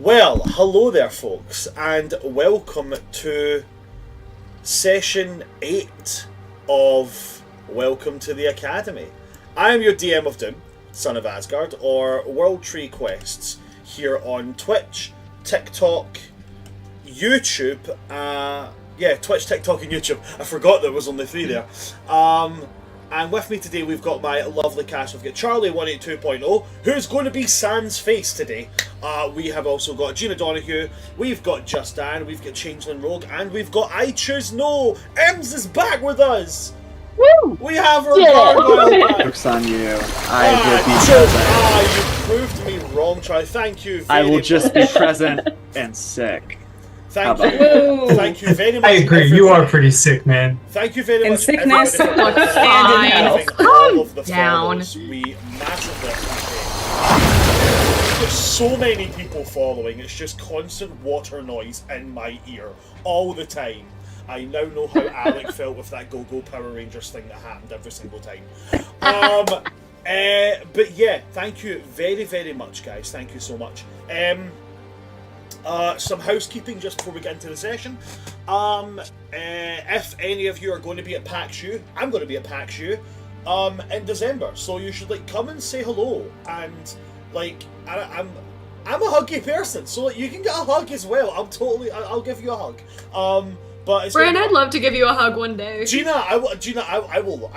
Well, hello there, folks, and welcome to session 8 of Welcome to the Academy. I am your DM of Doom, Son of Asgard, or World Tree Quests, here on Twitch, TikTok, YouTube, Twitch, TikTok, and YouTube. I forgot there was only 3 there. And with me today we've got my lovely cast. We've got Charlie 182.0, who's going to be Sans Face today. We have also got Gina Donahue, we've got Just Dan, we've got Changeling Rogue, and we've got I Choose No! Ems is back with us! Woo! We have her gargoyle back! Joke's on you. I will be present. You proved me wrong, Charlie. Thank you I very will just be much. present and sick. Thank How you. Thank you very much. I agree, you are pretty sick, man. Thank you very And much. sickness everybody, looks for fine. having all of the Down. follows. We massively appreciate it. There's so many people following, it's just constant water noise in my ear all the time. I now know how Alec felt with that Go-Go Power Rangers thing that happened every single time. But yeah, thank you very, very much, guys. Thank you so much. Some housekeeping just before we get into the session. If any of you are going to be at PAX U, I'm going to be at PAX U in December, so you should come and say hello. And I'm a huggy person, so you can get a hug as well. I'll give you a hug. But it's Brian, I'd love to give you a hug one day. Gina, I will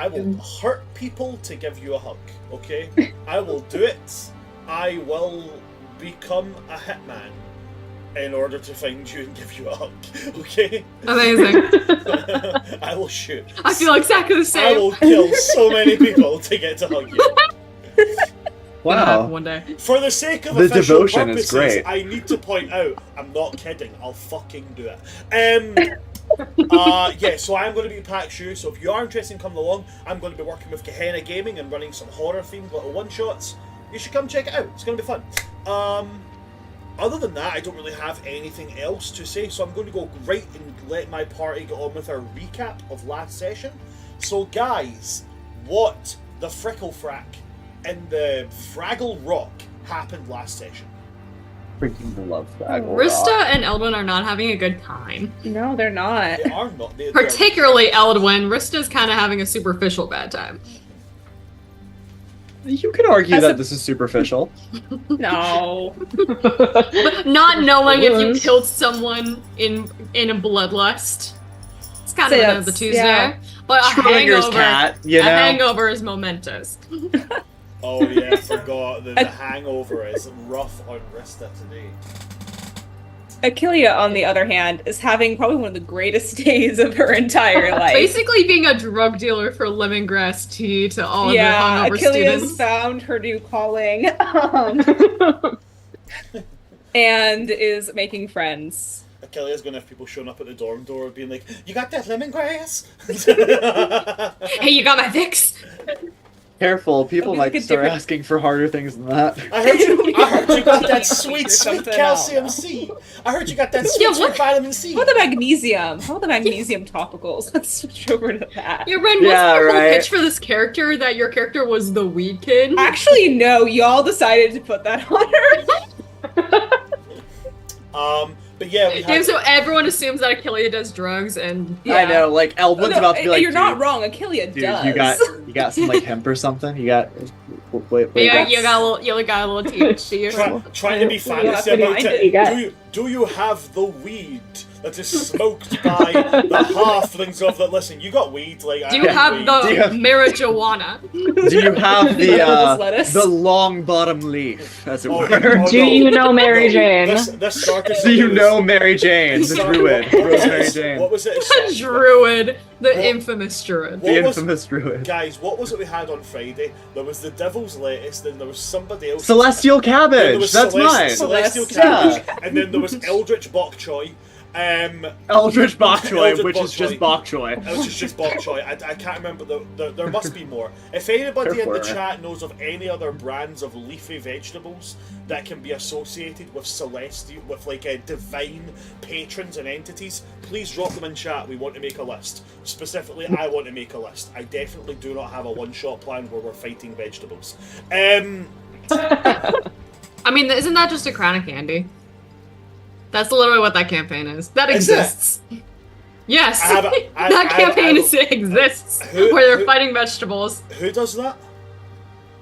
hurt people to give you a hug. Okay, I will do it. I will become a hitman in order to find you and give you a hug. Okay. Amazing. I will shoot. I feel exactly the same. I will kill so many people to get to hug you. Gonna happen Wow. one day. For the sake of The official devotion is purposes, great. I need to point out, I'm not kidding, I'll fucking do it. So I'm going to be at PAX U, so if you are interested in coming along, I'm going to be working with Gehenna Gaming and running some horror-themed little one-shots. You should come check it out, it's going to be fun. Other than that, I don't really have anything else to say, so I'm going to go right and let my party get on with our recap of last session. So guys, what the frickle frack in the Fraggle Rock happened last session? Freaking love that. Rista and Eldwin are not having a good time. No, they're not. They are not. They're Particularly Eldwin. Rista's kind of having a superficial bad time. You could argue As that a- this is superficial. No. But not knowing if you killed someone in a bloodlust. It's kind of another Tuesday. Yeah. But a Schrodinger's hangover, cat, you a know? hangover is momentous. Oh yeah, I forgot. The hangover is rough on Rista today. Aquilia, on the other hand, is having probably one of the greatest days of her entire life. Basically being a drug dealer for lemongrass tea to all yeah, of the hungover Achilles students. found her new calling. And is making friends. Achilles gonna have people showing up at the dorm door being like, "You got that lemongrass?" Hey, you got my Vicks? Careful, people It'll be might like a start different- asking for harder things than that. I heard you got that sweet, Or sweet something calcium else. C. I heard you got that sweet, Yeah, sweet what? vitamin C. How about the magnesium? How about the magnesium topicals? Let's switch over to that. Yeah, Ren, wasn't Yeah, your whole right. pitch for this character that your character was the weed kid? Actually, no. Y'all decided to put that on her. But yeah, we Yeah, had. so everyone assumes that Achilles does drugs and... Yeah. I know, like Elwin's No, about to be like, you're not dude, wrong. Aquilia dude, does. you got some like hemp or something. You got wait. Yeah, what? you got a little THC or something. Trying to be fancy have to about find it. it. Do you have the weed that is smoked by the halflings of the? Listen, you got weed, like. Do you have weed. the Do you have- marijuana? Do you have Those lettuce. the long bottom leaf, as it Oh, were? oh, Do you know Mary Jane? This started. Do you know Mary Jane, the druid, Rosemary Jane, What was it? It started- Druid. The What? infamous druid. What the was- infamous druid? Guys, what was it we had on Friday? There was the devil's lettuce, then there was somebody else. Celestial Then there cabbage. was That's mine. Celestial Celestial. cabbage, and then there was Eldritch Bok Choy. Eldritch Bok Choy, Eldritch which Bok is just Choy. bok choy. It was just bok choy. I can't remember. There must be more. If anybody in the Therefore. chat knows of any other brands of leafy vegetables that can be associated with celestial, with like divine patrons and entities, please drop them in chat. We want to make a list. Specifically, I want to make a list. I definitely do not have a one-shot plan where we're fighting vegetables. I mean, isn't that just a crown of candy? That's literally what that campaign is. That Is it? exists. Yes, I have a- I- that I- campaign I- exists Who- where they're who- fighting vegetables. Who does that?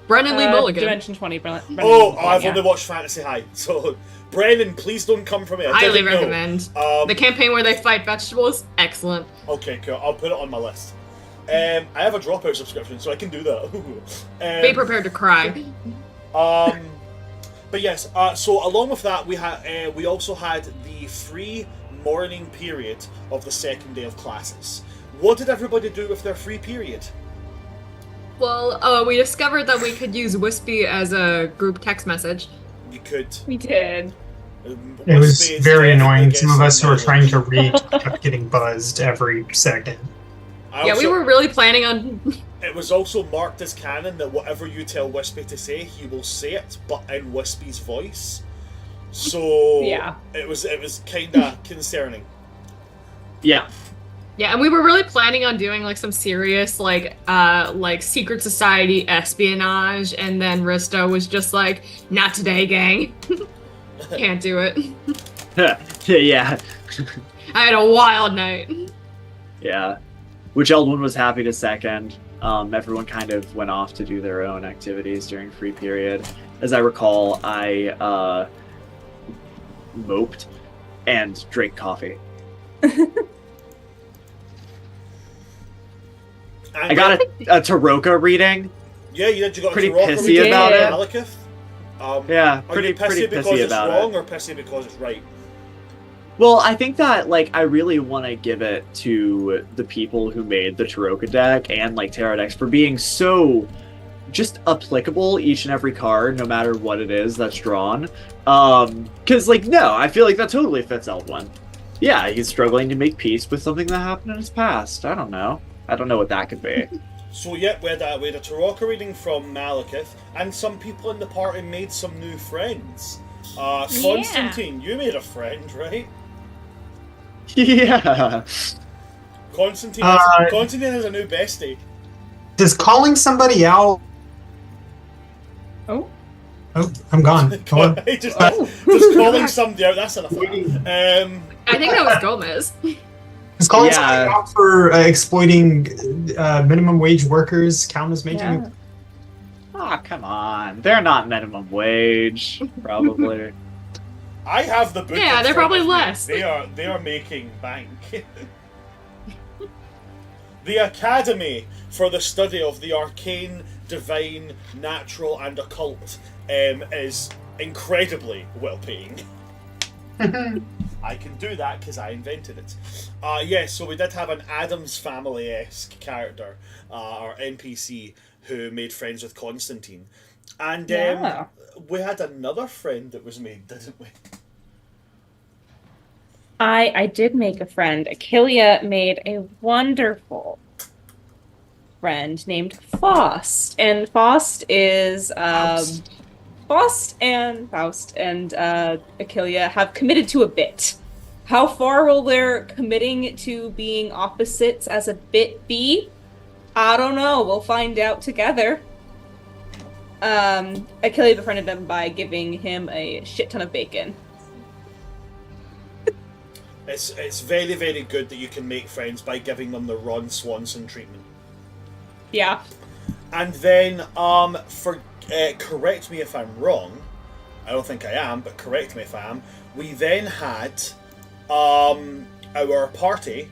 Brennan Lee Mulligan. Dimension 20. Brennan I've yeah. only watched Fantasy High, so Brennan, please don't come for me. I Highly didn't know. recommend. Um, The campaign where they fight vegetables, excellent. Okay, cool. I'll put it on my list. I have a Dropout subscription, so I can do that. Be prepared to cry. But yes, so along with that, we also had the free morning period of the second day of classes. What did everybody do with their free period? Well, we discovered that we could use Wispy as a group text message. You could. We did. It was Wispy is very definitely annoying. Some of us who were against trying to read kept getting buzzed every second. I Yeah, we also- were really planning on. It was also marked as canon that whatever you tell Wispy to say, he will say it, but in Wispy's voice. So Yeah. it was kind of concerning. Yeah. Yeah, and we were really planning on doing like some serious like secret society espionage, and then Risto was just like, "Not today, gang. Can't do it." Yeah. I had a wild night. Yeah. Which Eldwin was happy to second. Everyone kind of went off to do their own activities during free period. As I recall, I moped and drank coffee. I got a Taroka reading. Yeah, you got Pretty a Taroka pissy reading about from it. Malekith. Yeah, Are pretty you pissy because pissy it's about wrong it. or pissy because it's right? Well, I think that I really want to give it to the people who made the Taroka deck and Tarot decks for being so just applicable each and every card, no matter what it is that's drawn. Because no, I feel like that totally fits Eldwin. Yeah, he's struggling to make peace with something that happened in his past. I don't know what that could be. So yeah, we had a Taroka reading from Malekith, and some people in the party made some new friends. Constantine, you made a friend, right? Yeah. Constantine has a new bestie. Does calling somebody out... Oh. Oh, I'm gone. Go on. just calling somebody out, that's enough. I think that was Gomez. Does calling Yeah. somebody out for exploiting minimum wage workers count as making... Yeah. Ah, come on. They're not minimum wage, probably. I have the book. Yeah, in they're front probably of me. less. They are making bank. The Academy for the Study of the Arcane, Divine, Natural, and Occult is incredibly well paying. I can do that because I invented it. Yes, so we did have an Addams Family-esque character, or NPC, who made friends with Constantine. And Yeah. we had another friend that was made, didn't we? I did make a friend. Achillia made a wonderful friend named Faust. And Faust is Faust and Achillia have committed to a bit. How far will their committing to being opposites as a bit be? I don't know. We'll find out together. Achillia befriended him by giving him a shit ton of bacon. It's very, very good that you can make friends by giving them the Ron Swanson treatment. Yeah. And then, correct me if I'm wrong. I don't think I am, but correct me if I am. We then had our party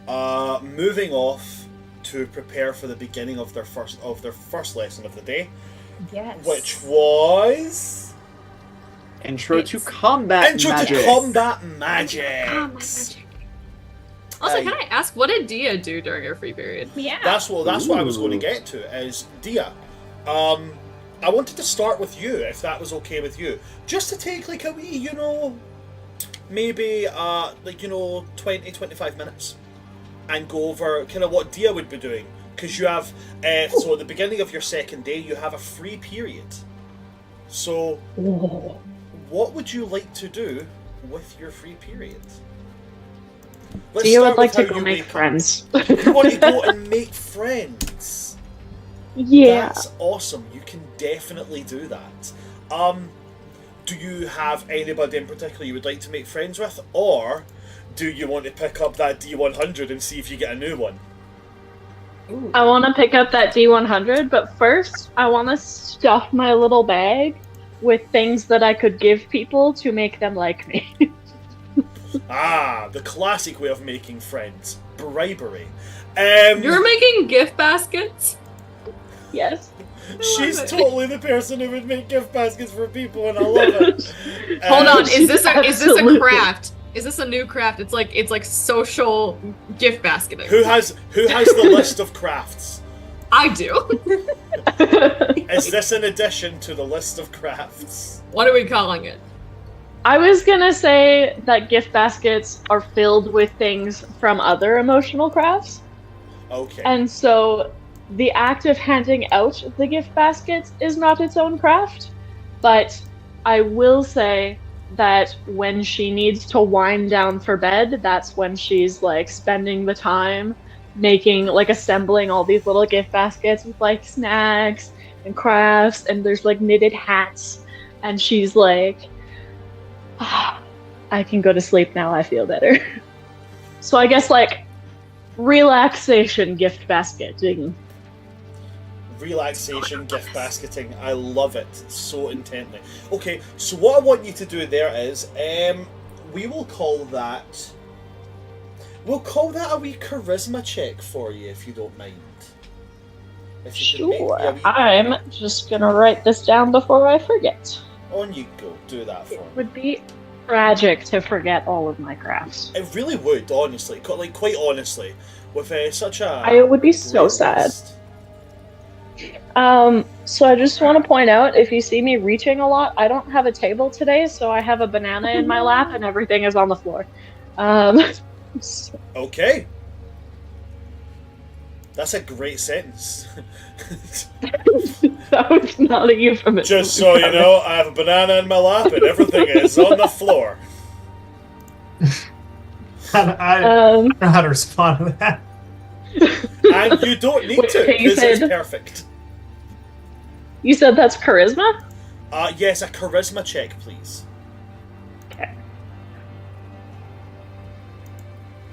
moving off to prepare for the beginning of their first lesson of the day, Yes. which was Intro to combat magic. combat magic. Oh, my magic. Also, can I ask, what did Dia do during her free period? Yeah. That's what I was going to get to. Is Dia. I wanted to start with you, if that was okay with you, just to take a wee, maybe 20-25 minutes, and go over kind of what Dia would be doing, because you have so at the beginning of your second day you have a free period. So, what would you like to do with your free period? Let's Dia start would like with to how go you make wake up. friends. You want to go and make friends. Yeah. That's awesome. You can definitely do that. do you have anybody in particular you would like to make friends with, or do you want to pick up that D100 and see if you get a new one? Ooh. I want to pick up that D100, but first I want to stuff my little bag with things that I could give people to make them like me. Ah, the classic way of making friends. Bribery. You're making gift baskets? Yes. She's love it. totally the person who would make gift baskets for people, and I love it. Hold on, is this a Absolutely. craft? Is this a new craft? It's like social gift basketing. Who has the list of crafts? I do. Is this an addition to the list of crafts? What are we calling it? I was gonna say that gift baskets are filled with things from other emotional crafts, Okay. and so the act of handing out the gift baskets is not its own craft, but I will say that when she needs to wind down for bed, that's when she's like spending the time making, like, assembling all these little gift baskets with like snacks and crafts, and there's like knitted hats, and she's like, I can go to sleep now, I feel better. So I guess like relaxation gift basketing. Relaxation gift basketing. I love it so intently. Okay, so what I want you to do there is, we will call that. We'll call that a wee charisma check for you, if you don't mind. If you could make me Sure. a wee- I'm just gonna write this down before I forget. On you go. Do that for It me. would be tragic to forget all of my crafts. It really would, honestly. Like, quite honestly, with such a. I would be so great sad. list. So I just want to point out, if you see me reaching a lot, I don't have a table today, so I have a banana in my lap and everything is on the floor. So- Okay. That's a great sentence. that was not a euphemism. Just so you know, I have a banana in my lap and everything is on the floor. I don't Um, know how to respond to that. And you don't need Wait, to, okay, you because it's said- perfect. you said that's charisma? Yes, a charisma check, please.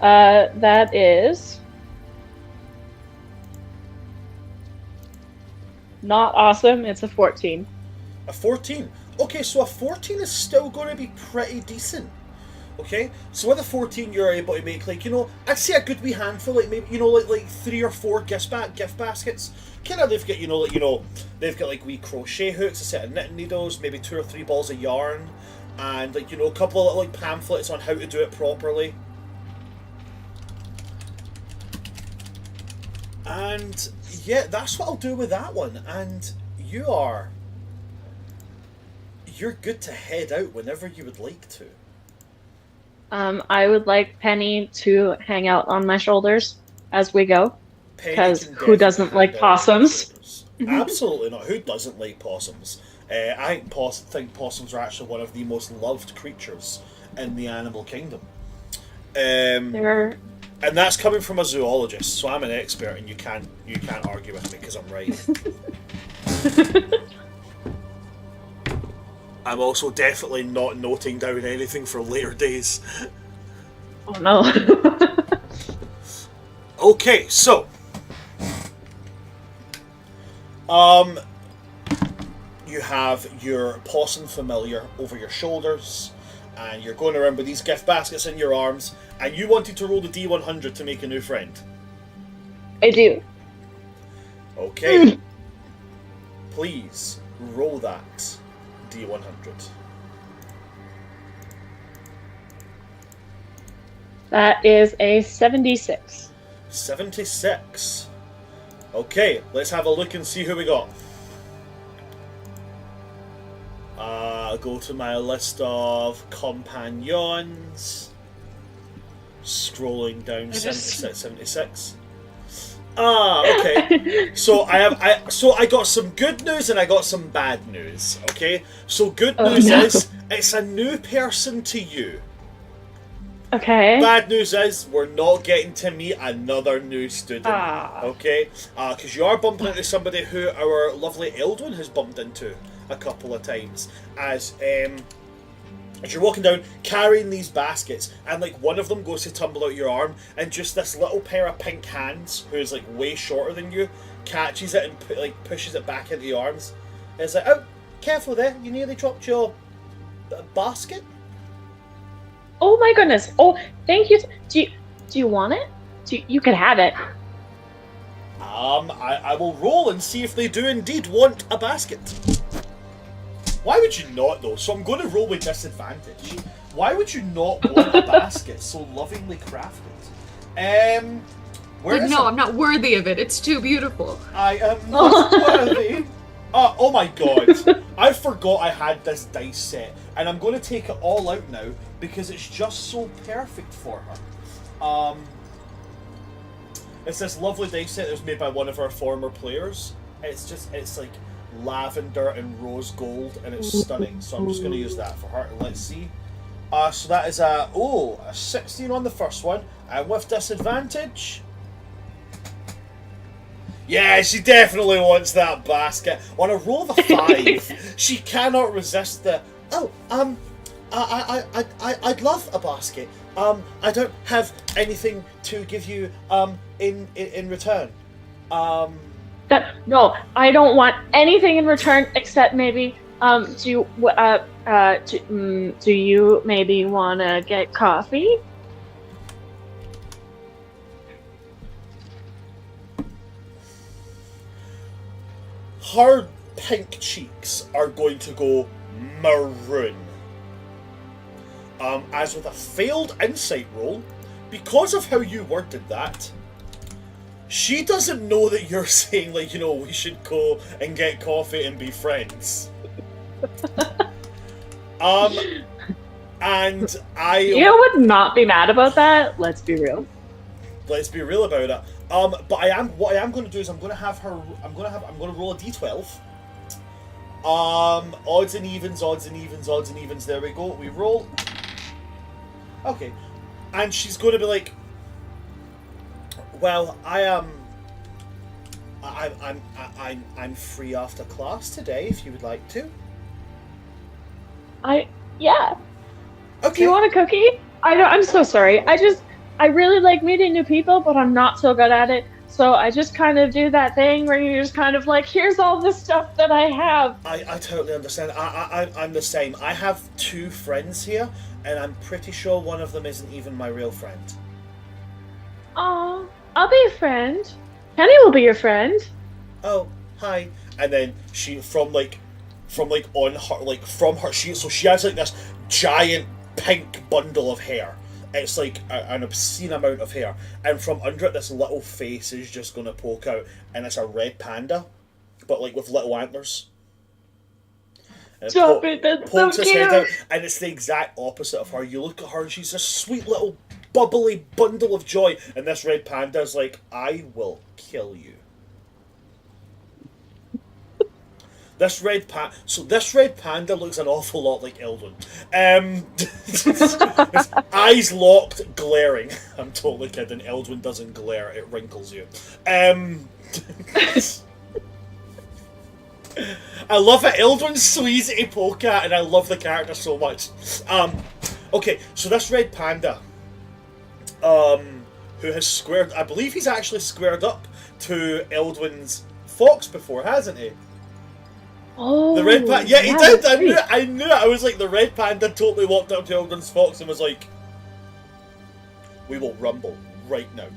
That is not awesome. It's a 14. A 14. Okay, so a 14 is still going to be pretty decent. Okay, so with a 14, you're able to make, like, I'd say a good wee handful, like maybe, like 3 or 4 gift baskets. Kind of, they've got, they've got like wee crochet hooks, a set of knitting needles, maybe 2 or 3 balls of yarn, and like, a couple of like pamphlets on how to do it properly. And yeah, that's what I'll do with that one. And you're good to head out whenever you would like to. I would like Penny to hang out on my shoulders as we go. Penny 'Cause can who doesn't definitely like hand out possums? shoulders. Absolutely not. Who doesn't like possums? I think possums are actually one of the most loved creatures in the animal kingdom. They're And that's coming from a zoologist, so I'm an expert, and you can't argue with me because I'm right. I'm also definitely not noting down anything for later days. oh no. Okay, so you have your possum familiar over your shoulders, and you're going around with these gift baskets in your arms, and you wanted to roll the D100 to make a new friend. I do. Okay. Please roll that D100. That is a 76. 76. Okay, let's have a look and see who we got. Go to my list of companions. Scrolling down, 76. Okay. So I got some good news and I got some bad news. Okay. So good Oh, news no. is it's a new person to you. Okay. Bad news is we're not getting to meet another new student. Ah. Okay, because you are bumping into somebody who our lovely Eldwin has bumped into a couple of times as you're walking down carrying these baskets, and like one of them goes to tumble out your arm, and just this little pair of pink hands, who's like way shorter than you, catches it and pushes it back into your arms. And it's like, oh, careful there, you nearly dropped your basket. Oh my goodness. Oh, thank you. Do you want it? You could have it. I will roll and see if they do indeed want a basket. Why would you not, though? So I'm going to roll with disadvantage. Why would you not want a basket so lovingly crafted? Where Like, is no, it? I'm not worthy of it. It's too beautiful. I am not worthy. Oh my god. I forgot I had this dice set, and I'm going to take it all out now because it's just so perfect for her. It's this lovely dice set that was made by one of our former players. It's like lavender and rose gold, and it's stunning. So I'm just going to use that for her. And let's see. So that is a 16 on the first one, and with disadvantage. Yeah, she definitely wants that basket. On a roll of a 5, she cannot resist the. I'd love a basket. I don't have anything to give you in return. No, I don't want anything in return except maybe do you maybe want to get coffee? Her pink cheeks are going to go maroon. As with a failed insight roll, because of how you worded that, she doesn't know that you're saying, like, we should go and get coffee and be friends. And You would not be mad about that. Let's be real. Let's be real about it. But what I am going to do is I'm going to roll a d12. Odds and evens. There we go. We roll. Okay, and she's going to be like, well, I'm free after class today. If you would like to. Yeah. Okay. Do you want a cookie? I'm so sorry. I really like meeting new people, but I'm not so good at it. So I just kind of do that thing where you're just kind of like, here's all the stuff that I have. I totally understand. I'm the same. I have 2 friends here, and I'm pretty sure one of them isn't even my real friend. Aw, I'll be a friend. Penny will be your friend. Oh, hi. And then she from her she has like this giant pink bundle of hair. It's like an obscene amount of hair, and from under it this little face is just going to poke out, and it's a red panda, but like with little antlers. And Stop it, that's so pokes its head out, cute. and it's the exact opposite of her. You look at her and she's a sweet little bubbly bundle of joy, and this red panda is like, I will kill you. This red panda looks an awful lot like Eldwin. His eyes locked, glaring. I'm totally kidding. Eldwin doesn't glare; it wrinkles you. I love it. Eldwin's sweezy to poke at, and I love the character so much. Okay, so this red panda, who has squared, I believe he's actually squared up to Eldwin's fox before, hasn't he? Oh, The red panda, yeah, he did. that's I knew great. it. I knew it. I was like, the red panda totally walked up to Eldrin's fox and was like, "We will rumble right now."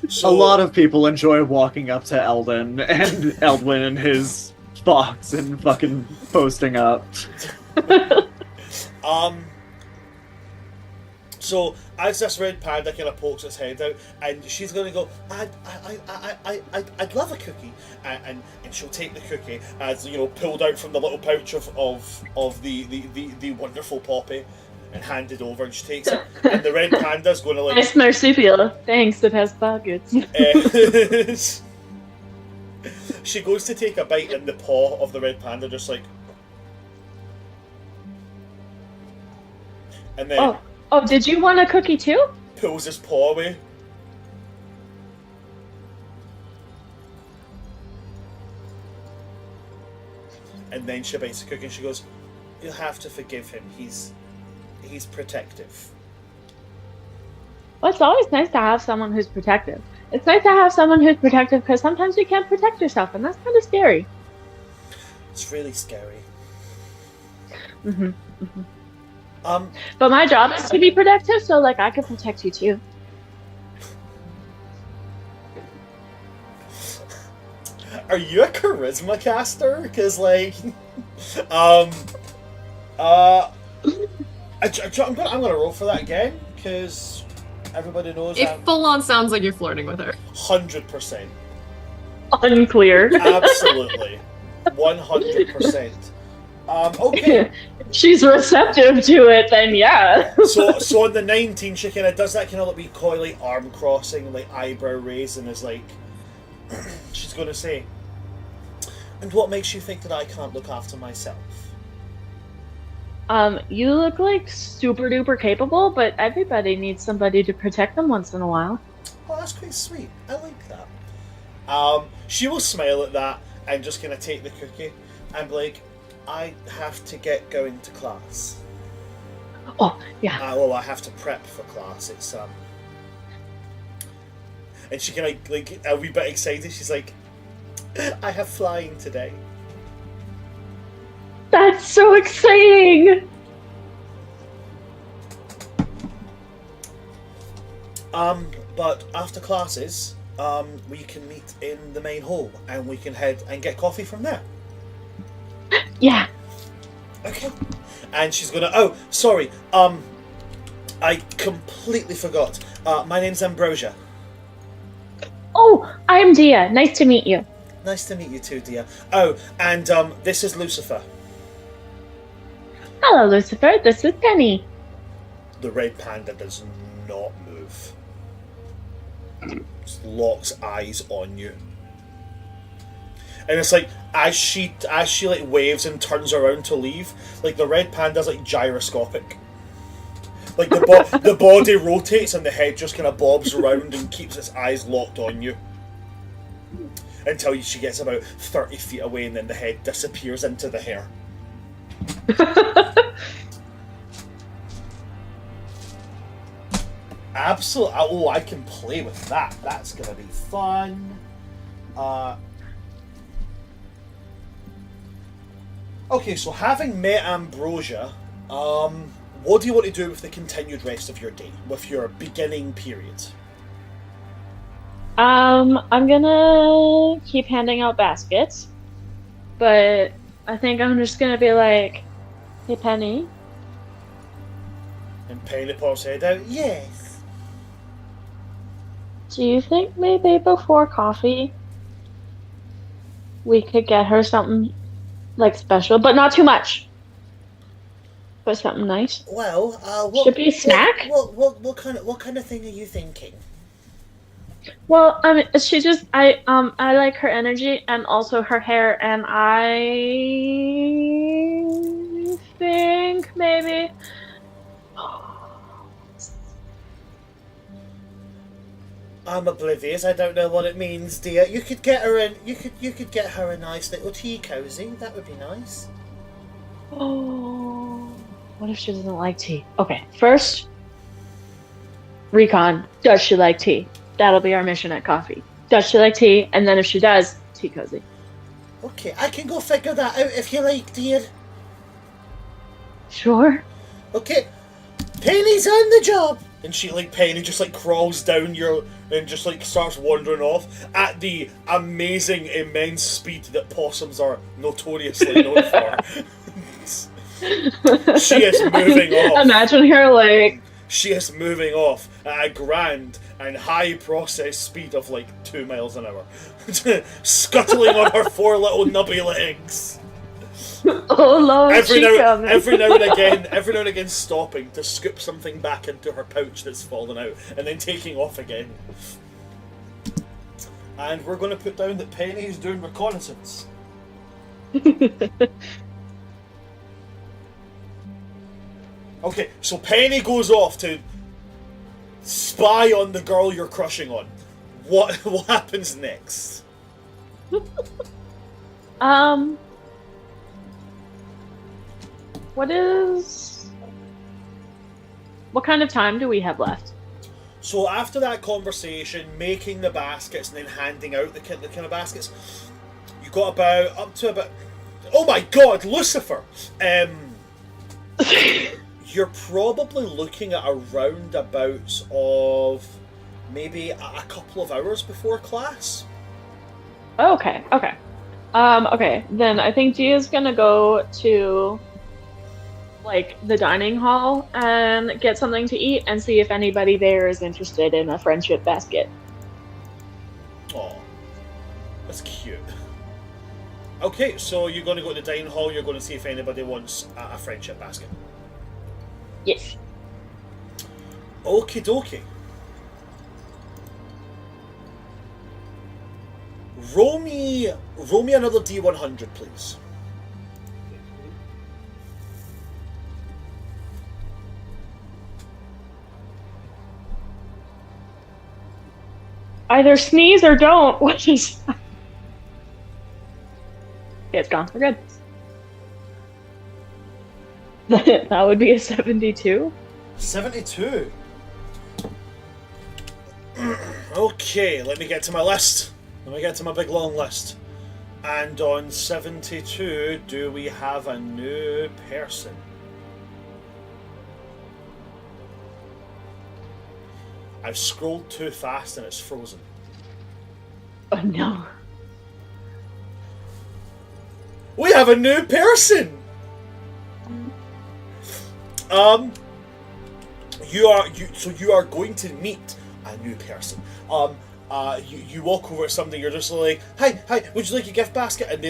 So A lot of people enjoy walking up to Eldon and Eldwin and his fox and fucking posting up. So as this red panda kind of pokes its head out, and she's going to go, I'd love a cookie, and she'll take the cookie as pulled out from the little pouch of the wonderful Poppy, and hand it over, and she takes it, and the red panda's going to like. Nice marsupial. Thanks, it has pockets. She goes to take a bite, and the paw of the red panda just like, and then. Oh, did you want a cookie too? Pulls his paw away. And then she bites the cookie and she goes, "You'll have to forgive him. He's protective." Well, it's always nice to have someone who's protective. It's nice to have someone who's protective because sometimes you can't protect yourself, and that's kind of scary. It's really scary. hmm Um, But my job is to be protective, so like I can protect you too. are you a charisma caster? Because like, I'm gonna roll for that again because everybody knows It I'm full on sounds like you're flirting with her. 100%. Unclear. Absolutely. 100%. Okay. She's receptive to it, then yeah. So on the 19, she kind of does that kind of like wee coy, like arm crossing, like eyebrow raising, is like, she's going to say, "And what makes you think that I can't look after myself?" You look like super duper capable, but everybody needs somebody to protect them once in a while. Oh, that's quite sweet. I like that. She will smile at that and just kind of take the cookie and be like, "I have to get going to class. Oh, yeah. Well, I have to prep for class. It's And she kind of like a wee bit excited. She's like, "I have flying today." That's so exciting! But after classes, we can meet in the main hall and we can head and get coffee from there. Yeah. Okay. And she's gonna. Oh, sorry. I completely forgot. My name's Ambrosia. Oh, I'm Dia. Nice to meet you. Nice to meet you too, dear. Oh, and this is Lucifer. Hello, Lucifer. This is Penny. The red panda does not move. Just locks eyes on you. And it's like as she like waves and turns around to leave, like the red panda's like gyroscopic. Like the body rotates and the head just kind of bobs around and keeps its eyes locked on you. Until she gets about 30 feet away and then the head disappears into the hair. Absolutely. Oh, I can play with that. That's going to be fun. Okay, so having met Ambrosia, what do you want to do with the continued rest of your day, with your beginning period? I'm gonna keep handing out baskets, but I think I'm just gonna be like, "Hey, Penny." And Penny pops her head out. Yes. Do you think maybe before coffee we could get her something like special, but not too much? But something nice. Well, what Should be a snack? What kind of thing are you thinking? Well, she just I like her energy and also her hair, and I think maybe I'm oblivious. I don't know what it means, dear. You could get her you could get her a nice little tea cozy. That would be nice. oh, what if she doesn't like tea? Okay, first recon. Does she like tea? That'll be our mission at coffee. Does she like tea? And then if she does, tea cozy. Okay, I can go figure that out if you like, dear. Sure. Okay, Penny's on the job. And Penny just like crawls down and just like starts wandering off at the amazing, immense speed that possums are notoriously known for. She is moving off. Imagine her like. She is moving off at a grand and high process speed of like 2 miles an hour, scuttling on her 4 little nubby legs. Oh Lord, Every she now coming. and again, stopping to scoop something back into her pouch that's fallen out, and then taking off again. And we're going to put down that Penny is doing reconnaissance. Okay, so Penny goes off to spy on the girl you're crushing on. What happens next? What kind of time do we have left? So after that conversation, making the baskets and then handing out the kind of baskets, you got up to about. Oh my God, Lucifer! You're probably looking at a roundabout of maybe a couple of hours before class. Okay. Okay. Then I think Gia's gonna go to like the dining hall and get something to eat and see if anybody there is interested in a friendship basket. Oh, that's cute. Okay, so you're going to go to the dining hall. You're going to see if anybody wants a friendship basket. Yes. Okie dokie. Roll me another D100, please. Either sneeze or don't. What is? Okay, it's gone. We're good. That would be a 72. 72. Okay, let me get to my list. Let me get to my big long list. And on 72, do we have a new person? I've scrolled too fast and it's frozen. Oh no. We have a new person! You are going to meet a new person. You walk over to something, you're just like, hi, would you like a gift basket? And they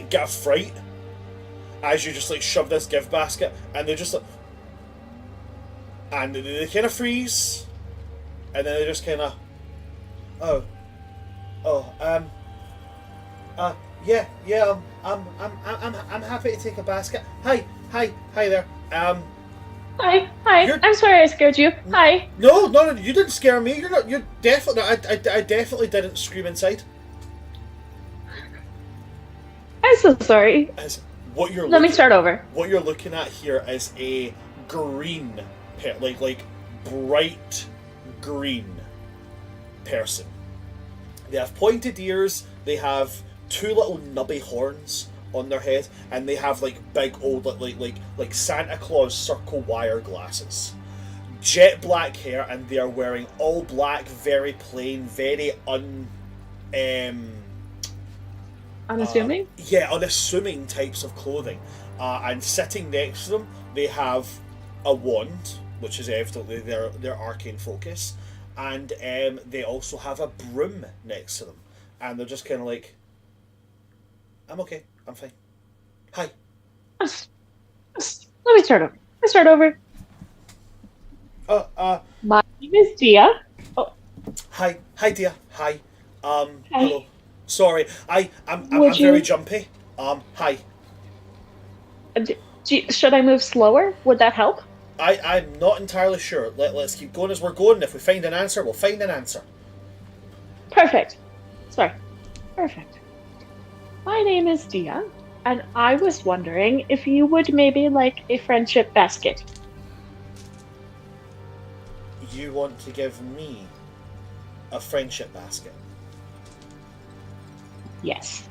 get a fright as you just like shove this gift basket, and they're just like, and they kind of freeze, and then they just kind of, yeah, I'm happy to take a basket. Hi there. Hi. You're- I'm sorry I scared you. Hi. No, you didn't scare me. You're definitely. I definitely didn't scream inside. I'm so sorry. As what you're Let me looking- start over. What you're looking at here is a green, like bright green person. They have pointed ears. They have two little nubby horns on their head, and they have like big old like Santa Claus circle wire glasses. Jet black hair, and they are wearing all black, very plain, very Unassuming? unassuming types of clothing. And sitting next to them, they have a wand, which is evidently their arcane focus, and they also have a broom next to them, and they're just kind of like, I'm okay, I'm fine. Hi. Let me start over. My name is Dia. Hi, dear. Hi. Hi. Hello. Sorry, I'm Would very you- jumpy. Hi. Should I move slower? Would that help? I'm not entirely sure. Let's keep going as we're going. If we find an answer, we'll find an answer. Perfect. Sorry. Perfect. My name is Dia, and I was wondering if you would maybe like a friendship basket. You want to give me a friendship basket, Yes.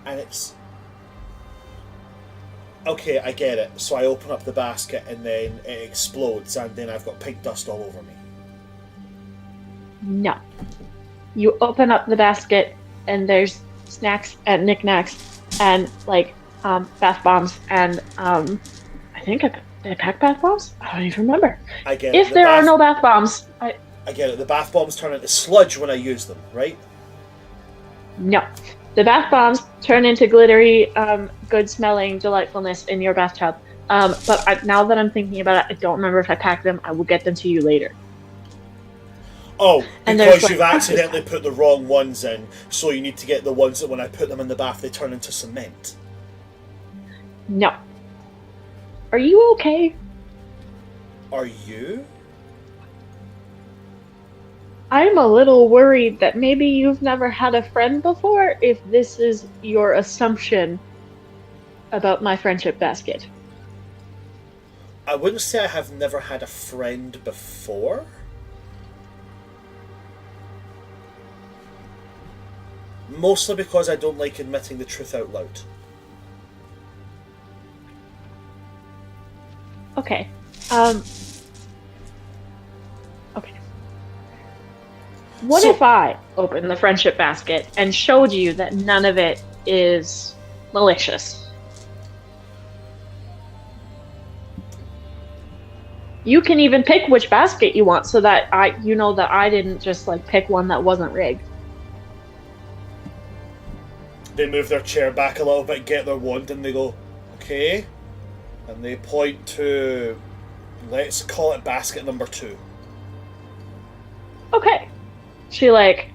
and it's okay. I get it. So I open up the basket, and then it explodes, and then I've got pink dust all over me. No. You open up the basket, and there's snacks and knickknacks and like bath bombs and I think did I pack bath bombs? I don't even remember. I get it. If there are no bath bombs, I get it. The bath bombs turn into sludge when I use them, right? no. The bath bombs turn into glittery, good-smelling delightfulness in your bathtub. But now that I'm thinking about it, I don't remember if I packed them. I will get them to you later. Oh, And there's, because like, you've accidentally put the wrong ones in, so you need to get the ones that when I put them in the bath, they turn into cement. No. Are you okay? Are you? I'm a little worried that maybe you've never had a friend before if this is your assumption about my friendship basket. I wouldn't say I have never had a friend before. Mostly because I don't like admitting the truth out loud. Okay. Okay. What So- if I opened the friendship basket and showed you that none of it is malicious? You can even pick which basket you want so that you know that I didn't just like pick one that wasn't rigged. They move their chair back a little bit, get their wand, and they go, okay. And they point to, let's call it basket number 2. Okay. She like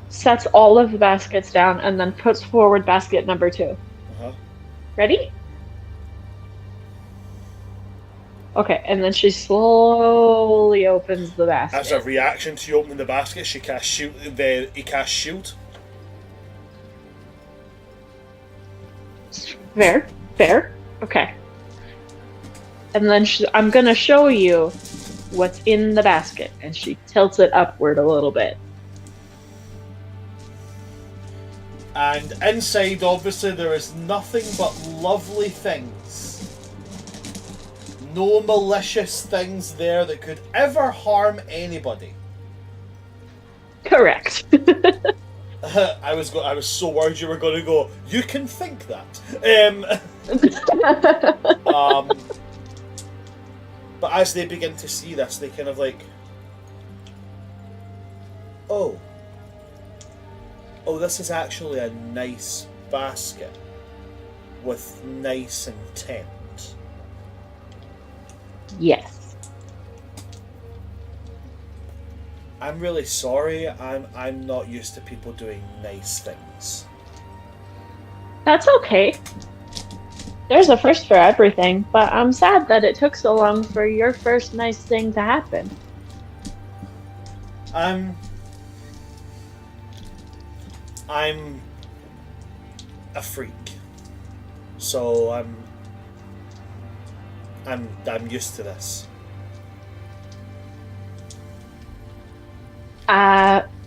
sets all of the baskets down and then puts forward basket number 2. Uh-huh. Ready? Okay, and then she slowly opens the basket. As a reaction to you opening the basket, he casts shield. Fair. Okay. And then I'm gonna show you what's in the basket, and she tilts it upward a little bit. And inside, obviously, there is nothing but lovely things. No malicious things there that could ever harm anybody. Correct. I was so worried you were going to go, you can think that. But as they begin to see this, they kind of like, oh, this is actually a nice basket with nice intent. Yes. I'm really sorry. I'm not used to people doing nice things. That's okay. There's a first for everything, but I'm sad that it took so long for your first nice thing to happen. I'm a freak, so I'm used to this.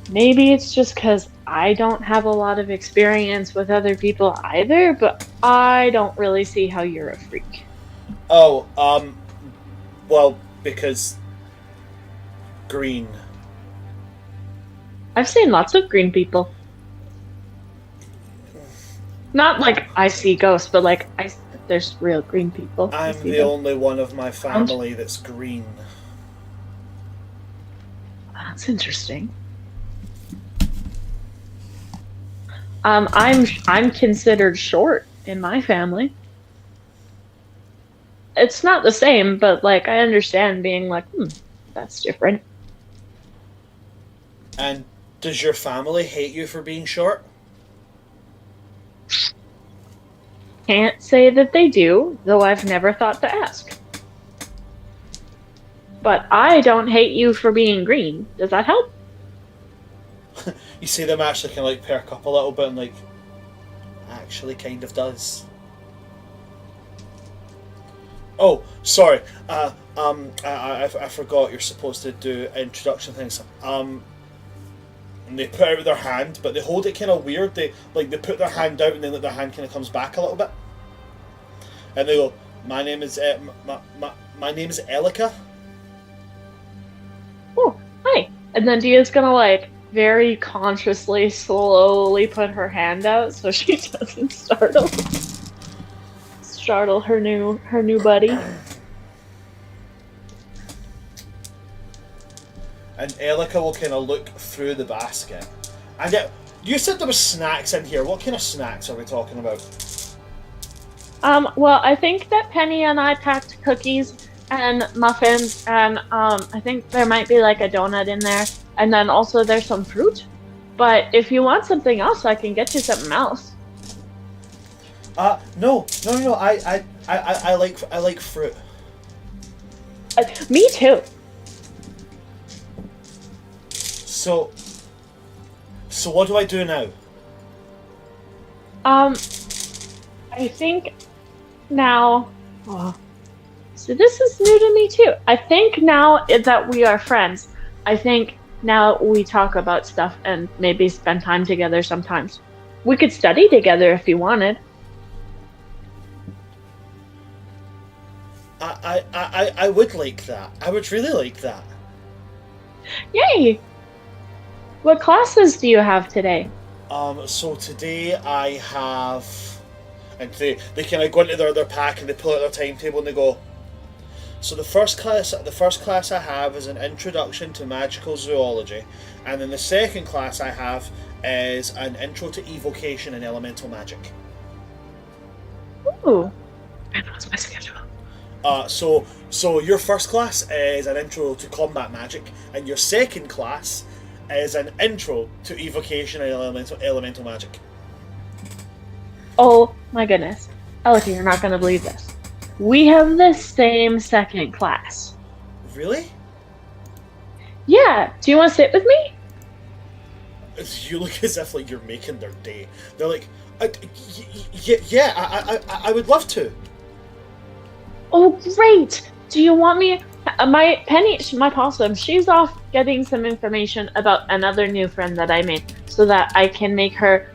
Maybe it's just because I don't have a lot of experience with other people either, but I don't really see how you're a freak. Oh, well, because green. I've seen lots of green people. Not like I see ghosts, but like there's real green people. I I'm see the them. only one of my family that's green. That's interesting. I'm considered short in my family. It's not the same, but like I understand being like, that's different. And does your family hate you for being short? Can't say that they do, though I've never thought to ask. But I don't hate you for being green. Does that help? You see them actually kind of like perk up a little bit and like, actually kind of does. Oh, sorry. I forgot you're supposed to do introduction things. And they put out their hand, but they hold it kind of weird. They put their hand out and then their hand kind of comes back a little bit. And they go, "My name is my name is Elika." Oh, hi. And then Dia's gonna like very consciously, slowly put her hand out so she doesn't startle her new buddy. And Elika will kind of look through the basket. And you said there was snacks in here. What kind of snacks are we talking about? Well, I think that Penny and I packed cookies and muffins, and I think there might be like a donut in there, and then also there's some fruit. But if you want something else, I can get you something else. No. I like fruit. Me too. So what do I do now? I think now. Oh, so this is new to me too. I think now that we are friends, I think now we talk about stuff and maybe spend time together sometimes. We could study together if you wanted. I would like that. I would really like that. Yay! What classes do you have today? So today I have, and they kind of go into their pack and they pull out their timetable and they go. So the first class I have is an introduction to magical zoology, and then the second class I have is an intro to evocation and elemental magic. Ooh. And what's my schedule? So your first class is an intro to combat magic, and your second class is an intro to evocation and elemental magic. Oh my goodness. Elika, you're not going to believe this. We have the same second class. Really? Yeah. Do you want to sit with me? You look as if like you're making their day. They're like, yeah, I would love to. Oh, great. Do you want me? My Penny, my possum, she's off getting some information about another new friend that I made so that I can make her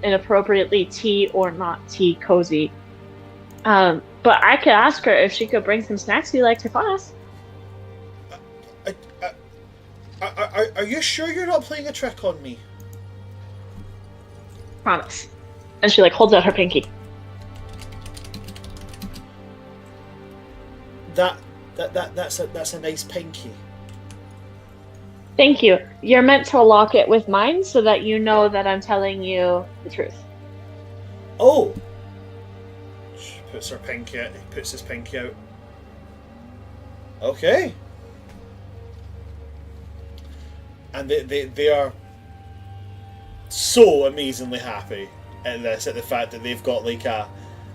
inappropriately tea or not tea cozy. But I could ask her if she could bring some snacks you like to class. Are you sure you're not playing a trick on me? Promise. And she like holds out her pinky. That's a nice pinky. Thank you. You're meant to lock it with mine so that you know that I'm telling you the truth. Oh. She puts her pinky out. He puts his pinky out. Okay. And they are so amazingly happy at this, at the fact that they've got like a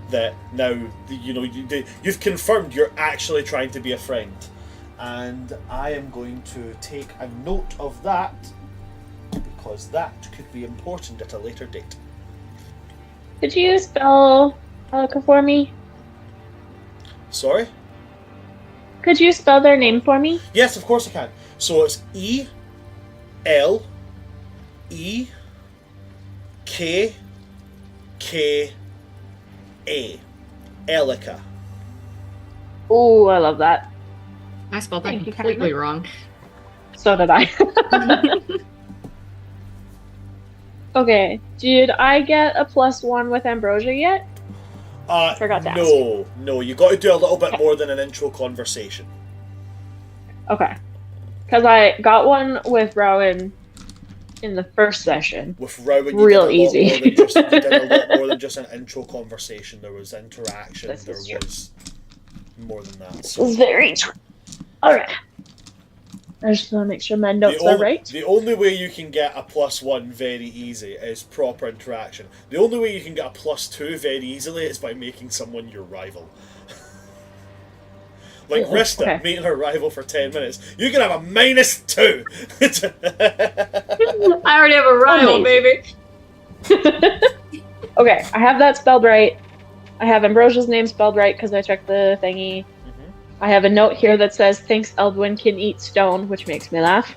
that now you know you've confirmed you're actually trying to be a friend, and I am going to take a note of that because that could be important at a later date. Could you spell Elika for me? Sorry? Could you spell their name for me? Yes, of course I can. So it's E-L-E-K-K-A. Elika. Oh, I love that. I spelled that Thank you, completely kindly. wrong. So did I. Okay, did I get a +1 with Ambrosia yet? Forgot to ask. No, you got to do a little bit more than an intro conversation. Okay. Because I got one with Rowan in the first session. With Rowan, you Real did a lot easy. more than just, you did a lot more than just an intro conversation. There was interaction. This There is true. was more than that. This So is very true. Alright. I just want to make sure my notes are right. The only way you can get a +1 very easy is proper interaction. The only way you can get a +2 very easily is by making someone your rival. Like Oh, Rista, okay. making her rival for 10 minutes. You can have a -2! I already have a rival, Amazing. baby. Okay, I have that spelled right. I have Ambrosia's name spelled right because I checked the thingy. I have a note here that says, thinks Eldwin can eat stone, which makes me laugh.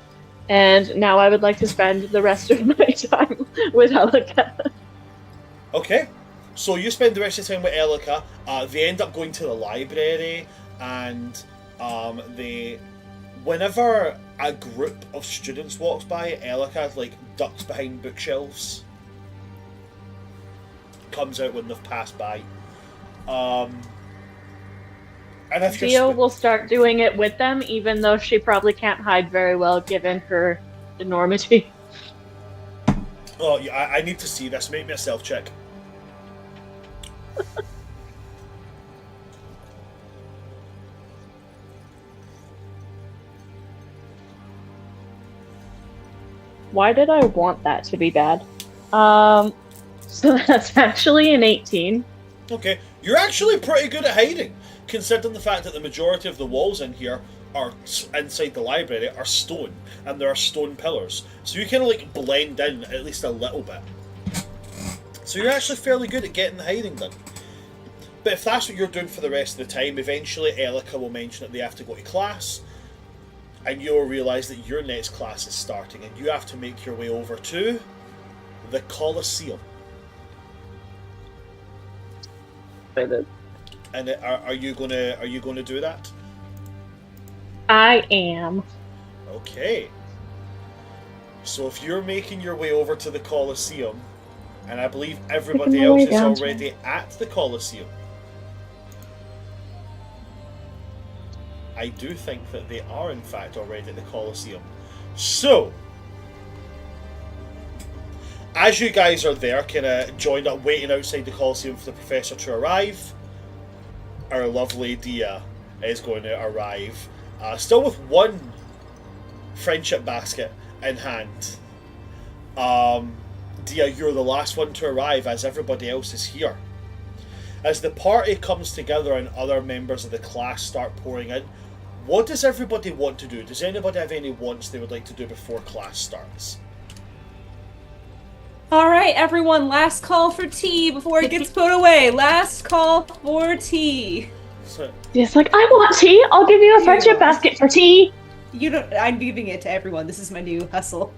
And now I would like to spend the rest of my time with Elika. Okay, so you spend the rest of the time with Elika. They end up going to the library, and whenever a group of students walks by, Elika like ducks behind bookshelves. Comes out when they've passed by. And if you're Theo will start doing it with them, even though she probably can't hide very well given her enormity. oh, yeah, I need to see this. Make me a self check. Why did I want that to be bad? So that's actually an 18. Okay, you're actually pretty good at hiding, considering the fact that the majority of the walls in here are inside the library are stone, and there are stone pillars, so you kind of like blend in at least a little bit. So you're actually fairly good at getting the hiding done. But if that's what you're doing for the rest of the time, eventually Elika will mention that they have to go to class, and you'll realise that your next class is starting, and you have to make your way over to the Colosseum. And are you gonna do that? I am. Okay. So if you're making your way over to the Colosseum, and I believe everybody Making my else way is down. already at the Colosseum, I do think that they are in fact already at the Colosseum. So, as you guys are there, kind of joined up, waiting outside the Colosseum for the Professor to arrive, our lovely Dia is going to arrive, still with one friendship basket in hand. Dia, you're the last one to arrive as everybody else is here. As the party comes together and other members of the class start pouring in, what does everybody want to do? Does anybody have any wants they would like to do before class starts? All right, everyone, last call for tea before it gets put away. Last call for tea. So, It's like, I want tea. I'll give you a friendship basket for tea. You don't. I'm giving it to everyone. This is my new hustle.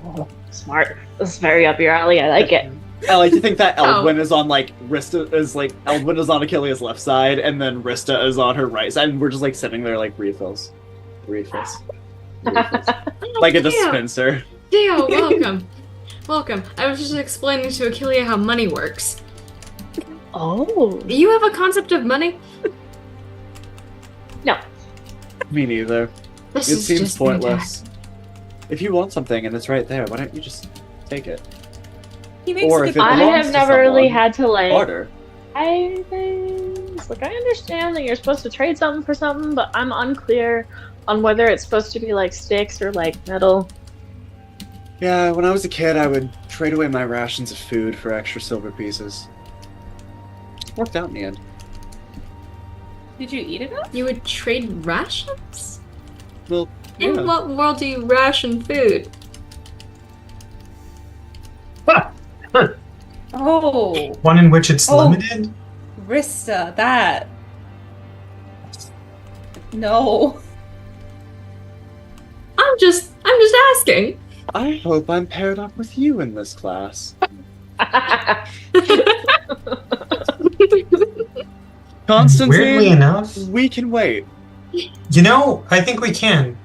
Oh, smart. This is very up your alley. I like it. I like to think that Oh. Eldwin is on like Eldwin is on Achilles' left side, and then Rista is on her right side, and we're just like sitting there like refills. Refills. Like a dispenser. Deo, welcome. Welcome. I was just explaining to Achilles how money works. Oh. Do you have a concept of money? No. Me neither. This It is seems just pointless. If you want something and it's right there, why don't you just take it? He makes Or a if good it I point. belongs have to never really someone, had to like. Barter. Like, I understand that you're supposed to trade something for something, but I'm unclear on whether it's supposed to be like sticks or like metal. Yeah, when I was a kid, I would trade away my rations of food for extra silver pieces. Worked out in the end. Did you eat it up? You would trade rations? Well, In yeah. what world do you ration food? Oh, One in which it's Oh. limited? Rista, that. No. I'm just asking. I hope I'm paired up with you in this class. Constantine, Weirdly enough, we can wait. you know, I think we can.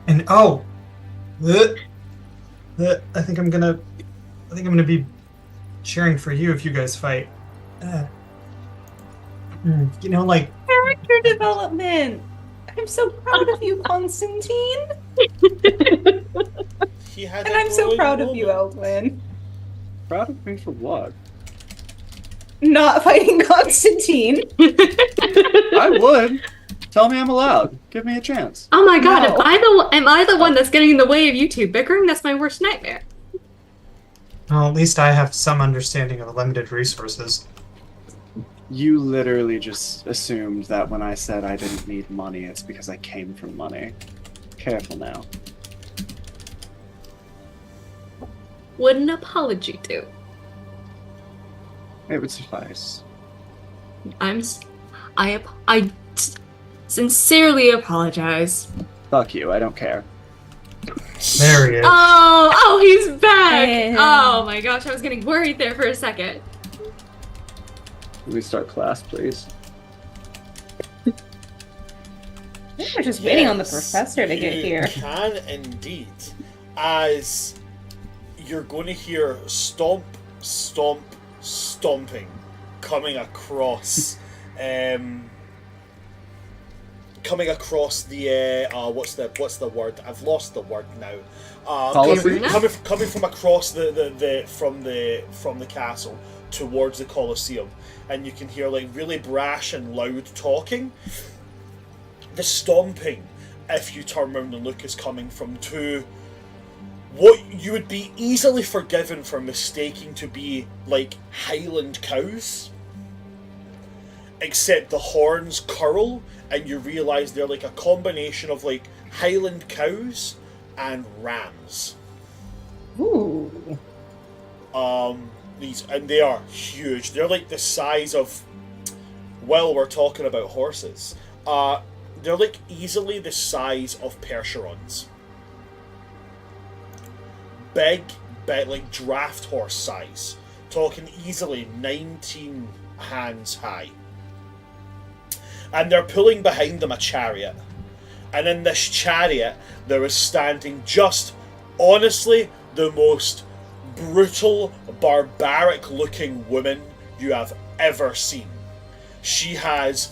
And I think I'm gonna be cheering for you if you guys fight. You know, like Character development. I'm so proud of you, Constantine. he had And a I'm so growing proud of you, moment. Eldwin. Proud of me for what? Not fighting Constantine. I would. Tell me I'm allowed. Give me a chance. Oh my god, No. am I the one that's getting in the way of you two bickering? That's my worst nightmare. well, at least I have some understanding of limited resources. You literally just assumed that when I said I didn't need money, it's because I came from money. Careful now. Would an apology do? It would suffice. I sincerely apologize. Fuck you, I don't care. There he is. Oh, he's back! Yeah. Oh my gosh, I was getting worried there for a second. Can we start class, please? We're just waiting on the Yes, professor to get you here. Can indeed, as you're going to hear stomp, stomp, stomping coming across, coming across the what's the word? I've lost the word now. Colosseum? Coming from across from the castle towards the Colosseum, and you can hear like really brash and loud talking. The stomping, if you turn around and look, is coming from two what you would be easily forgiven for mistaking to be like Highland cows. Except the horns curl and you realise they're like a combination of like Highland cows and rams. Ooh. and they are huge. They're like the size of, well, we're talking about horses. They're like easily the size of Percherons. Big, like draft horse size. Talking easily 19 hands high. And they're pulling behind them a chariot. And in this chariot, there is standing just, honestly, the most brutal, barbaric-looking woman you have ever seen. She has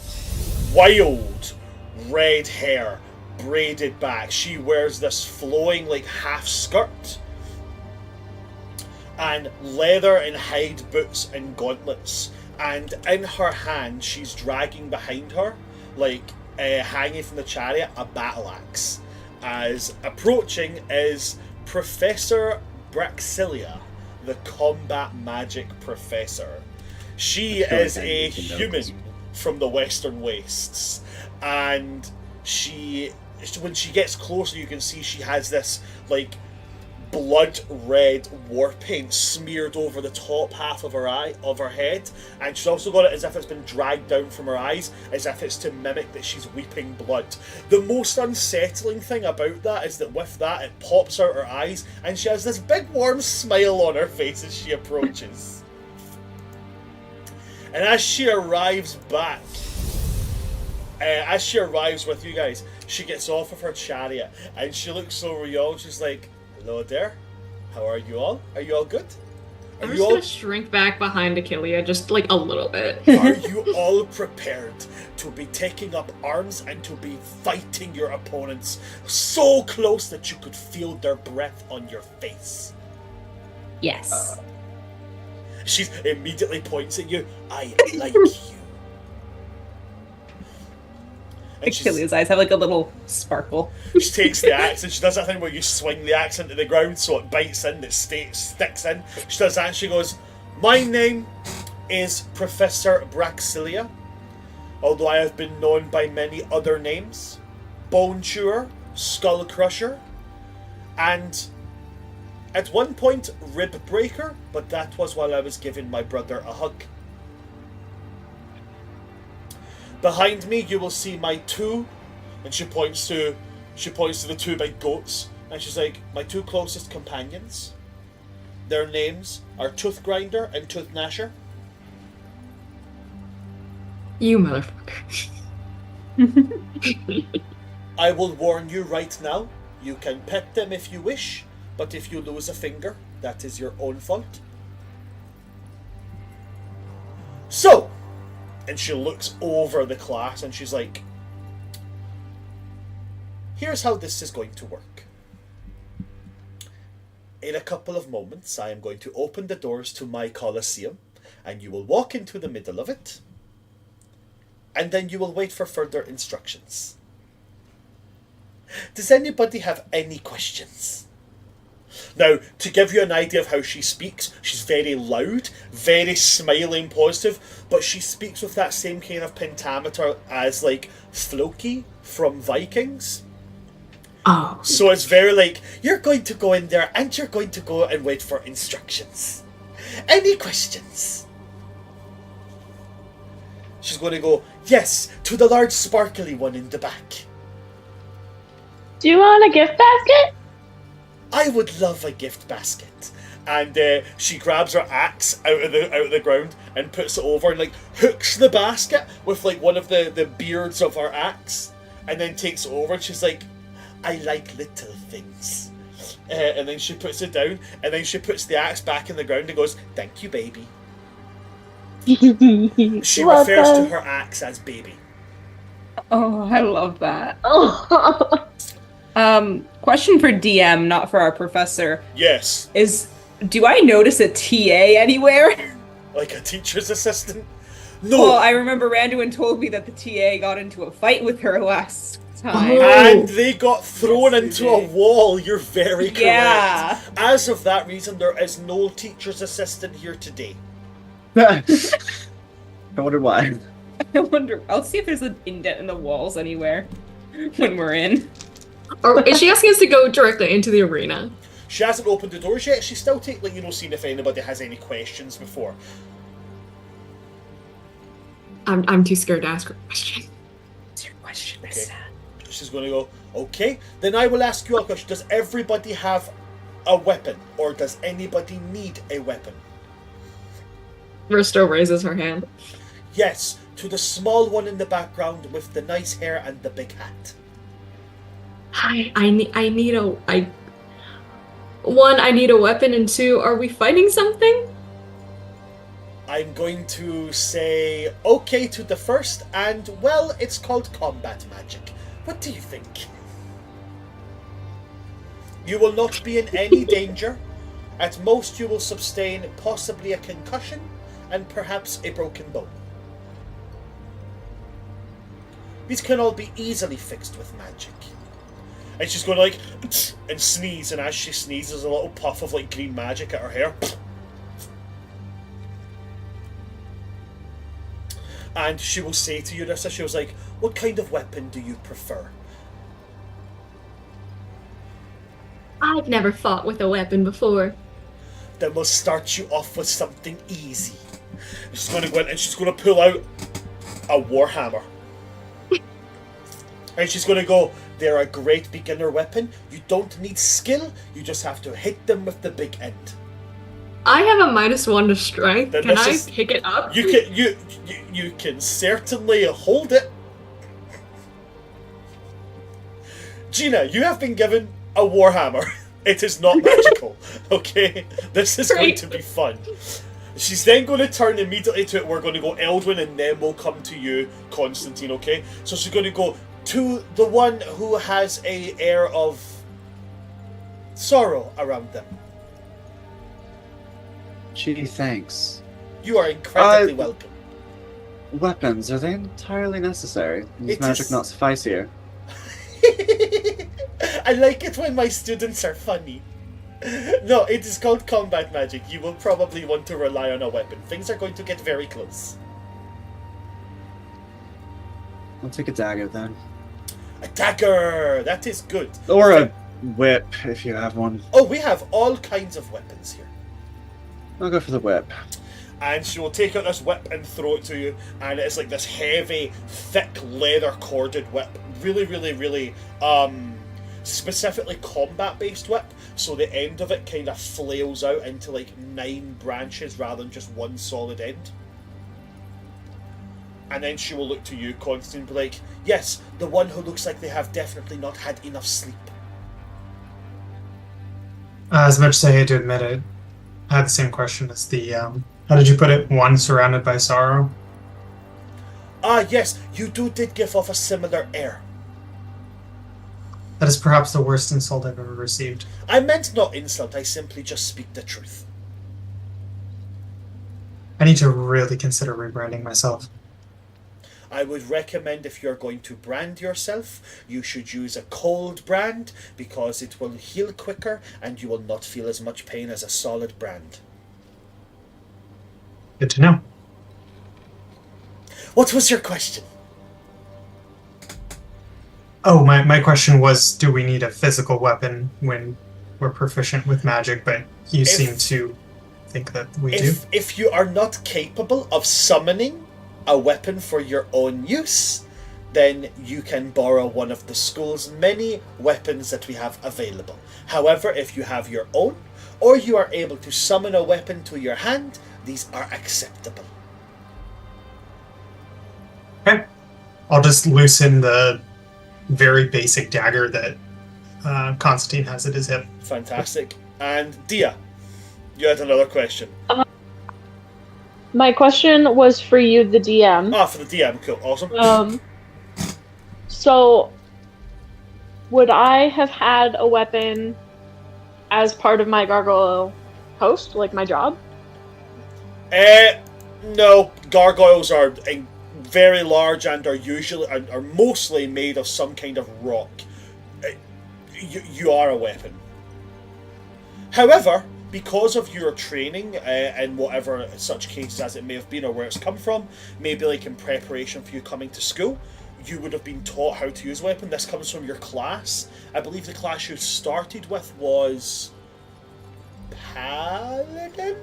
wild red hair braided back. She wears this flowing, like, half skirt. And leather and hide boots and gauntlets. And in her hand, she's dragging behind her, like, hanging from the chariot, a battle axe. As approaching is Professor Braxilia, the combat magic professor. She is a human from the Western Wastes, and when she gets closer, you can see she has this, like, blood red war paint smeared over the top half of her head, and she's also got it as if it's been dragged down from her eyes, as if it's to mimic that she's weeping blood. The most unsettling thing about that is that with that it pops out her eyes and she has this big warm smile on her face as she approaches. And as she arrives back, as she arrives with you guys, she gets off of her chariot and she looks over you and she's like, "Hello there. How are you all? Are you all good? I'm just gonna shrink back behind Achillia just like a little bit. Are you all prepared to be taking up arms and to be fighting your opponents so close that you could feel their breath on your face?" Yes. She immediately points at you. "I like you." And Achilles' eyes have like a little sparkle. she takes the axe and she does that thing where you swing the axe into the ground so it bites in, it sticks in. She does that and she goes, "My name is Professor Braxilia, although I have been known by many other names. Bone Chewer, Skull Crusher, and at one point Rib Breaker, but that was while I was giving my brother a hug. Behind me, you will see my two," and she points to the two big goats, and she's like, "my two closest companions. Their names are Tooth Grinder and Tooth Gnasher." You motherfucker. "I will warn you right now, you can pet them if you wish, but if you lose a finger, that is your own fault. So," and she looks over the class and she's like, "Here's how this is going to work. In a couple of moments, I am going to open the doors to my Colosseum, and you will walk into the middle of it, and then you will wait for further instructions. Does anybody have any questions?" Now, to give you an idea of how she speaks, she's very loud, very smiley and positive, but she speaks with that same kind of pentameter as, like, Floki from Vikings. Oh. So it's very like, "You're going to go in there and you're going to go and wait for instructions. Any questions?" She's going to go, "Yes, to the large sparkly one in the back." Do you want a gift basket? "I would love a gift basket." And she grabs her axe out of the ground and puts it over and, like, hooks the basket with, like, one of the beards of her axe, and then takes it over and she's like, "I like little things." And then she puts it down and then she puts the axe back in the ground and goes, "Thank you, baby." She refers to her axe as baby. Oh, I love that. Oh. Question for DM, not for our professor, Yes, do I notice a TA anywhere? like a teacher's assistant. No, Well, I remember Randuin told me that the TA got into a fight with her last time. and they got thrown Yes, into they a did. wall. You're very correct. Yeah. As of that reason, there is no teacher's assistant here today. I wonder why. I wonder. I'll see if there's an indent in the walls anywhere when we're in. Or is she asking us to go directly into the arena? She hasn't opened the doors yet. She's still seeing if anybody has any questions before. I'm too scared to ask her a question. What's your question, Okay. Miss Sad? She's going to go, okay, then I will ask you a question. Does everybody have a weapon, or does anybody need a weapon? Risto raises her hand. Yes, to the small one in the background with the nice hair and the big hat. Hi, I need a one, I need a weapon, and two, are we fighting something? I'm going to say okay to the first, and well, it's called combat magic. What do you think? You will not be in any danger. At most, you will sustain possibly a concussion and perhaps a broken bone. These can all be easily fixed with magic. And she's going like, and sneeze, and as she sneezes, a little puff of like green magic at her hair. And she will say to you, Nissa, she was like, what kind of weapon do you prefer? I've never fought with a weapon before. Then we'll start you off with something easy. She's going to go in and she's going to pull out a warhammer. And she's going to go, they're a great beginner weapon. You don't need skill, you just have to hit them with the big end. I have a -1 to strength. Then Can this I is- pick it up? You can certainly hold it. Gina, you have been given a warhammer. It is not magical, okay? This is going Great. to be fun. She's then going to turn immediately to it. We're going to go Eldwin, and then we'll come to you, Constantine, okay? So she's going to go to the one who has a air of sorrow around them. Gee, thanks. You are incredibly welcome. Weapons, are they entirely necessary? Does It magic is- not suffice here? I like it when my students are funny. No, it is called combat magic. You will probably want to rely on a weapon. Things are going to get very close. I'll take a dagger then. A dagger! That is good. Or a whip, if you have one. Oh, we have all kinds of weapons here. I'll go for the whip. And she will take out this whip and throw it to you, and it's like this heavy, thick, leather-corded whip. Really, really, really, specifically combat-based whip, so the end of it kind of flails out into like 9 branches rather than just one solid end. And then she will look to you, Constantine, and be like, yes, the one who looks like they have definitely not had enough sleep. As much as I hate to admit it, I had the same question as the, how did you put it? One surrounded by sorrow? Ah, yes, you did give off a similar air. That is perhaps the worst insult I've ever received. I meant not insult, I simply just speak the truth. I need to really consider rebranding myself. I would recommend if you're going to brand yourself, you should use a cold brand because it will heal quicker and you will not feel as much pain as a solid brand. Good to know. What was your question? Oh, my question was, do we need a physical weapon when we're proficient with magic? But you seem to think that we do. If you are not capable of summoning a weapon for your own use, then you can borrow one of the school's many weapons that we have available. However, if you have your own, or you are able to summon a weapon to your hand, these are acceptable. Okay. I'll just loosen the very basic dagger that Constantine has at his hip. Fantastic. And Dia, you had another question. My question was for you, the DM. Ah, for the DM, cool, awesome. So, would I have had a weapon as part of my gargoyle post, like my job? No, gargoyles are very large and are mostly made of some kind of rock. You are a weapon. However, because of your training and whatever such cases as it may have been or where it's come from, maybe like in preparation for you coming to school, you would have been taught how to use a weapon. This comes from your class. I believe the class you started with was paladin?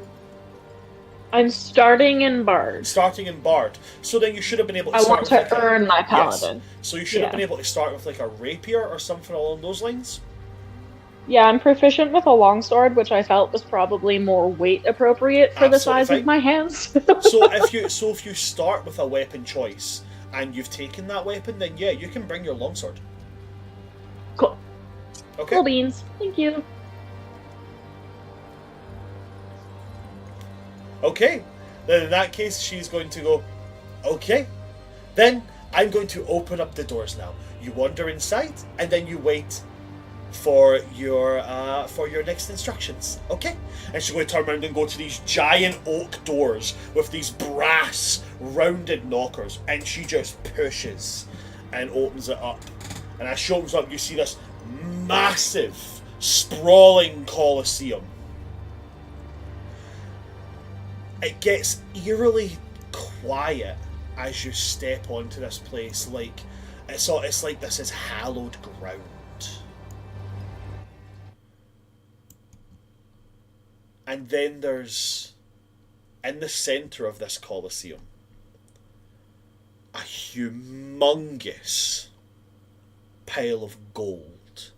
I'm starting in Bard. Starting in Bard. So then you should have been able to I start want with to like a- earn my Yes. paladin. So you should have Yeah. been able to start with like a rapier or something along those lines. Yeah, I'm proficient with a longsword, which I felt was probably more weight appropriate for the Absolutely size fine. of my hands. So if you start with a weapon choice and you've taken that weapon, then yeah, you can bring your longsword. Cool. Okay. Cool beans. Thank you. Okay. Then in that case, she's going to go, okay. Then I'm going to open up the doors now. You wander inside, and then you wait for your next instructions. Okay? And she's going to turn around and go to these giant oak doors with these brass rounded knockers, and she just pushes and opens it up. And as she opens up, you see this massive, sprawling coliseum. It gets eerily quiet as you step onto this place. Like it's like this is hallowed ground. And then there's, in the centre of this coliseum, a humongous pile of gold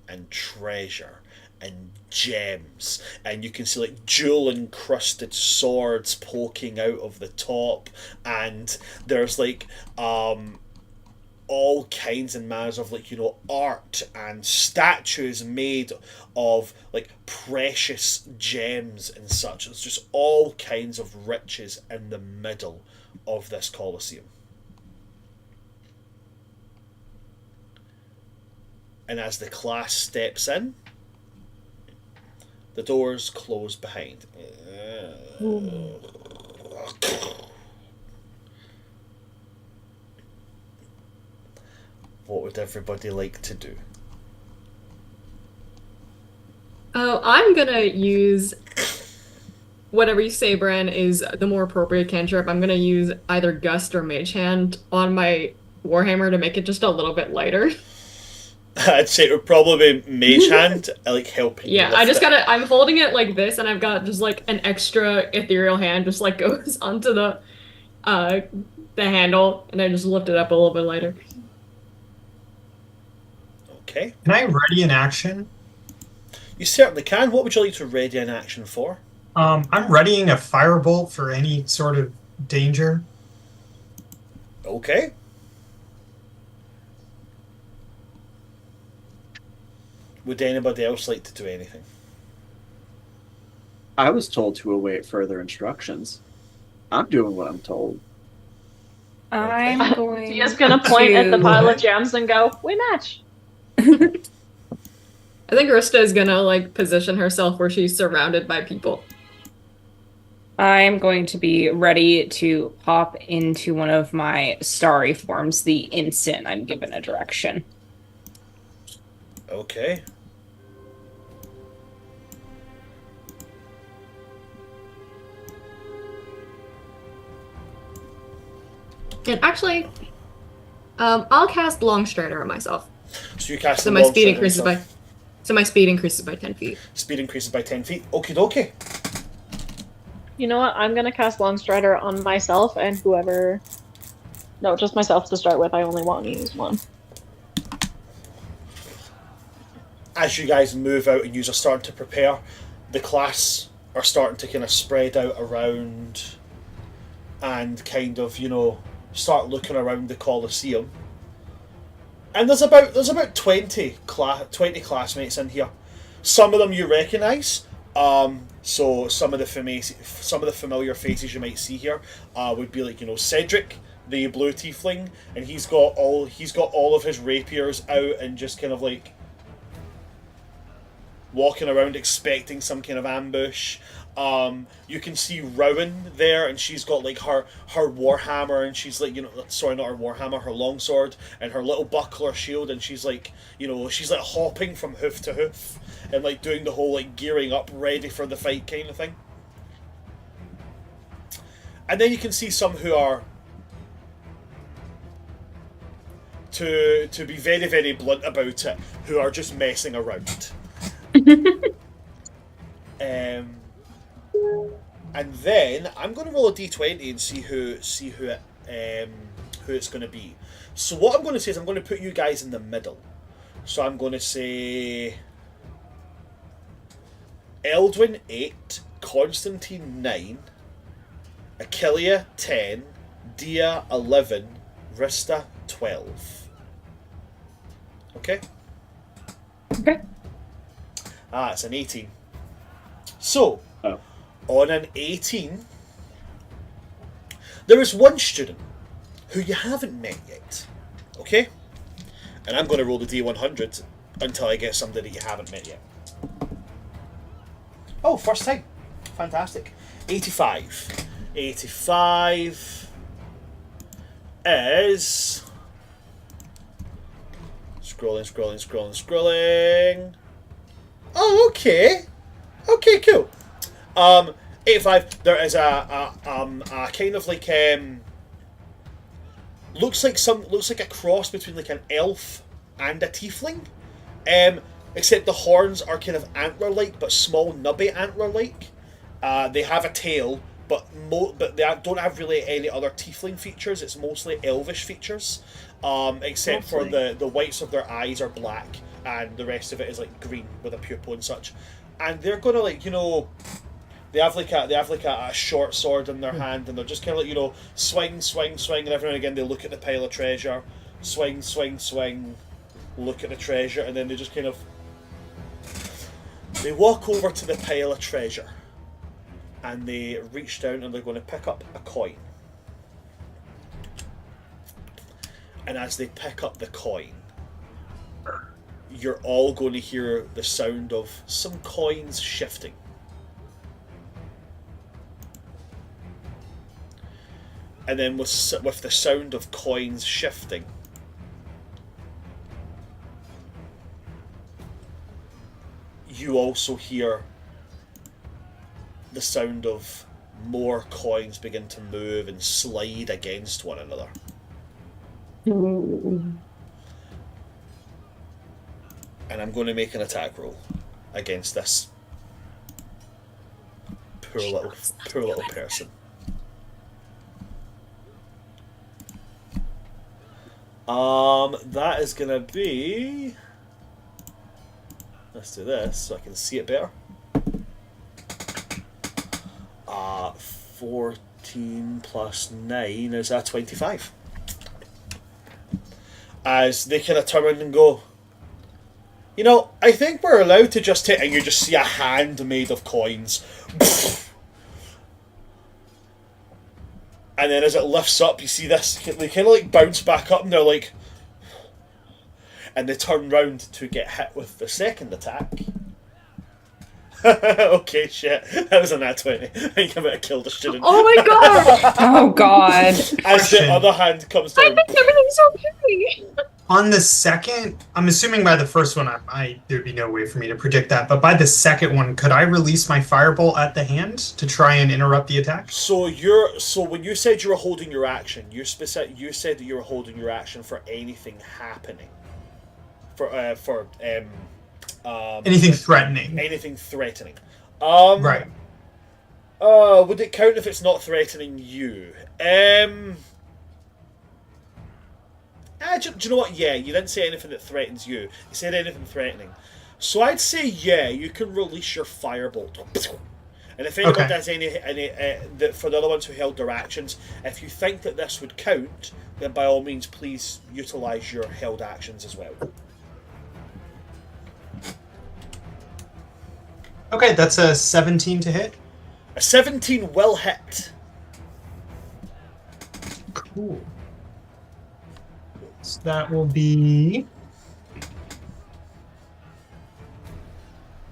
and treasure and gems, and you can see like jewel encrusted swords poking out of the top, and there's like all kinds and manners of like, you know, art and statues made of like precious gems and such. It's just all kinds of riches in the middle of this Colosseum. And as the class steps in, the doors close behind. What would everybody like to do? Oh, I'm gonna use whatever you say, Bran, is the more appropriate cantrip. I'm gonna use either Gust or Mage Hand on my Warhammer to make it just a little bit lighter. I'd say it would probably be Mage Hand, like helping. Yeah, you I lift just it. gotta. I'm holding it like this, and I've got just like an extra ethereal hand, just like goes onto the handle, and I just lift it up a little bit lighter. Okay, Can I ready an action? you certainly can. What would you like to ready in action for? I'm readying a firebolt for any sort of danger. Okay. Would anybody else like to do anything? I was told to await further instructions. I'm doing what I'm told. I'm going. Tia's gonna point at the to- pile of gems and go, "We match." I think Rista is gonna like position herself where she's surrounded by people. I'm going to be ready to pop into one of my starry forms the instant I'm given a direction. Okay. And actually, I'll cast Longstrider on myself. So you cast So the my long speed stride increases by. yourself. So my speed increases by 10 feet. Speed increases by 10 feet. Okie dokie. You know what? I'm gonna cast Longstrider on myself and whoever. No, just myself to start with. I only want to use one. As you guys move out and you are starting to prepare, the class are starting to kind of spread out around and kind of, you know, start looking around the Colosseum. And there's about 20 classmates in here. Some of them you recognise. So some of the familiar faces you might see here would be like, you know, Cedric, the blue tiefling, and he's got all of his rapiers out and just kind of like walking around expecting some kind of ambush. You can see Rowan there, and she's got like her warhammer, and she's like, you know, sorry, not her warhammer, her longsword, and her little buckler shield, and she's like, you know, she's like hopping from hoof to hoof, and like doing the whole like gearing up, ready for the fight kind of thing. And then you can see some who are, to be very, very blunt about it, who are just messing around. and then I'm going to roll a d20 and see who it's going to be. So what I'm going to say is I'm going to put you guys in the middle. So I'm going to say Eldwin 8, Constantine 9, Achillia 10, Dia 11, Rista 12. Okay? Okay. Ah, it's an 18. So, on an 18, there is one student who you haven't met yet. Okay? And I'm going to roll the D100 until I get somebody that you haven't met yet. Oh, first time. Fantastic. 85. 85 is... Scrolling. Oh, okay. Okay, cool. 85, there is a kind of like looks like a cross between like an elf and a tiefling. Except the horns are kind of antler-like, but small, nubby antler-like. They have a tail, but they don't have really any other tiefling features. It's mostly elvish features, except for the whites of their eyes are black, and the rest of it is like green with a pupil and such. And they're gonna they have like a short sword in their hand, and they're just kind of like swing, and every now and again they look at the pile of treasure, swing, look at the treasure, and then they just kind of they walk over to the pile of treasure, and they reach down and they're going to pick up a coin. And as they pick up the coin, you're all going to hear the sound of some coins shifting. And then with the sound of coins shifting, you also hear the sound of more coins begin to move and slide against one another. Ooh. And I'm going to make an attack roll against this poor little person. That is going to be... Let's do this so I can see it better. 14 plus 9 is a 25. As they kind of turn around and go, I think we're allowed to just take... And you just see a hand made of coins. And then as it lifts up, you see this, they kind of like bounce back up and they're like... And they turn round to get hit with the second attack. Okay, shit. That was a nat 20. I think I might have killed a student. Oh my god! Oh god. As the other hand comes I down. think everything's okay. On the second, I'm assuming by the first one, there'd be no way for me to predict that. But by the second one, could I release my firebolt at the hand to try and interrupt the attack? So when you said you were holding your action, you said that you were holding your action for anything happening. Anything threatening. Anything threatening. Right. Would it count if it's not threatening you? Do you know what? Yeah, you didn't say anything that threatens you. You said anything threatening. So I'd say, yeah, you can release your firebolt. And if anyone does any for the other ones who held their actions, if you think that this would count, then by all means, please utilise your held actions as well. Okay, that's a 17 to hit. A 17 will hit. Cool. So that will be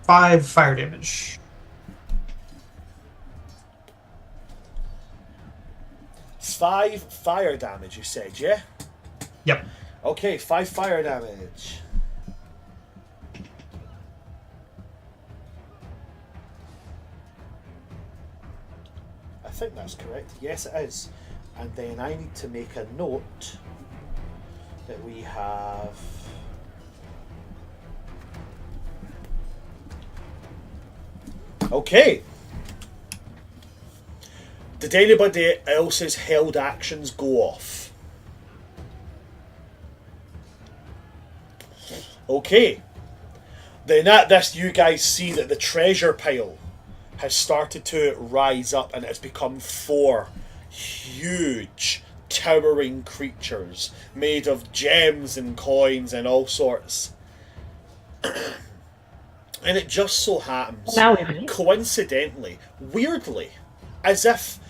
5 fire damage. 5 fire damage, you said, yeah? Yep. Okay, 5 fire damage. I think that's correct. Yes, it is. And then I need to make a note that we have... Okay. Did anybody else's held actions go off? Okay. Then at this, you guys see that the treasure pile has started to rise up, and it has become 4 huge, towering creatures made of gems and coins and all sorts. And it just so happens, Now we meet. coincidentally, weirdly, as if,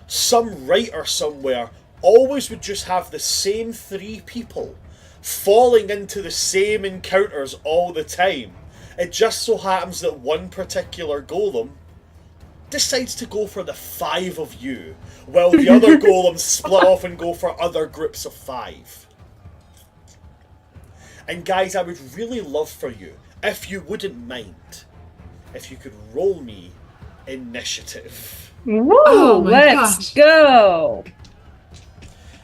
some writer somewhere always would just have the same 3 people falling into the same encounters all the time. It just so happens that one particular golem decides to go for the 5 of you, while the other golems split off and go for other groups of 5. And guys, I would really love for you, if you wouldn't mind, if you could roll me initiative. Woo! Oh my Let's gosh. go.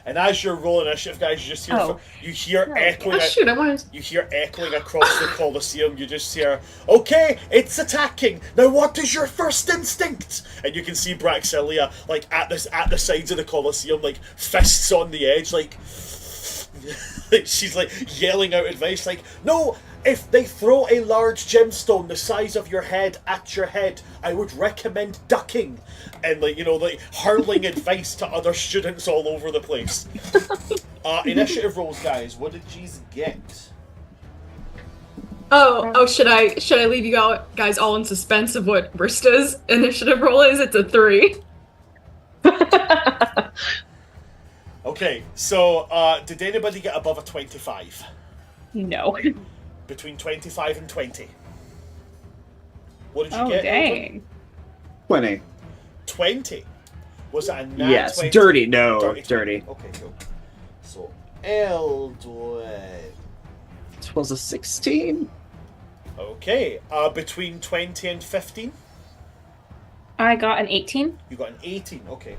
And as you're rolling initiative, guys, you just hear Oh. you hear Oh, echoing. Oh shoot, I wanted. You hear echoing across the Colosseum. You just hear, "Okay, it's attacking. Now, what is your first instinct?" And you can see Braxilia like at the sides of the Colosseum, like fists on the edge, like she's like yelling out advice, like, "No, if they throw a large gemstone the size of your head at your head, I would recommend ducking." And like hurling advice to other students all over the place. Initiative rolls, guys. What did you get? Oh, should I leave you guys all in suspense of what Rista's initiative roll is? It's a 3. Okay, so did anybody get above a 25? No. Between 25 and 20? What did you Oh, get? dang. 20. 20? Was it a nat Yes. 20? Dirty. No. Dirty. Dirty. Okay, cool. So, Eldwin. It was a 16. Okay, between 20 and 15? I got an 18. You got an 18, okay.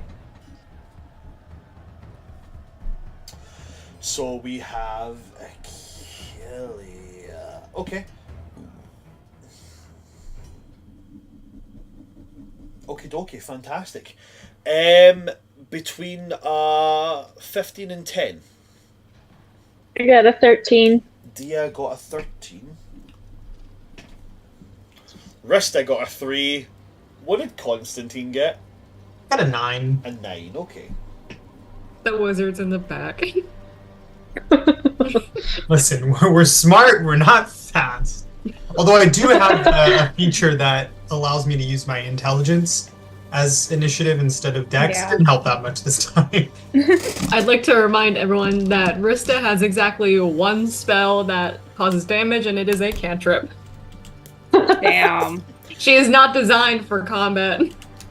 So we have Achillia. Okay. Okie dokie, fantastic. Between 15 and 10. I got a 13. Dia got a 13. Rista got a 3. What did Constantine get? Got a 9. A 9, okay. The wizard's in the back. Listen, we're smart, we're not fast. Although I do have a feature that allows me to use my intelligence as initiative instead of dex. Yeah. Didn't help that much this time. I'd like to remind everyone that Rista has exactly 1 spell that causes damage, and it is a cantrip. Damn. She is not designed for combat.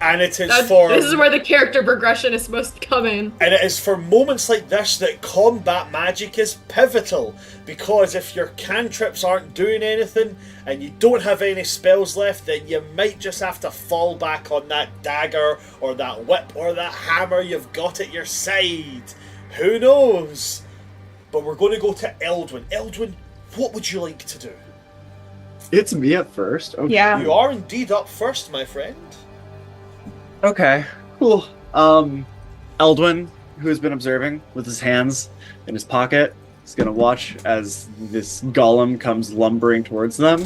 And it is This is where the character progression is supposed to come in. And it is for moments like this that combat magic is pivotal, because if your cantrips aren't doing anything and you don't have any spells left, then you might just have to fall back on that dagger or that whip or that hammer you've got at your side. Who knows? But we're going to go to Eldwin. Eldwin, what would you like to do? It's me at first. Okay. Yeah. You are indeed up first, my friend. Okay. Cool. Eldwin, who has been observing with his hands in his pocket, is gonna watch as this golem comes lumbering towards them.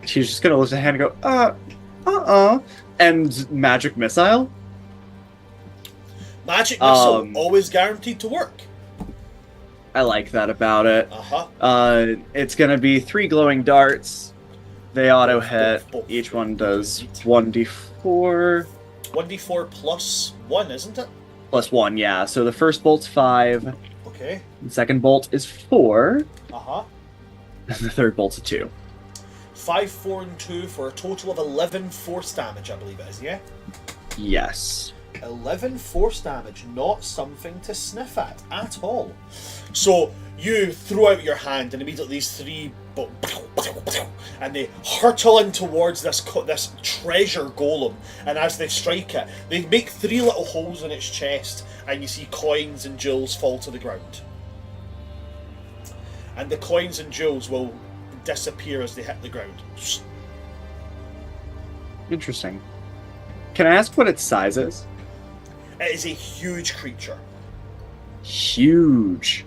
She's just gonna lift a hand and go, and magic missile. Magic missile, always guaranteed to work. I like that about it. Uh-huh. It's gonna be 3 glowing darts. They auto hit. Both. Each one does 1d4 1d4 plus 1, isn't it? plus 1. Yeah. So the first bolt's 5. Okay. The second bolt is 4. Uh-huh. And the third bolt's a 2. 5, 4, and 2 for a total of 11 force damage, I believe it is, yeah? Yes. 11 force damage, not something to sniff at all. So you throw out your hand, and immediately these 3 and they hurtle in towards this treasure golem, and as they strike it, they make 3 little holes in its chest, and you see coins and jewels fall to the ground. And the coins and jewels will disappear as they hit the ground. Interesting. Can I ask what its size is? It is a huge creature. Huge.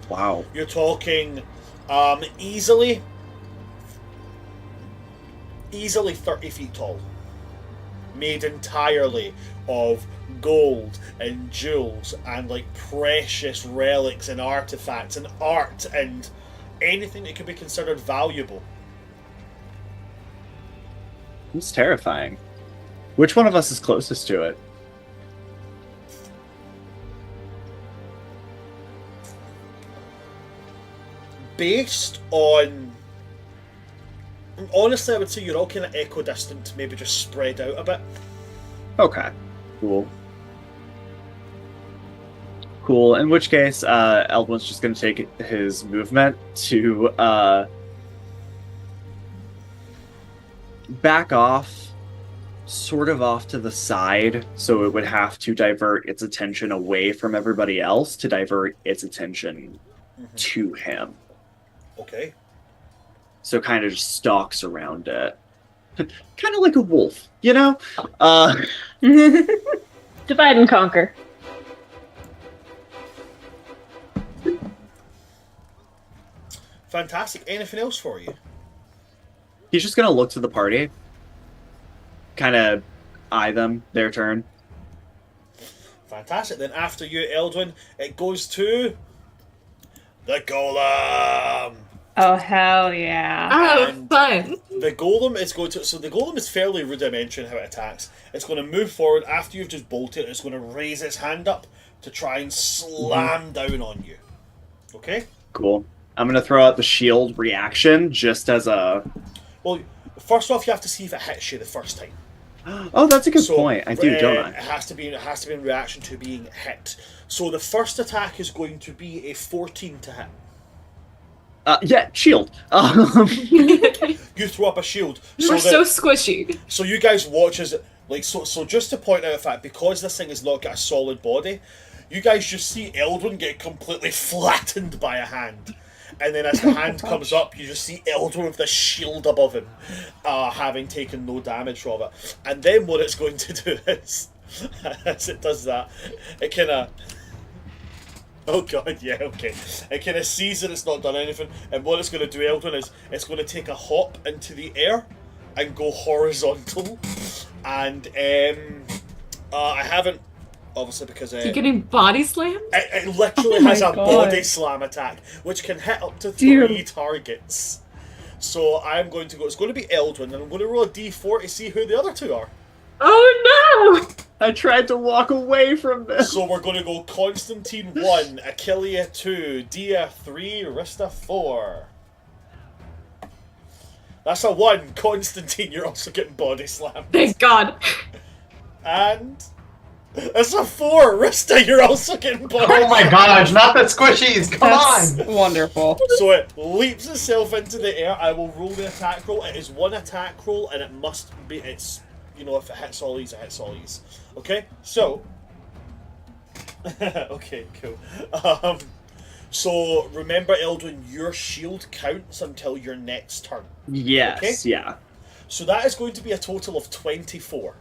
Wow. You're talking easily 30 feet tall. Made entirely of gold and jewels and like precious relics and artifacts and art and anything that could be considered valuable. It's terrifying. Which one of us is closest to it? Based on... Honestly, I would say you're all kind of equidistant, maybe just spread out a bit. Okay. Cool. Cool. In which case, Eldwin's just going to take his movement to back off, sort of off to the side, so it would have to divert its attention away from everybody else to divert its attention to him. Okay. So kind of just stalks around it. Kind of like a wolf, you know? Divide and conquer. Fantastic. Anything else for you? He's just going to look to the party, kind of eye them, their turn. Fantastic. Then after you, Eldwin, it goes to the Golem. Oh, hell yeah. Oh, And fun. The Golem is going to... So the Golem is fairly rudimentary in how it attacks. It's going to move forward after you've just bolted. It's going to raise its hand up to try and slam down on you. Okay? Cool. I'm going to throw out the shield reaction just as a... Well, first off, you have to see if it hits you the first time. Oh, that's a good point. I do, don't I? It has to be in reaction to being hit. So the first attack is going to be a 14 to hit. Yeah, shield. You throw up a shield. We're so squishy. So you guys watch as so just to point out the fact, because this thing has not got a solid body, you guys just see Eldwin get completely flattened by a hand. And then as the hand comes up, you just see Eldwin with the shield above him, having taken no damage from it. And then what it's going to do is, as it does that, it kind of... Oh god, yeah, okay. It kind of sees that it's not done anything, and what it's going to do, Eldwin, is it's going to take a hop into the air and go horizontal. And I haven't, obviously, because Is he getting body slammed? it literally Oh my has a God. body slam attack, which can hit up to 3 targets. So I'm going to go. It's going to be Eldwin, and I'm going to roll a d4 to see who the other two are. Oh no! I tried to walk away from this. So we're going to go Constantine 1, Achillea 2, Dia 3, Rista 4. That's a 1. Constantine, you're also getting body slammed. Thank God. And that's a 4. Rista, you're also getting body Oh my gosh, not the squishies! Come That's on! wonderful. So it leaps itself into the air. I will roll the attack roll. It is one attack roll, and it must be, it's, you know, if it hits all these, it hits all these. Okay? So, okay, cool. So remember, Eldwin, your shield counts until your next turn. Yes, Okay. yeah. So that is going to be a total of 24.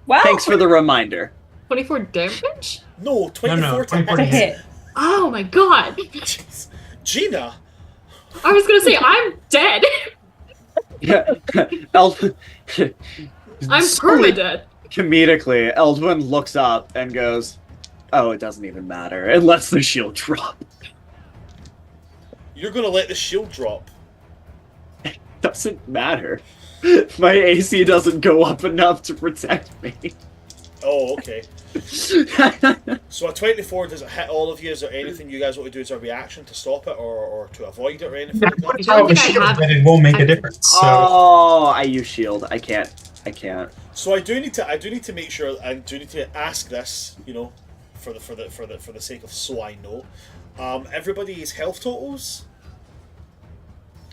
Wow. Thanks for the reminder. 24 damage? No, 24 to 24 To hit. hit. Oh my God. Jeez. Gina, I was gonna say, I'm dead. Yeah, I'm Solely permadead. Comedically, Eldwin looks up and goes, "Oh, it doesn't even matter," and lets the shield drop. you're going to let the shield drop. Doesn't matter. My AC doesn't go up enough to protect me. Oh, okay. So a 24, does it hit all of you? Is there anything you guys want to do as a reaction to stop it or to avoid it or anything like that? That's how the think I shield have- but it won't make a difference. So Oh, I use shield. I can't. So I do need to make sure, and do need to ask this, you know, for the sake of so I know. Everybody's health totals.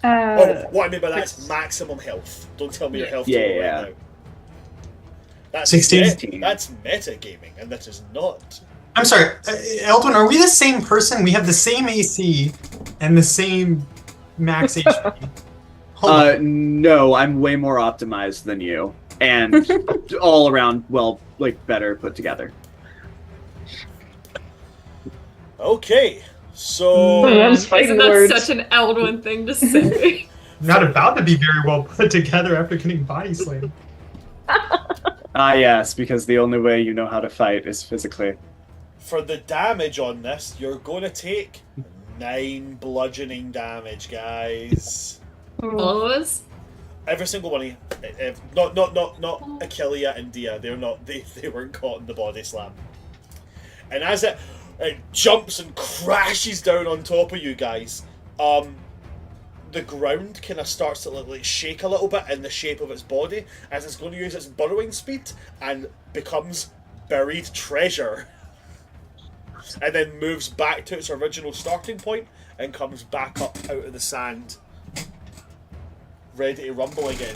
Oh, what I mean by that is maximum health. Don't tell me your health Yeah, total yeah. right now. That's 16. That's metagaming, and that is not. I'm sorry, Eldwin, are we the same person? We have the same AC and the same max HP. Hold on. No, I'm way more optimized than you. and all around, well, like better put together. Okay, so That's fighting Isn't that words. such an Eldwin thing to say? I'm not about to be very well put together after getting body slammed. Ah, yes, because the only way you know how to fight is physically. for the damage on this, you're going to take 9 bludgeoning damage, guys. All of us? Every single one of you. Not Achillea and Dia. They're not. They weren't caught in the body slam. And as it jumps and crashes down on top of you guys, the ground kind of starts to like shake a little bit in the shape of its body as it's going to use its burrowing speed and becomes buried treasure. And then moves back to its original starting point and comes back up out of the sand, ready to rumble again.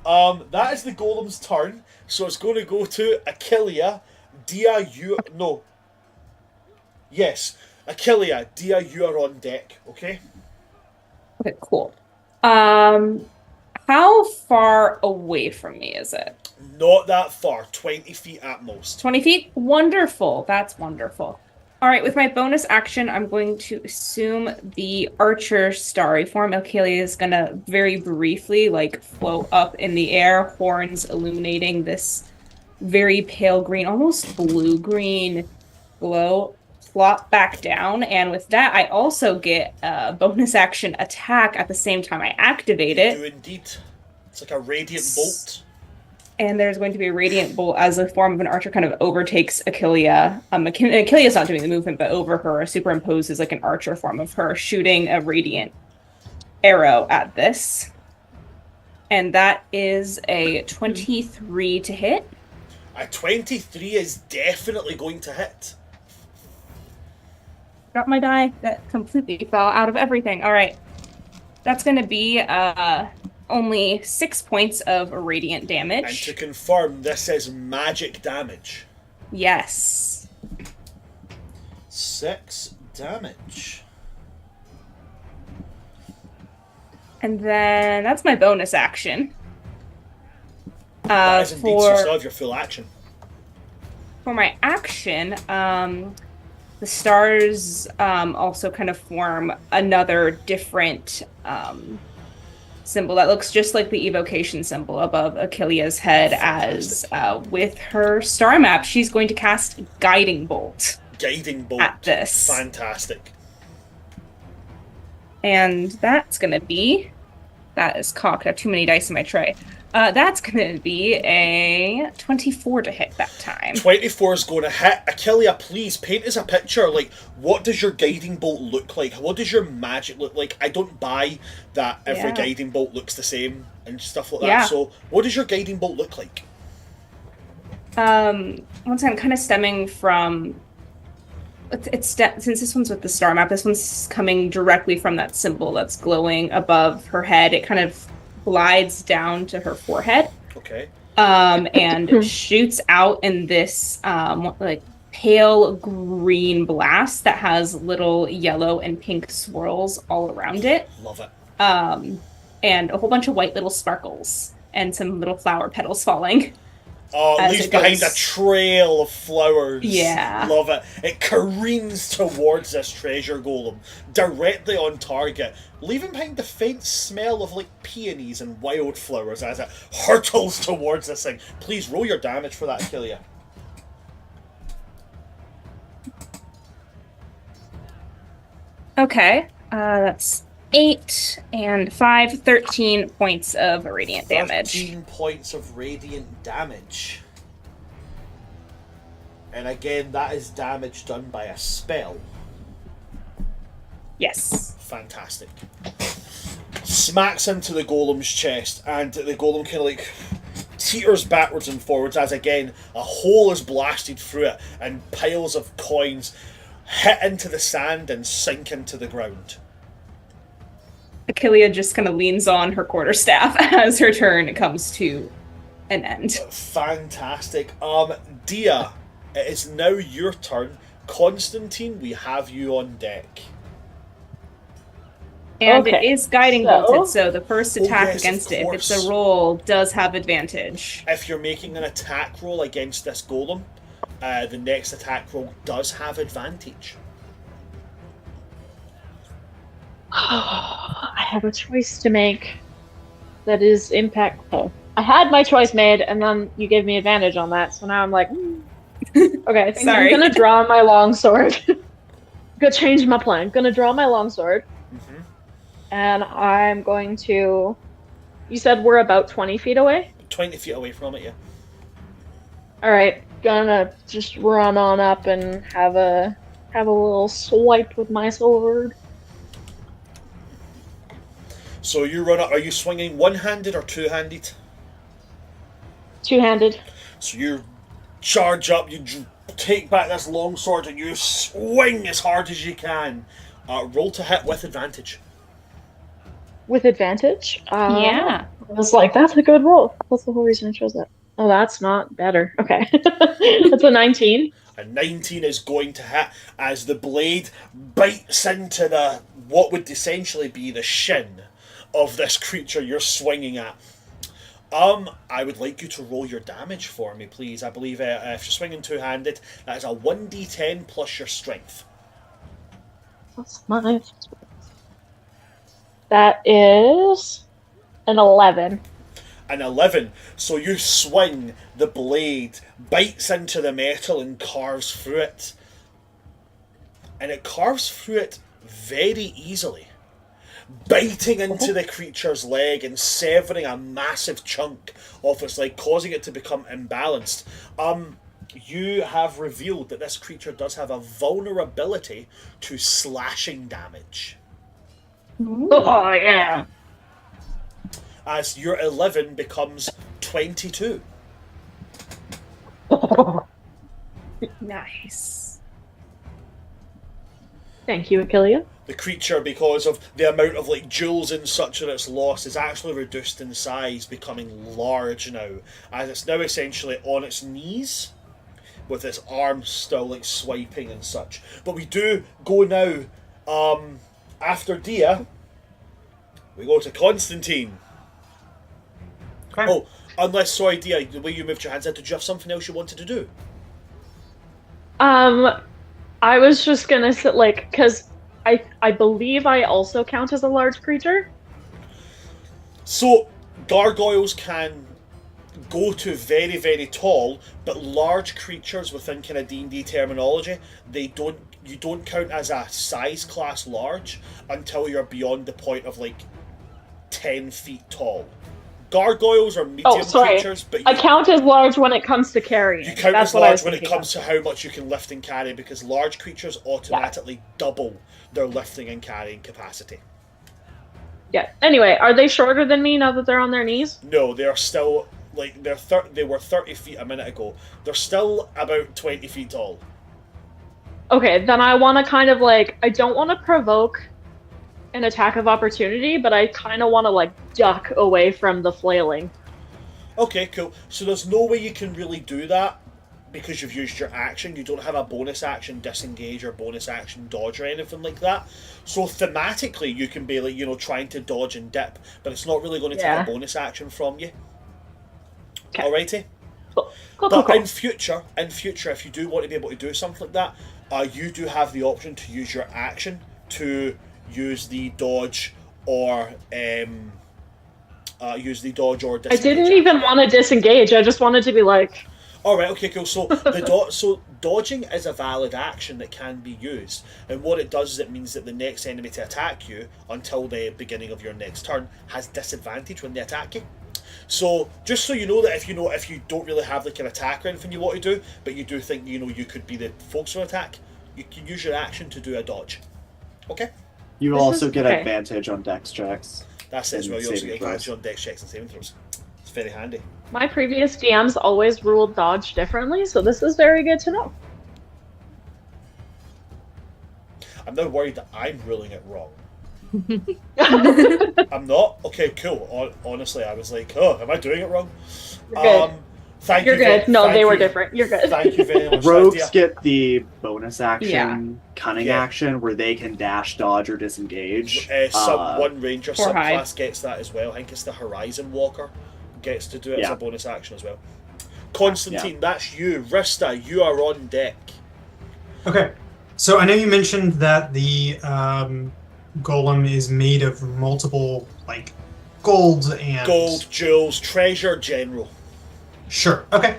That is the golem's turn, so it's going to go to Achillea. Dia, you... No. Yes. Achillea, Dia, you are on deck, okay? Okay, cool. How far away from me is it? Not that far. 20 feet at most. 20 feet? Wonderful. That's wonderful. All right, with my bonus action, I'm going to assume the archer starry form. Achillea is going to very briefly, like, float up in the air, horns illuminating this very pale green, almost blue-green glow, plop back down. And with that, I also get a bonus action attack at the same time I activate You it. do indeed. It's like a radiant bolt. And there's going to be a radiant bolt as a form of an archer kind of overtakes Achillea. Achillea's not doing the movement, but over her superimposes like an archer form of her shooting a radiant arrow at this. And that is a 23 to hit. A 23 is definitely going to hit. Drop my die. That completely fell out of everything. All right. That's going to be only 6 points of radiant And damage. to confirm, this is magic damage. Yes. 6 damage. And then that's my bonus action. That is indeed, so you still For have your full action. my action, the stars also kind of form another different symbol that looks just like the evocation symbol above Achillea's head. As with her star map, she's going to cast Guiding Bolt Guiding bolt. at this. Fantastic. And that's going to be... That is cocked. I have too many dice in my tray. That's going to be a 24 to hit that time. 24 is going to hit. Achillea, please paint us a picture. Like, what does your guiding bolt look like? What does your magic look like? I don't buy that every Yeah. guiding bolt looks the same and stuff like that. Yeah. So, what does your guiding bolt look like? Once again, kind of stemming from... since this one's with the star map, this one's coming directly from that symbol that's glowing above her head. It kind of glides down to her forehead, Okay. and shoots out in this like pale green blast that has little yellow and pink swirls all around it, Love it. and a whole bunch of white little sparkles and some little flower petals falling. Oh, it As leaves it behind goes. a trail of flowers. Yeah. Love it. It careens towards this treasure golem, directly on target, leaving behind the faint smell of like peonies and wildflowers as it hurtles towards this thing. Please roll your damage for that, Achillea. Okay, that's 8 and 5, 13 points of radiant damage. 13 points of radiant damage. And again, that is damage done by a spell. Yes. Fantastic. Smacks into the golem's chest, and the golem kind of like teeters backwards and forwards as again a hole is blasted through it, and piles of coins hit into the sand and sink into the ground. Achillea just kind of leans on her quarterstaff as her turn comes to an end. Fantastic. Dia, it is now your turn. Constantine, we have you on deck. And it Okay, is guiding so- bolted, so the first Oh, attack yes, of against it, if it's course. a roll, does have advantage. If you're making an attack roll against this golem, the next attack roll does have advantage. I have a choice to make that is impactful. I had my choice made, and then you gave me advantage on that, so now I'm like, okay, I think Sorry. I'm gonna draw my longsword. Gonna change my plan. Gonna draw my longsword, Mm-hmm. and I'm going to. You said we're about 20 feet away? 20 feet away from it, yeah. Alright, gonna just run on up and have a little swipe with my sword. So you run up. Are you swinging one-handed or two-handed? Two-handed. So you charge up, you take back this longsword, and you swing as hard as you can. Roll to hit with advantage. With advantage? Yeah. I was like, that's a good roll. That's the whole reason I chose that. Oh, that's not better. Okay. That's a 19. A 19 is going to hit as the blade bites into the what would essentially be the shin of this creature you're swinging at. I would like you to roll your damage for me, please. I believe if you're swinging two-handed, that is a 1d10 plus your strength. That's nice. That is an 11. An 11. So you swing, the blade bites into the metal and carves through it. And it carves through it very easily, biting into the creature's leg and severing a massive chunk off its leg, causing it to become imbalanced. You have revealed that this creature does have a vulnerability to slashing damage. Oh, yeah. As your 11 becomes 22. Nice. Thank you, Achillia. The creature, because of the amount of like jewels and such that it's lost, is actually reduced in size, becoming large now, as it's now essentially on its knees, with its arms still like swiping and such. But we do go now, after Dia, we go to Constantine. Okay. Oh, unless, sorry Dia, the way you moved your hands out, did you have something else you wanted to do? I was just gonna say, like, because I believe I also count as a large creature. So, gargoyles can go to very, very tall, but large creatures within kind of D&D terminology, you don't count as a size class large until you're beyond the point of like 10 feet tall. Gargoyles are medium creatures, but I count as large when it comes to carrying. you count That's as what I large was when it thinking comes to how much you can lift and carry, because large creatures automatically double their lifting and carrying capacity. Yeah. Anyway, are they shorter than me now that they're on their knees? No, they are still like they were 30 feet a minute ago. They're still about 20 feet tall. Okay, then I want to kind of like, I don't want to provoke an attack of opportunity, but I kind of want to like duck away from the flailing. Okay, cool. So there's no way you can really do that because you've used your action. You don't have a bonus action disengage or bonus action dodge or anything like that. So thematically, you can be like, trying to dodge and dip, but it's not really going to take Yeah. a bonus action from you. Okay. Alrighty. Cool, But cool. in future, if you do want to be able to do something like that, you do have the option to use your action to use the dodge or I disengage didn't action. even want to disengage. I just wanted to be like, All right, okay, cool. So so dodging is a valid action that can be used, and what it does is it means that the next enemy to attack you until the beginning of your next turn has disadvantage when they attack you. So just so you know that if you don't really have like an attack or anything you want to do, but you do think you could be the focus of attack, you can use your action to do a dodge. Okay, You This also is- get okay. advantage on dex checks. that's it as well. You also Saving get throws. advantage on dex checks and saving throws. It's very handy. my previous DMs always ruled dodge differently, so this is very good to know. I'm now worried that I'm ruling it wrong. I'm not? Okay, cool. Honestly, I was like, oh, am I doing it wrong? You're good. Thank You're you. good. No, thank they were you- different. You're good. Thank you very much. Rogues Satya. get the bonus action, Yeah. cunning Yeah. action, where they can dash, dodge, or disengage. One ranger Or hide. subclass gets that as well. I think it's the Horizon Walker gets to do it as Yeah. a bonus action as well. Constantine, that's you. Rista, you are on deck. Okay. So I know you mentioned that the golem is made of multiple like gold and Gold, jewels, treasure, general. Sure. Okay.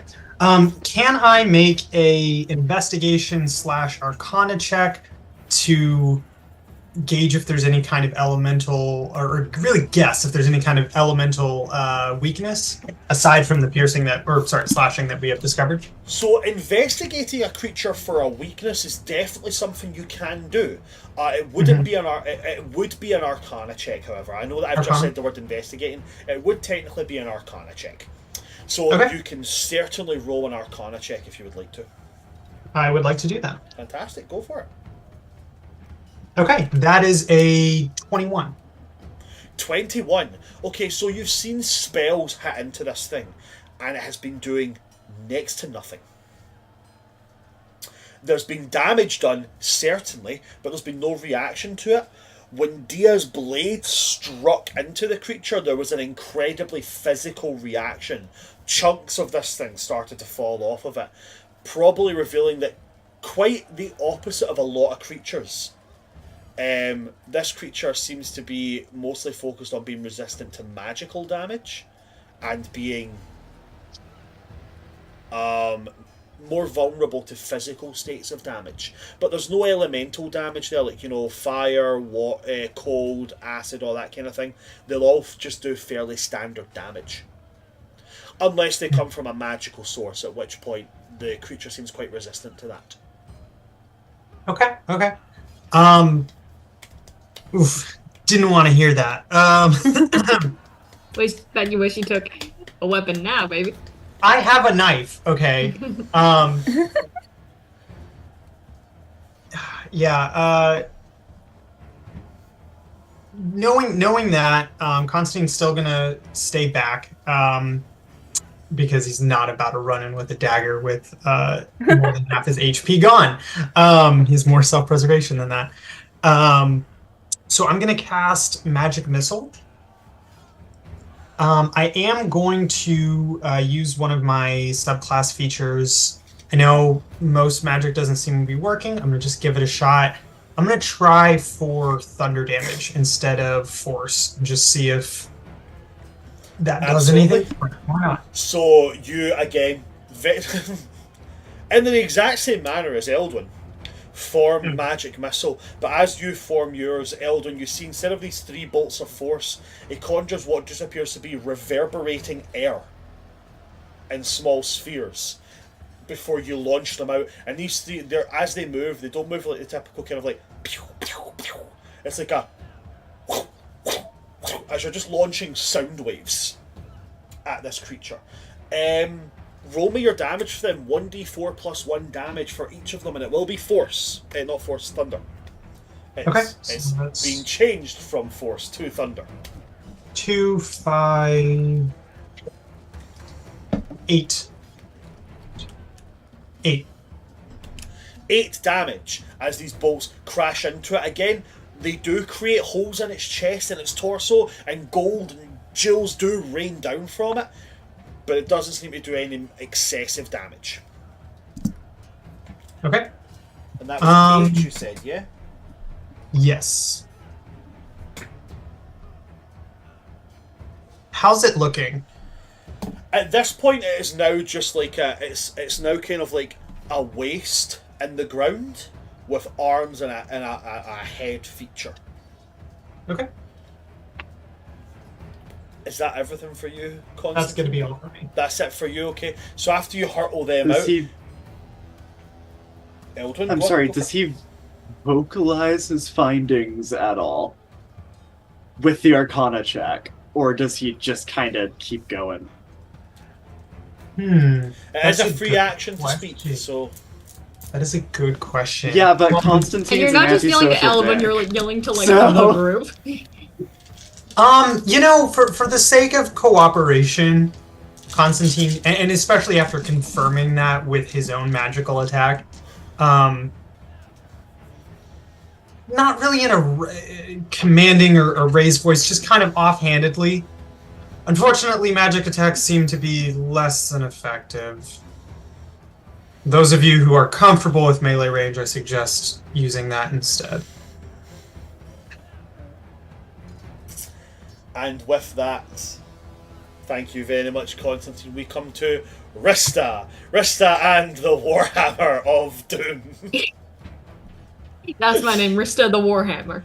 Can I make a investigation / arcana check to gauge if there's any kind of elemental, or really guess if there's any kind of elemental weakness aside from the slashing that we have discovered? So investigating a creature for a weakness is definitely something you can do. It wouldn't be it would be an arcana check, however. I know that I've just Arcana? said the word investigating. It would technically be an arcana check. So Okay. you can certainly roll an arcana check if you would like to. I would like to do that. Fantastic, go for it. Okay, that is a 21. 21. Okay, so you've seen spells hit into this thing, and it has been doing next to nothing. There's been damage done, certainly, but there's been no reaction to it. When Dia's blade struck into the creature, there was an incredibly physical reaction. Chunks of this thing started to fall off of it, probably revealing that quite the opposite of a lot of creatures. This creature seems to be mostly focused on being resistant to magical damage and being more vulnerable to physical states of damage. But there's no elemental damage there, like, fire, cold, acid, all that kind of thing. They'll all just do fairly standard damage. Unless they come from a magical source, at which point the creature seems quite resistant to that. Okay. Oof. Didn't want to hear that. Bet you wish you took a weapon now, baby. I have a knife. Okay. Yeah. Knowing that, Constantine's still gonna stay back. Because he's not about to run in with a dagger with more than half his HP gone. He's more self-preservation than that. So I'm going to cast Magic Missile. I am going to use one of my subclass features. I know most magic doesn't seem to be working. I'm going to just give it a shot. I'm going to try for thunder damage instead of force. And just see if that does Absolutely. anything. Why not? So you, again, in the exact same manner as Eldwin, form Magic Missile, but as you form yours, Eldwin, you see instead of these 3 bolts of force, it conjures what just appears to be reverberating air in small spheres before you launch them out. And these 3, as they move, they don't move like the typical kind of like pew, pew, pew. It's like a as you're just launching sound waves at this creature. Roll me your damage for them. 1d4 plus 1 damage for each of them, and it will be force. Not force, thunder. It's that's being changed from force to thunder. 2, 5, 8. 8. 8 damage as these bolts crash into it again. They do create holes in its chest and its torso, and gold and jewels do rain down from it, but it doesn't seem to do any excessive damage. Okay. And that was 8, you said, yeah? Yes. How's it looking? At this point, it is now just like it's now kind of like a waist in the ground with arms and a head feature. Okay. Is that everything for you, Constantine? That's going to be all for me. That's it for you, okay? So after you hurtle them Does out, he? Eldwin, I'm what? sorry. Go Does for- he vocalize his findings at all with the Arcana check, or does he just kind of keep going? It is That's a a free good action to speak, question. so That is a good question. Yeah, but Well, Constantine's And you're an not just yelling at antisocial Elvin, dick. you're like yelling to like So- the group. for the sake of cooperation, Constantine, and especially after confirming that with his own magical attack, not really in a commanding or raised voice, just kind of offhandedly. Unfortunately, magic attacks seem to be less than effective. Those of you who are comfortable with melee range, I suggest using that instead. And with that, thank you very much, Constantine. We come to Rista. Rista and the Warhammer of Doom. That's my name, Rista the Warhammer.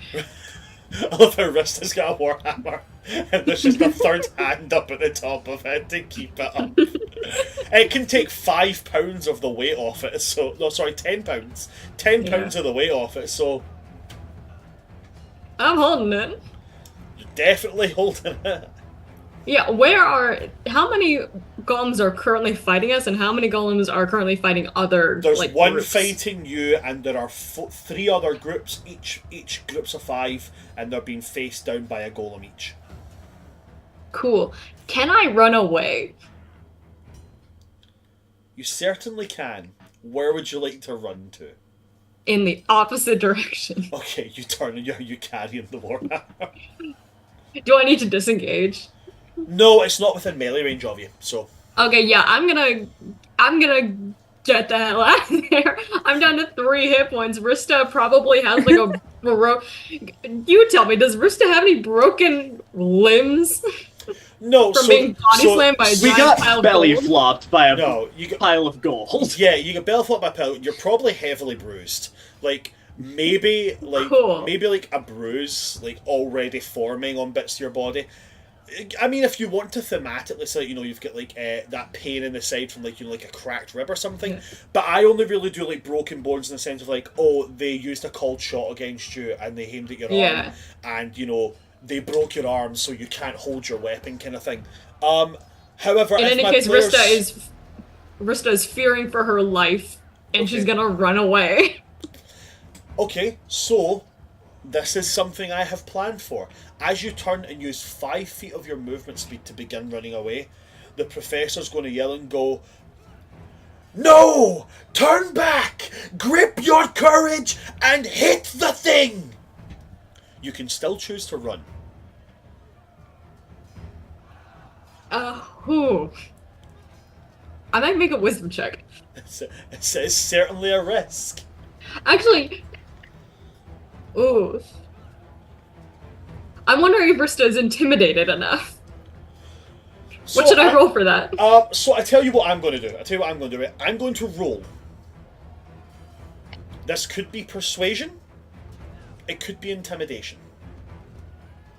I love how Rista's got a Warhammer, and there's just a third hand up at the top of it to keep it up. It can take 5 pounds of the weight off it, so... No, sorry, 10 pounds. 10 pounds of the weight off it, so... I'm holding it. You're definitely holding it. Yeah, how many golems are currently fighting us, and how many golems are currently fighting other, There's like, one groups? fighting you, and there are 3 other groups, each group's of 5, and they're being faced down by a golem each. Cool. Can I run away? You certainly can. Where would you like to run to? In the opposite direction. Okay, you turn and you carrying the Warhammer. Do I need to disengage? No, it's not within melee range of you, so... Okay, yeah, I'm gonna get the hell out of there. I'm down to 3 hit points. Rista probably has like a You tell me, does Rista have any broken limbs? No, From being body slammed by a We giant pile got of belly gold? flopped by a No, you got... pile of gold. Yeah, you get belly flop by a pile. You're probably heavily bruised. Like, maybe Cool. like a bruise, like, already forming on bits of your body. I mean, if you want to thematically say, you know, you've got, like, that pain in the side from, like, you know, like a cracked rib or something. Yeah. But I only really do, like, broken bones in the sense of, like, oh, they used a cold shot against you and they aimed at your arm. And, you know, they broke your arm so you can't hold your weapon kind of thing. However, In if any my case, players... Rista is fearing for her life, and Okay. she's gonna run away. Okay, so this is something I have planned for. As you turn and use 5 feet of your movement speed to begin running away, the professor's going to yell and go, "No! Turn back! Grip your courage and hit the thing!" You can still choose to run. Who? I might make a wisdom check. It's certainly a risk. Actually, ooh. I'm wondering if Rista is intimidated enough. So What should I roll for that? So I tell you what I'm going to do. I'm going to roll. This could be persuasion. It could be intimidation.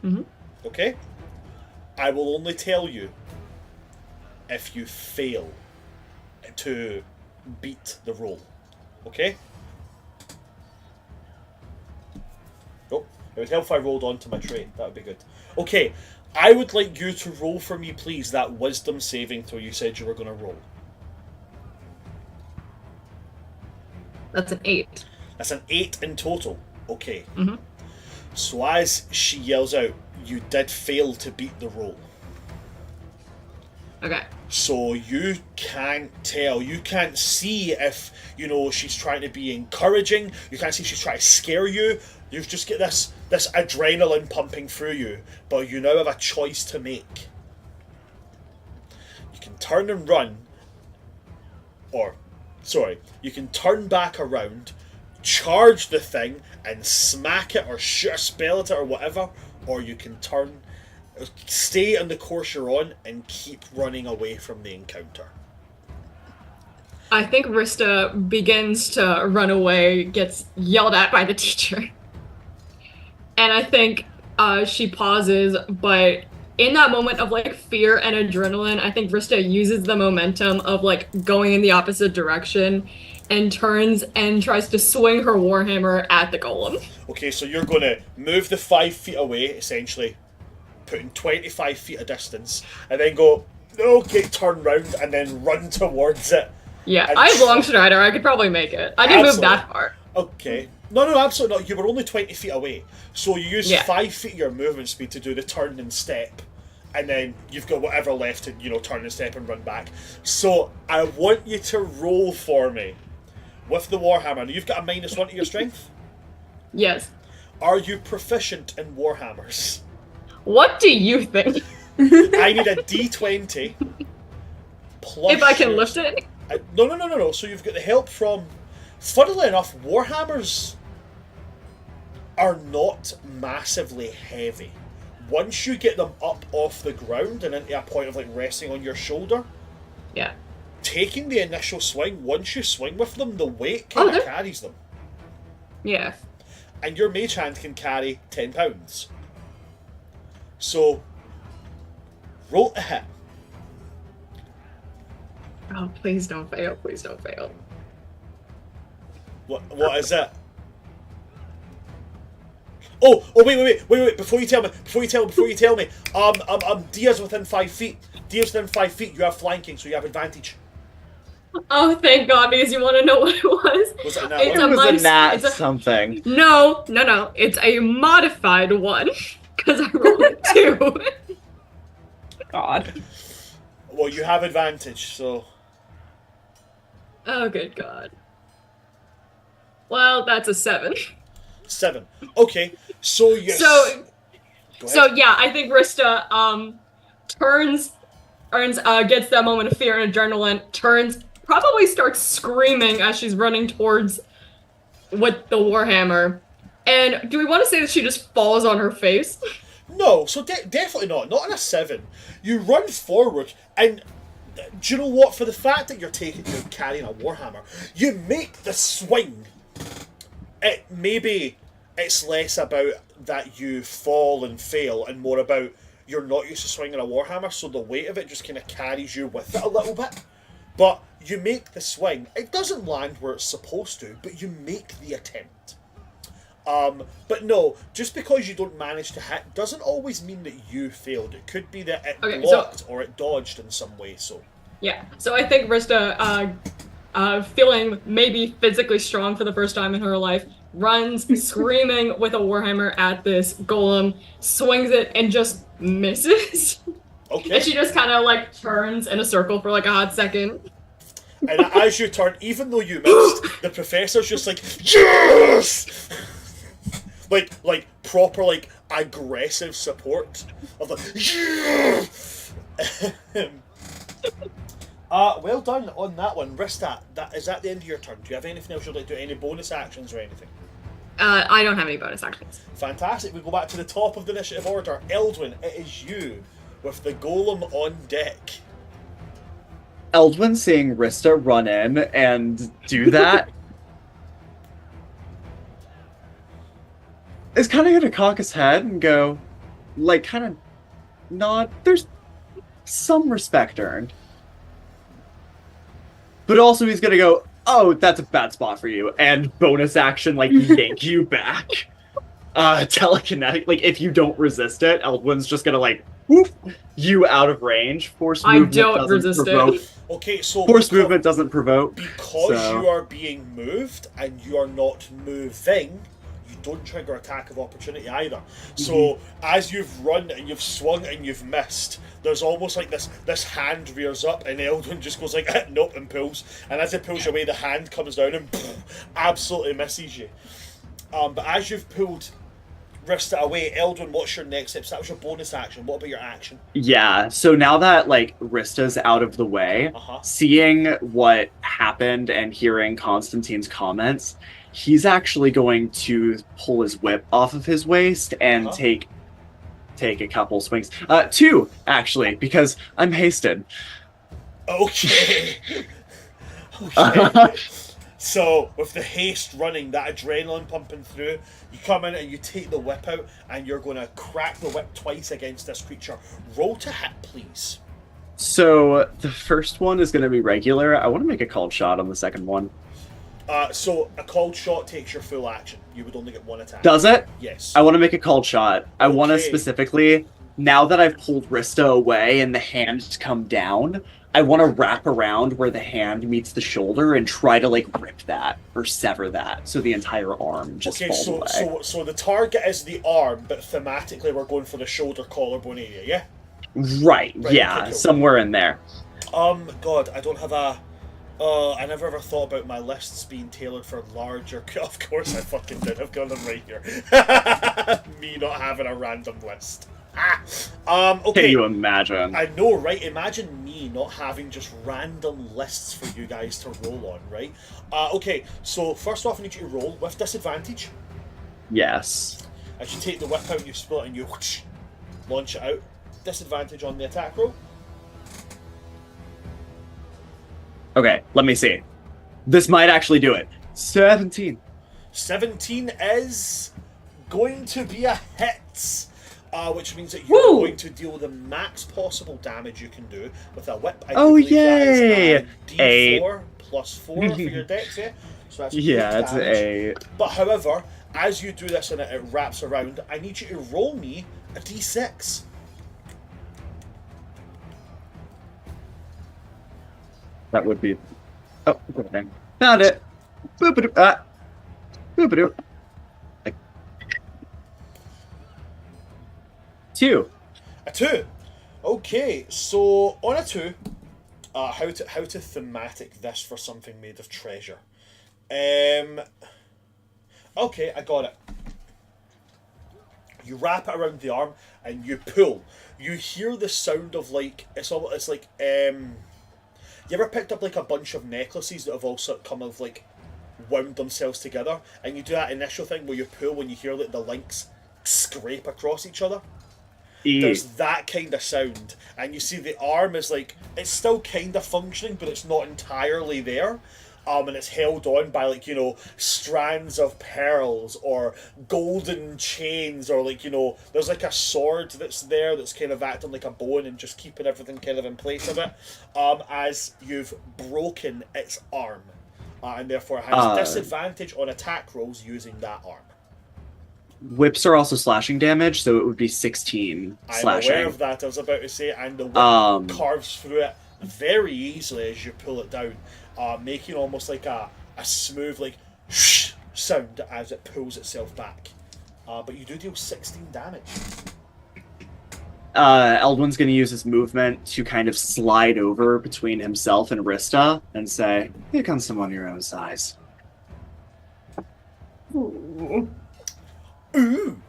Mm-hmm. Okay? I will only tell you if you fail to beat the roll. Okay? Oh, it would help if I rolled onto my tray. That would be good. Okay, I would like you to roll for me, please, that wisdom saving throw you said you were going to roll. That's an 8. That's an 8 in total. Okay. Mm-hmm. So as she yells out, you did fail to beat the roll. Okay. So you can't tell. You can't see if, you know, she's trying to be encouraging. You can't see if she's trying to scare you. You just get this adrenaline pumping through you. But you now have a choice to make. You can turn and run. You can turn back around, charge the thing, and smack it or shoot a spell at it or whatever. Or you can stay on the course you're on and keep running away from the encounter. I think Rista begins to run away, gets yelled at by the teacher. And I think she pauses, but in that moment of like fear and adrenaline, I think Rista uses the momentum of like going in the opposite direction and turns and tries to swing her warhammer at the golem. Okay, so you're going to move the 5 feet away, essentially, putting 25 feet of distance, and then go, okay, turn round, and then run towards it. Yeah, And I have Long Strider, I could probably make it. I didn't move that far. Okay. No, absolutely not. You were only 20 feet away. So you use Yeah. 5 feet of your movement speed to do the turn and step, and then you've got whatever left to, turn and step and run back. So I want you to roll for me with the Warhammer. Now, you've got a -1 to your strength. Yes. Are you proficient in Warhammers? What do you think? I need a D20 plus. If I can lift it? No. So you've got the help from. Funnily enough, Warhammers are not massively heavy. Once you get them up off the ground and into a point of like resting on your shoulder, Yeah. taking the initial swing, once you swing with them, the weight kind of carries them. Yeah. And your mage hand can carry 10 pounds. So, roll to hit. Oh, please don't fail. Please don't fail. What is it? Oh, wait, before you tell me. Dia's within 5 feet. Dia's within 5 feet, you have flanking, so you have advantage. Oh, thank God, because you want to know what it was? Was it a nat It's one? It was a minus- nat it's a- something. No. It's a modified one. Because I rolled a 2. God. Well, you have advantage, so... Oh, good God. Well, that's a 7. 7. Okay, so you... So, Go so ahead. yeah, I think Rista gets that moment of fear and adrenaline, probably starts screaming as she's running towards with the Warhammer. And do we want to say that she just falls on her face? No, so definitely not. Not in a 7. You run forward, and do you know what? For the fact that you're carrying a Warhammer, you make the swing. It's less about that you fall and fail, and more about you're not used to swinging a Warhammer, so the weight of it just kind of carries you with it a little bit. But you make the swing. It doesn't land where it's supposed to, but you make the attempt. But no, just because you don't manage to hit doesn't always mean that you failed. It could be that it blocked or it dodged in some way, so... Yeah, so I think Rista, feeling maybe physically strong for the first time in her life, runs screaming with a Warhammer at this golem, swings it, and just misses. Okay. And she just kind of like turns in a circle for like a hot second. And as you turn, even though you missed, the professor's just like, yes! like proper, like, aggressive support of the, yes! Well done on that one. Rista, is that the end of your turn? Do you have anything else you'd like to do? Any bonus actions or anything? I don't have any bonus actions. Fantastic. We go back to the top of the initiative order. Eldwin, it is you with the golem on deck. Eldwin seeing Rista run in and do that is kind of going to cock his head and go, like, kind of nod. There's some respect earned. But also he's going to go, oh, that's a bad spot for you, and bonus action, like, yank you back. Telekinetic, like, if you don't resist it, Eldwin's just going to, like, woof you out of range. Force movement don't resist it. Okay, so... Force movement doesn't provoke. Because so. you are being moved and you are not moving, you don't trigger attack of opportunity either. So as you've run and you've swung and you've missed, there's almost like this hand rears up and Eldwin just goes like, nope, and pulls. And as it pulls away, the hand comes down and absolutely misses you. But as you've pulled Rista away, Eldwin, what's your next step? So that was your bonus action. What about your action? Yeah, so now that, like, Rista's out of the way, seeing what happened and hearing Constantine's comments, he's actually going to pull his whip off of his waist and take a couple swings. 2, actually, because I'm hasted. Okay. Okay. So, with the haste running, that adrenaline pumping through, you come in and you take the whip out, and you're going to crack the whip twice against this creature. Roll to hit, please. So, the first one is going to be regular. I want to make a called shot on the second one. So, a called shot takes your full action. You would only get one attack. Does it? Yes. I want to make a called shot. I want to Okay. specifically, now that I've pulled Rista away and the hand's come down, I want to wrap around where the hand meets the shoulder and try to, like, rip that or sever that so the entire arm just falls away. So the target is the arm, but thematically we're going for the shoulder collarbone area, yeah? Right, Right, yeah, okay, cool. somewhere in there. God, I don't have a. I never ever thought about my lists being tailored for larger. Of course, I fucking did. I've got them right here. Me not having a random list. Okay. Can you imagine? I know, right? Imagine me not having just random lists for you guys to roll on, right? Okay, so first off, I need you to roll with disadvantage. Yes. As you take the whip out and you split it and you whoosh, launch it out. Disadvantage on the attack roll. Okay, let me see. This might actually do it. 17. 17 is going to be a hit. Which means that you're Woo! going to deal the max possible damage you can do with a whip. I Oh, believe that is yay! a D4 plus 4 for your dex, yeah? So that's Yeah, eight it's damage. a... But however, as you do this and it wraps around, I need you to roll me a D6. That would be... Oh, good thing. Found it. Boop-a-doop. Ah. Boop-a-doop. 2. A 2. Okay, so on a 2, how to thematic this for something made of treasure. Okay, I got it. You wrap it around the arm and you pull. You hear the sound of like it's like you ever picked up like a bunch of necklaces that have also come of like wound themselves together, and you do that initial thing where you pull when you hear like the links scrape across each other. There's that kind of sound, and you see the arm is like it's still kind of functioning, but it's not entirely there. And it's held on by like, you know, strands of pearls or golden chains, or like, you know, there's like a sword that's there that's kind of acting like a bone and just keeping everything kind of in place a bit. As you've broken its arm, and therefore it has disadvantage on attack rolls using that arm. Whips are also slashing damage, so it would be 16 I'm slashing. aware of that, I was about to say, and the whip carves through it very easily as you pull it down, making almost like a smooth, like, shh sound as it pulls itself back. But you do deal 16 damage. Eldwin's going to use his movement to kind of slide over between himself and Rista and say, "Here comes someone your own size." Ooh. Ooh!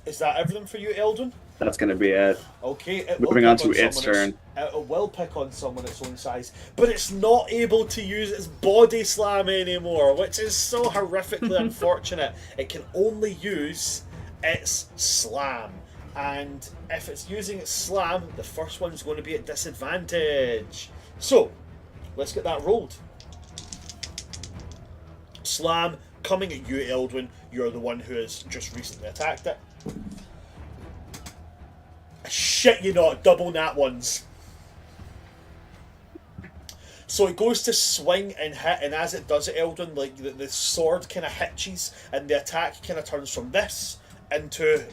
Is that everything for you, Eldwin? That's going to be it. Okay, it will Moving pick on to its someone turn. It will pick on someone its own size, but it's not able to use its body slam anymore, which is so horrifically unfortunate. It can only use its slam, and if it's using its slam, the first one's going to be at disadvantage. So, let's get that rolled. Slam, coming at you, Eldwin. You're the one who has just recently attacked it. Shit, you not, double nat ones. So it goes to swing and hit, and as it does it, Eldwin, like the sword kind of hitches, and the attack kind of turns from this into.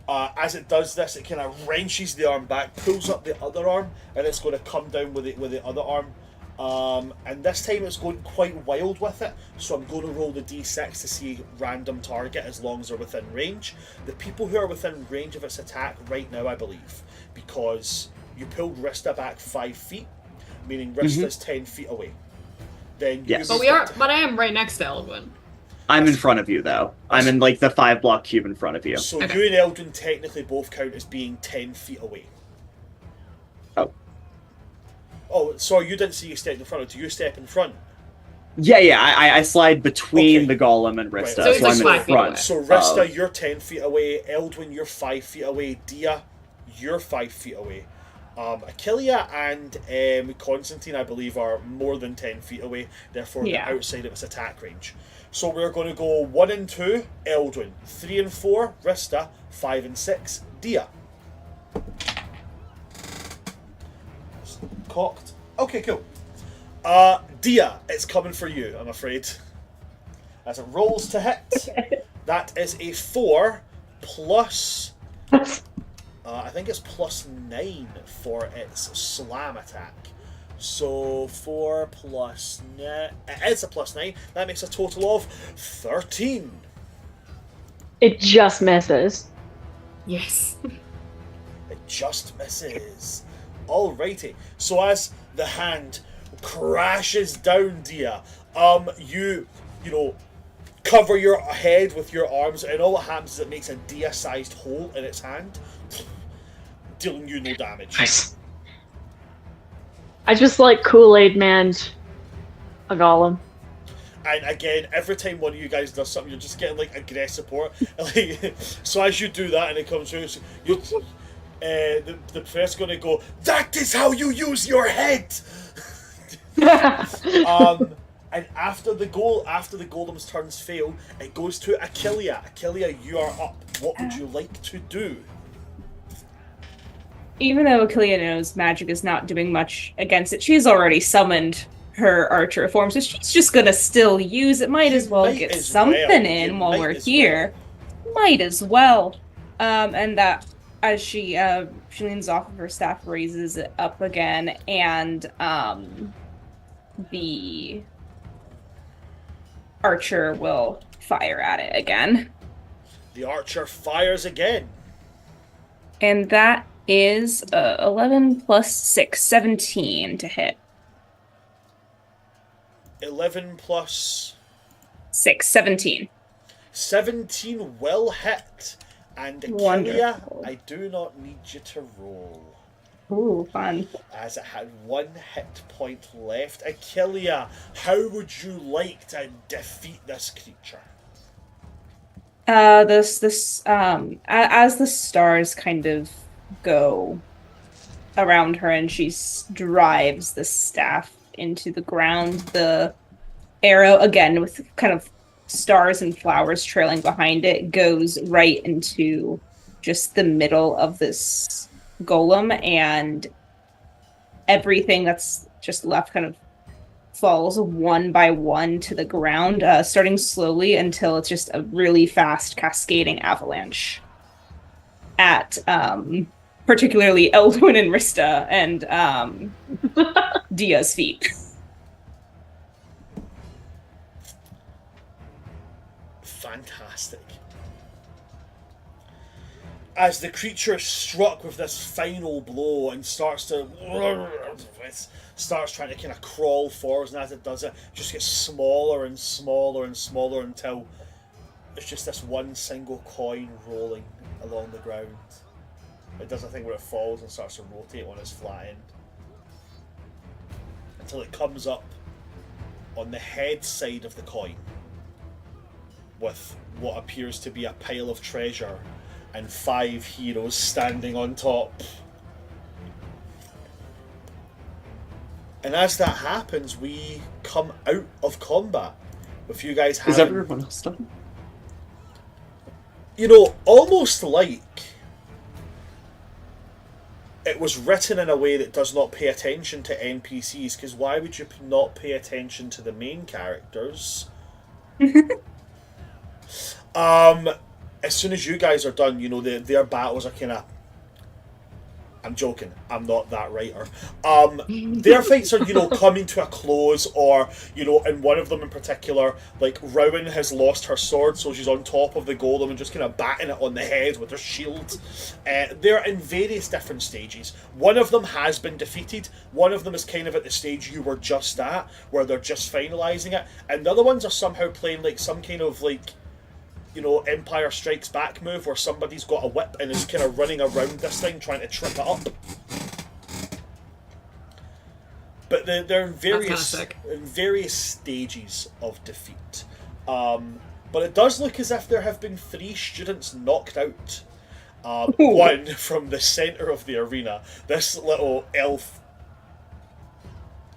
As it does this, it kind of wrenches the arm back, pulls up the other arm, and it's going to come down with the other arm. And this time it's going quite wild with it, so I'm going to roll the d6 to see random target as long as they're within range. The people who are within range of its attack right now, I believe, because you pulled Rista back 5 feet, meaning Rista's 10 feet away. Then you Yes. But we are. But I am right next to Eldwin. I'm in front of you, though. I'm in, like, the 5-block cube in front of you. So Okay. you and Eldon technically both count as being 10 feet away. Oh. Oh, sorry, you didn't see you step in front. Do you step in front? Yeah, I slide between Okay. the golem and Rista, So so, he's I'm like in 5 feet front. away. So Rista, of- you're 10 feet away. Eldwin, you're 5 feet away. Dia, you're 5 feet away. Achillia and Constantine, I believe, are more than 10 feet away. Therefore, Yeah. they're outside of its attack range. So we're going to go 1 and 2, Eldwin. 3 and 4, Rista. 5 and 6, Dia. Cocked. Okay, cool. Dia, it's coming for you, I'm afraid. As it rolls to hit, that is a 4 plus... I think it's plus 9 for its slam attack. So 4 plus 9... It's a plus 9. That makes a total of 13. It just misses. Yes. It just misses. Alrighty. So as the hand crashes down, Dia, you know, cover your head with your arms, and all that happens is it makes a Dia-sized hole in its hand, dealing you no damage. Nice. I just like Kool-Aid Man's a golem. And again, every time one of you guys does something, you're just getting like aggressive support. Like, so as you do that and it comes through, the professor's going to go, "That is how you use your head." And after the golem's turns fail, it goes to Achillea. Achillea, you are up. What would you like to do? Even though Achillea knows magic is not doing much against it, she's already summoned her archer form, so she's just gonna still use it. Might as well get something in while we're here. Might as well. And that as she leans off of her staff, raises it up again, and the archer will fire at it again. The archer fires again. And that is 11 plus 6, 17 to hit. 11 plus 6, 17. 17 will hit. And Achillea, Wonderful. I do not need you to roll, Ooh, fun. as it had 1 hit point left. Achillea, how would you like to defeat this creature? As the stars kind of go around her and she drives the staff into the ground, the arrow, again with kind of stars and flowers trailing behind it, goes right into just the middle of this golem, and everything that's just left kind of falls one by one to the ground, starting slowly until it's just a really fast cascading avalanche at particularly Elduin and Rista and Dia's feet. Fantastic. As the creature is struck with this final blow and starts trying to kind of crawl forwards, and as it does it, just gets smaller and smaller and smaller until it's just this one single coin rolling along the ground. It does a thing where it falls and starts to rotate on its flat end until it comes up on the head side of the coin with what appears to be a pile of treasure and 5 heroes standing on top. And as that happens, we come out of combat with you guys having... Is everyone else done? You know, almost like it was written in a way that does not pay attention to NPCs, because why would you not pay attention to the main characters? As soon as you guys are done, you know, their battles are kind of... I'm joking. I'm not that writer. Their fights are, you know, coming to a close, or, you know, in one of them in particular, like, Rowan has lost her sword, so she's on top of the golem and just kind of batting it on the head with her shield. They're in various different stages. One of them has been defeated. One of them is kind of at the stage you were just at, where they're just finalising it. And the other ones are somehow playing, like, some kind of, like, you know, Empire Strikes Back move where somebody's got a whip and is kind of running around this thing trying to trip it up. But they're in various stages of defeat. But it does look as if there have been 3 students knocked out. One from the centre of the arena. This little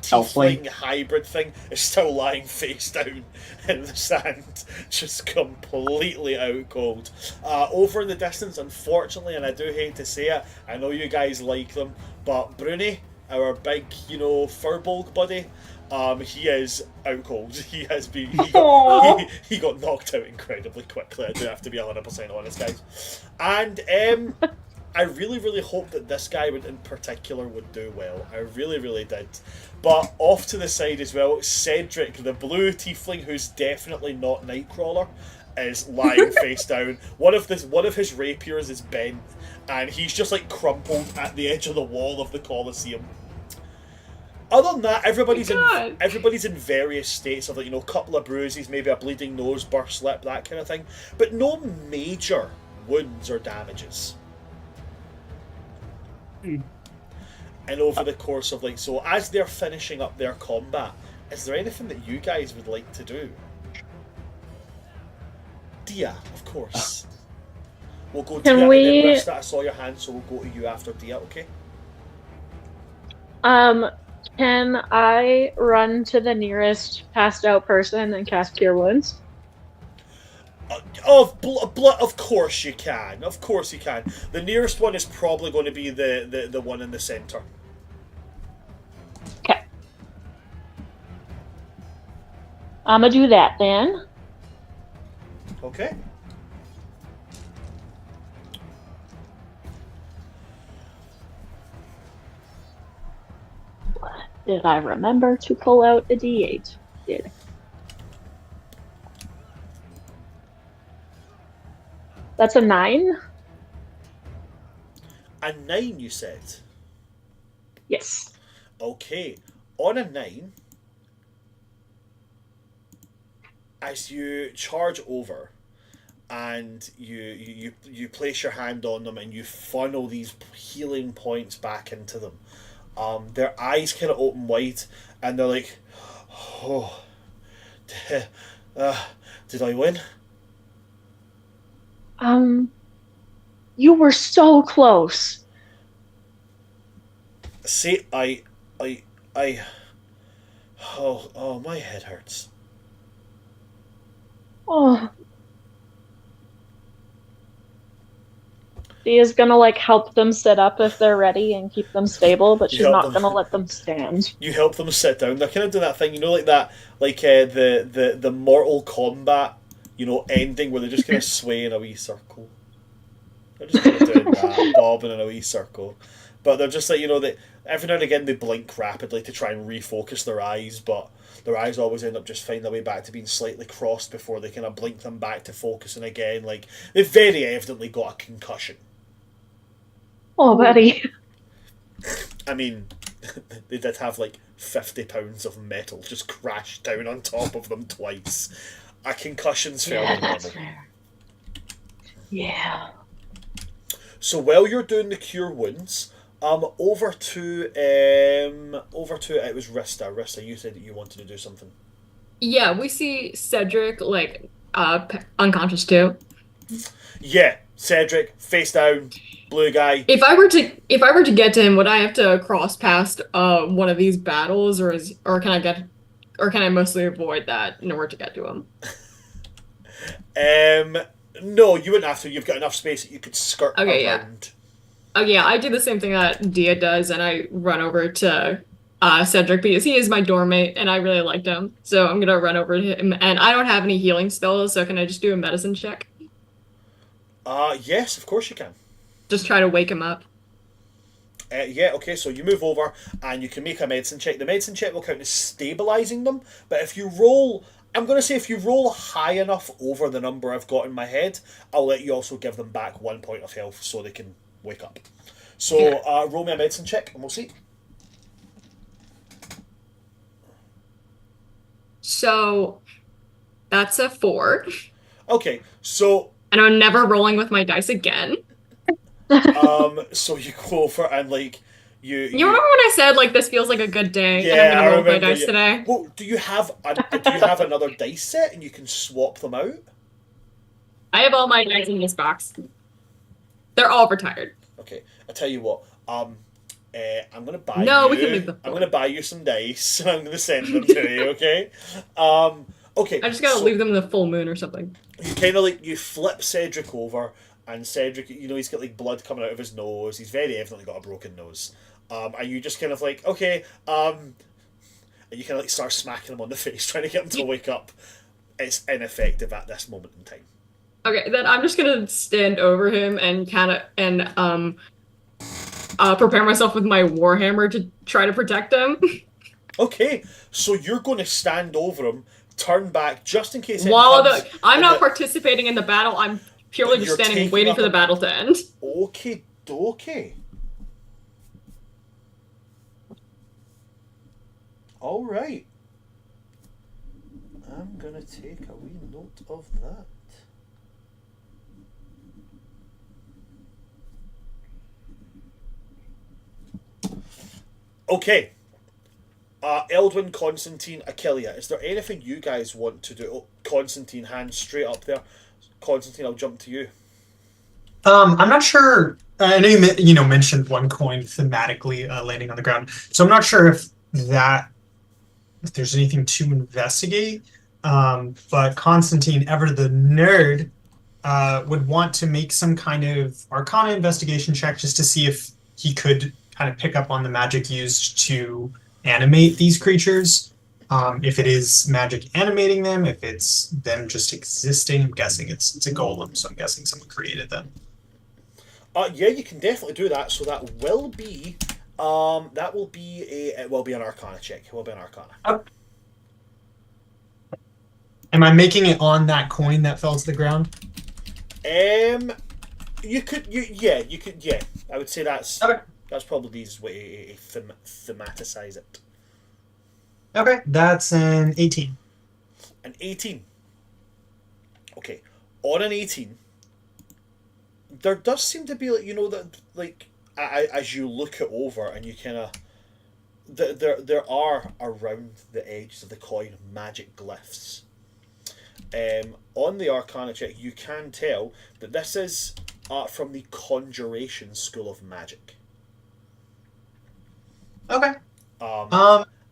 tiefling hybrid thing is still lying face down in the sand, just completely out cold. Over in the distance, unfortunately, and I do hate to say it, I know you guys like them, but Bruni, our big, you know, Furbolg buddy, he is out cold. He has been. He got knocked out incredibly quickly. I do have to be 100% honest, guys. And I really, really hope that this guy in particular would do well. I really, really did. But off to the side as well, Cedric, the blue tiefling, who's definitely not Nightcrawler, is lying face down. One of his rapiers is bent, and he's just like crumpled at the edge of the wall of the Colosseum. Other than that, everybody's in various states of like, you know, a couple of bruises, maybe a bleeding nose, burst lip, that kind of thing, but no major wounds or damages. And over the course of like, so as they're finishing up their combat, is there anything that you guys would like to do? Dia, of course. We'll go to Dia, and then Rista, I saw your hand, so we'll go to you after Dia, okay? Can I run to the nearest passed out person and cast Cure Wounds? Of course you can. Of course you can. The nearest one is probably going to be the one in the center. Okay. I'm gonna do that then. Okay. Did I remember to pull out a D8? Did. That's a 9? A 9, you said? Yes. Okay. On a 9, as you charge over and you place your hand on them and you funnel these healing points back into them, their eyes kind of open wide and they're like, oh, did I win? You were so close. See, oh, my head hurts. Oh. Dia's gonna like help them sit up if they're ready and keep them stable, but she's not gonna let them stand. You help them sit down. They're kind of doing that thing, you know, like that, like the Mortal Kombat, you know, ending where they're just kind of sway in a wee circle. They're just kind of doing that, bobbing in a wee circle. But they're just like, you know, they every now and again they blink rapidly to try and refocus their eyes, but their eyes always end up just finding their way back to being slightly crossed before they kind of blink them back to focusing again. Like, they've very evidently got a concussion. Oh, buddy. I mean, they did have like 50 pounds of metal just crashed down on top of them twice. A concussion's fairly That's normal. fair. Yeah. So while you're doing the cure wounds, over to it was Rista. Rista, you said that you wanted to do something. Yeah, we see Cedric like unconscious too. Yeah, Cedric, face down, blue guy. If I were to get to him, would I have to cross past one of these battles, or can I mostly avoid that in order to get to him? No, you wouldn't have to. You've got enough space that you could skirt around. Yeah. Oh yeah, I do the same thing that Dia does, and I run over to Cedric because he is my doormate, and I really liked him. So I'm gonna run over to him, and I don't have any healing spells, so can I just do a medicine check? Yes, of course you can. Just try to wake him up. Yeah, okay, so you move over and you can make a medicine check. The medicine check will count as stabilising them, but if you roll, I'm going to say if you roll high enough over the number I've got in my head, I'll let you also give them back 1 point of health so they can wake up. So roll me a medicine check and we'll see. So that's a 4. Okay, so... And I'm never rolling with my dice again. So you go over and like you remember when I said like this feels like a good day and I'm gonna roll my dice today? Well, do you have another dice set and you can swap them out? I have all my dice in this box. They're all retired. Okay, I tell you what. I'm gonna buy. No, you, we can leave them. I'm gonna buy you some dice. I'm gonna send them to you. Okay. Okay. I just gotta leave them in the full moon or something. You kind of like you flip Cedric over, and Cedric, you know, he's got like blood coming out of his nose. He's very evidently got a broken nose. And you just kind of like, okay, and you kind of like start smacking him on the face, trying to get him to wake up. It's ineffective at this moment in time. Okay, then I'm just gonna stand over him and prepare myself with my warhammer to try to protect him. Okay, so you're going to stand over him, turn back just in case. While comes I'm in not the- participating in the battle, I'm purely But just you're standing taking waiting up for the a- battle to end. Okie dokie. All right. I'm gonna take a wee note of that. Okay. Eldwin, Constantine, Achillea. Is there anything you guys want to do? Oh, Constantine, hand straight up there. Constantine, I'll jump to you. I'm not sure. I know you mentioned one coin thematically landing on the ground, so I'm not sure if there's anything to investigate. But Constantine, ever the nerd, would want to make some kind of Arcana investigation check just to see if he could kind of pick up on the magic used to animate these creatures. If it is magic animating them, if it's them just existing. I'm guessing it's a golem, so I'm guessing someone created them. Yeah, you can definitely do that. So that will be an Arcana check. It will be an Arcana. Am I making it on that coin that fell to the ground? You could. Yeah. I would say that's Okay. that's probably the easiest way to thematicize it. Okay, that's an 18. An 18. Okay, on an 18, there does seem to be as you look it over and you kind of there are around the edges of the coin magic glyphs. On the Arcana check, you can tell that this is from the Conjuration School of Magic. Okay.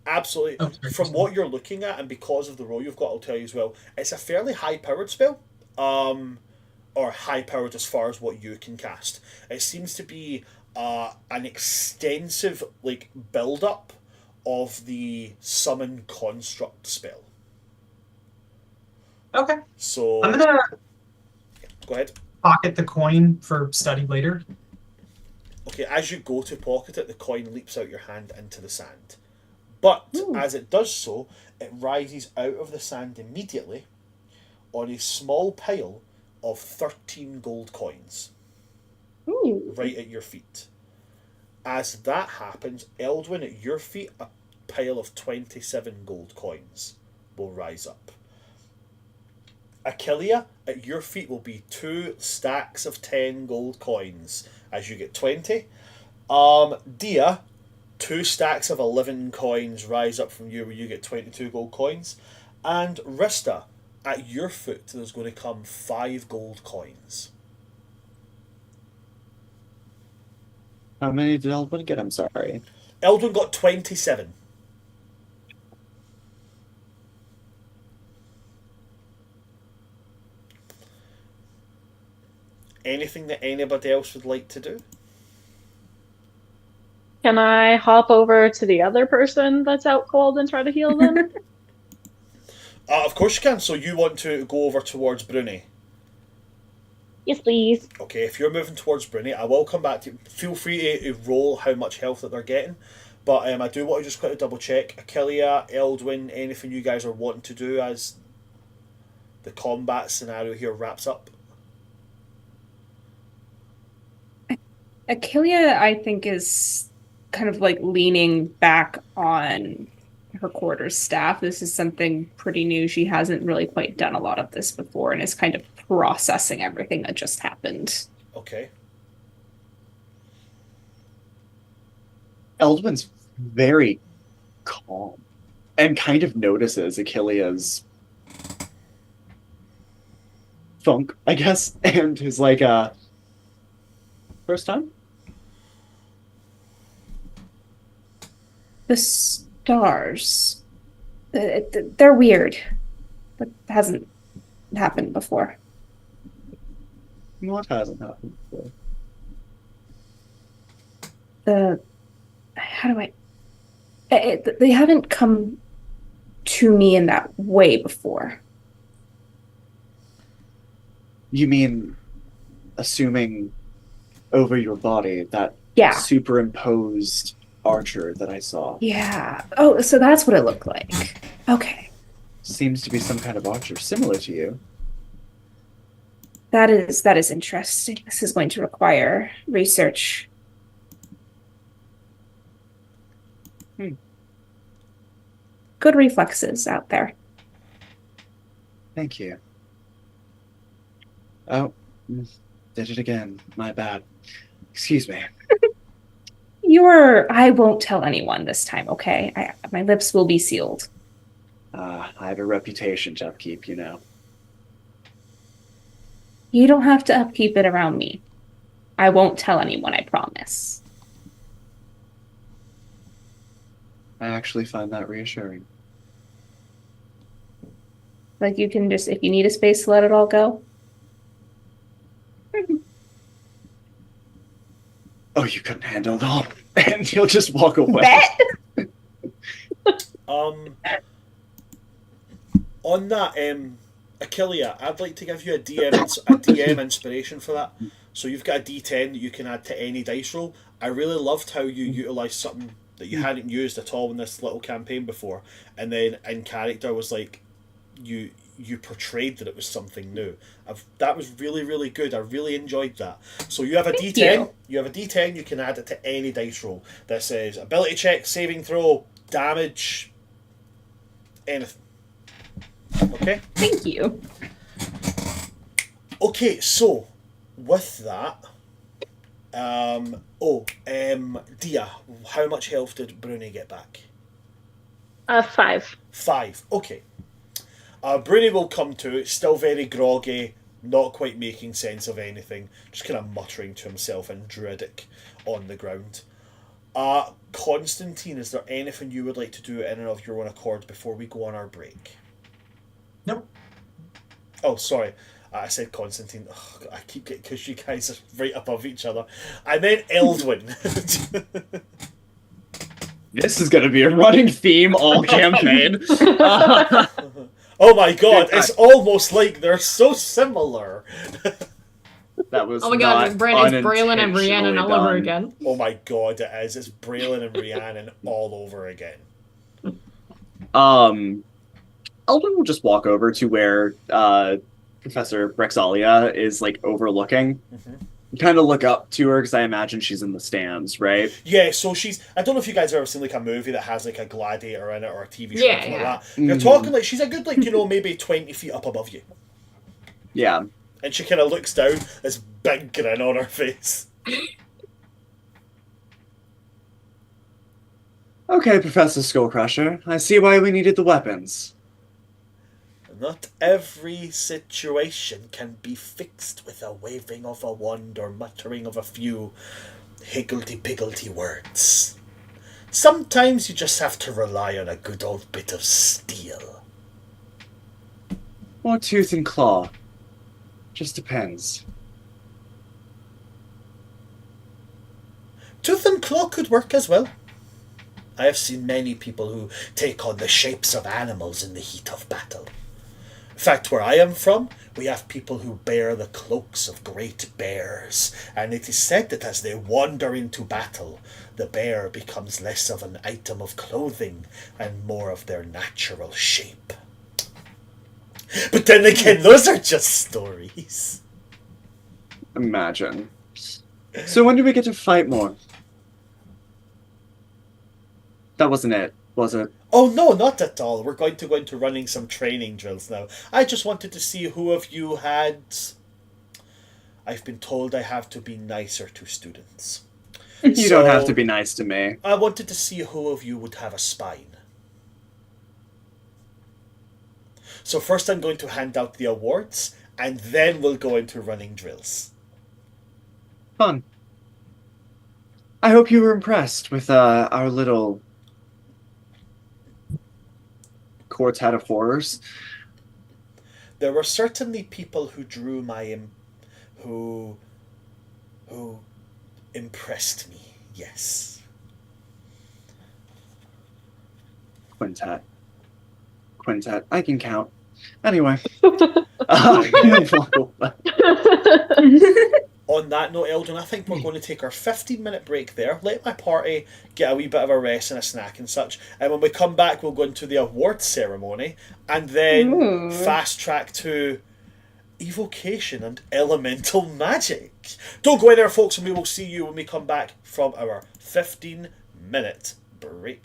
Absolutely. Oh, sorry. From what you're looking at, and because of the role you've got, I'll tell you as well, it's a fairly high-powered spell. Or high-powered as far as what you can cast. It seems to be an extensive build-up of the Summon Construct spell. Okay. So I'm gonna go ahead. pocket the coin for study later. Okay, as you go to pocket it, the coin leaps out your hand into the sand. But as it does so, it rises out of the sand immediately on a small pile of 13 gold coins. Ooh. Right at your feet. As that happens, Eldwin, at your feet, a pile of 27 gold coins will rise up. Achillea, at your feet will be 2 stacks of 10 gold coins as you get 20. Dia, 2 stacks of 11 coins rise up from you where you get 22 gold coins. And Rista, at your foot there's going to come 5 gold coins. How many did Eldwin get? I'm sorry. Eldwin got 27. Anything that anybody else would like to do? Can I hop over to the other person that's out cold and try to heal them? Of course you can. So you want to go over towards Bruni. Yes, please. Okay, if you're moving towards Bruni, I will come back to you. Feel free to roll how much health that they're getting. But I do want to just quickly double check. Achillea, Eldwin, anything you guys are wanting to do as the combat scenario here wraps up? Achillea, I think, is kind of leaning back on her quarterstaff. This is something pretty new. She hasn't really quite done a lot of this before and is kind of processing everything that just happened. Okay. Eldwin's very calm and kind of notices Achillea's funk, I guess, and is like, first time? The stars. They're weird. That hasn't happened before. What hasn't happened before? How do they haven't come to me in that way before. You mean assuming over your body that Yeah. superimposed archer that I saw? Yeah. Oh, so that's what it looked like. Okay. seems to be some kind of archer similar to you. That is interesting. This is going to require research. Good reflexes out there. Thank you. Oh, did it again. My bad. Excuse me. I won't tell anyone this time, okay? My lips will be sealed. I have a reputation to upkeep, you know. You don't have to upkeep it around me. I won't tell anyone, I promise. I actually find that reassuring. Like you can just, if you need a space to let it all go. Oh, you couldn't handle it all. And he'll just walk away. Bet! On that, Achillea, I'd like to give you a DM inspiration for that. So you've got a D10 that you can add to any dice roll. I really loved how you utilised something that you hadn't used at all in this little campaign before, and then in character was like you portrayed that it was something new. That was really, really good. I really enjoyed that. So you have a D10. You have a D10. You can add it to any dice roll. That says ability check, saving throw, damage, anything. Okay. Thank you. Okay, so with that, Dia, how much health did Bruni get back? 5. 5. Okay. Bruni will come to, still very groggy, not quite making sense of anything, just kind of muttering to himself in Druidic on the ground. Constantine, is there anything you would like to do in and of your own accord before we go on our break? Nope. Oh, sorry. I said Constantine. Ugh, I keep getting, because you guys are right above each other. I meant Eldwin. This is going to be a running theme all campaign. Oh my god, it's almost like they're so similar. That was Oh my god, Brandon's Braylon and unintentionally Rhiannon all over done. again. Oh my god, it is. It's Braylon and Rhiannon all over again. Elvin will just walk over to where Professor Brexalia is like overlooking. Mm-hmm. Kind of look up to her because I imagine she's in the stands, right? Yeah, so she's... I don't know if you guys have ever seen like a movie that has like a gladiator in it or a TV show or Yeah, anything yeah. like that. You're talking like she's a good, like, maybe 20 feet up above you. Yeah. And she kind of looks down, this big grin on her face. Okay, Professor Skullcrusher. I see why we needed the weapons. Not every situation can be fixed with a waving of a wand or muttering of a few higgledy-piggledy words. Sometimes you just have to rely on a good old bit of steel. Or tooth and claw. Just depends. Tooth and claw could work as well. I have seen many people who take on the shapes of animals in the heat of battle. In fact, where I am from, we have people who bear the cloaks of great bears, and it is said that as they wander into battle, the bear becomes less of an item of clothing and more of their natural shape. But then again, those are just stories. Imagine. So when do we get to fight more? That wasn't it, was it? Oh no, not at all. We're going to go into running some training drills now. I just wanted to see who of you had... I've been told I have to be nicer to students. You don't have to be nice to me. I wanted to see who of you would have a spine. So first I'm going to hand out the awards, and then we'll go into running drills. Fun. I hope you were impressed with our little quartet of horrors. There were certainly people who drew my... who impressed me, yes. Quintet. I can count. on that note, Eldon, I think we're going to take our 15-minute break there. Let my party get a wee bit of a rest and a snack and such. And when we come back, we'll go into the awards ceremony and then Ooh. fast track to evocation and elemental magic. Don't go in there, folks, and we will see you when we come back from our 15-minute break.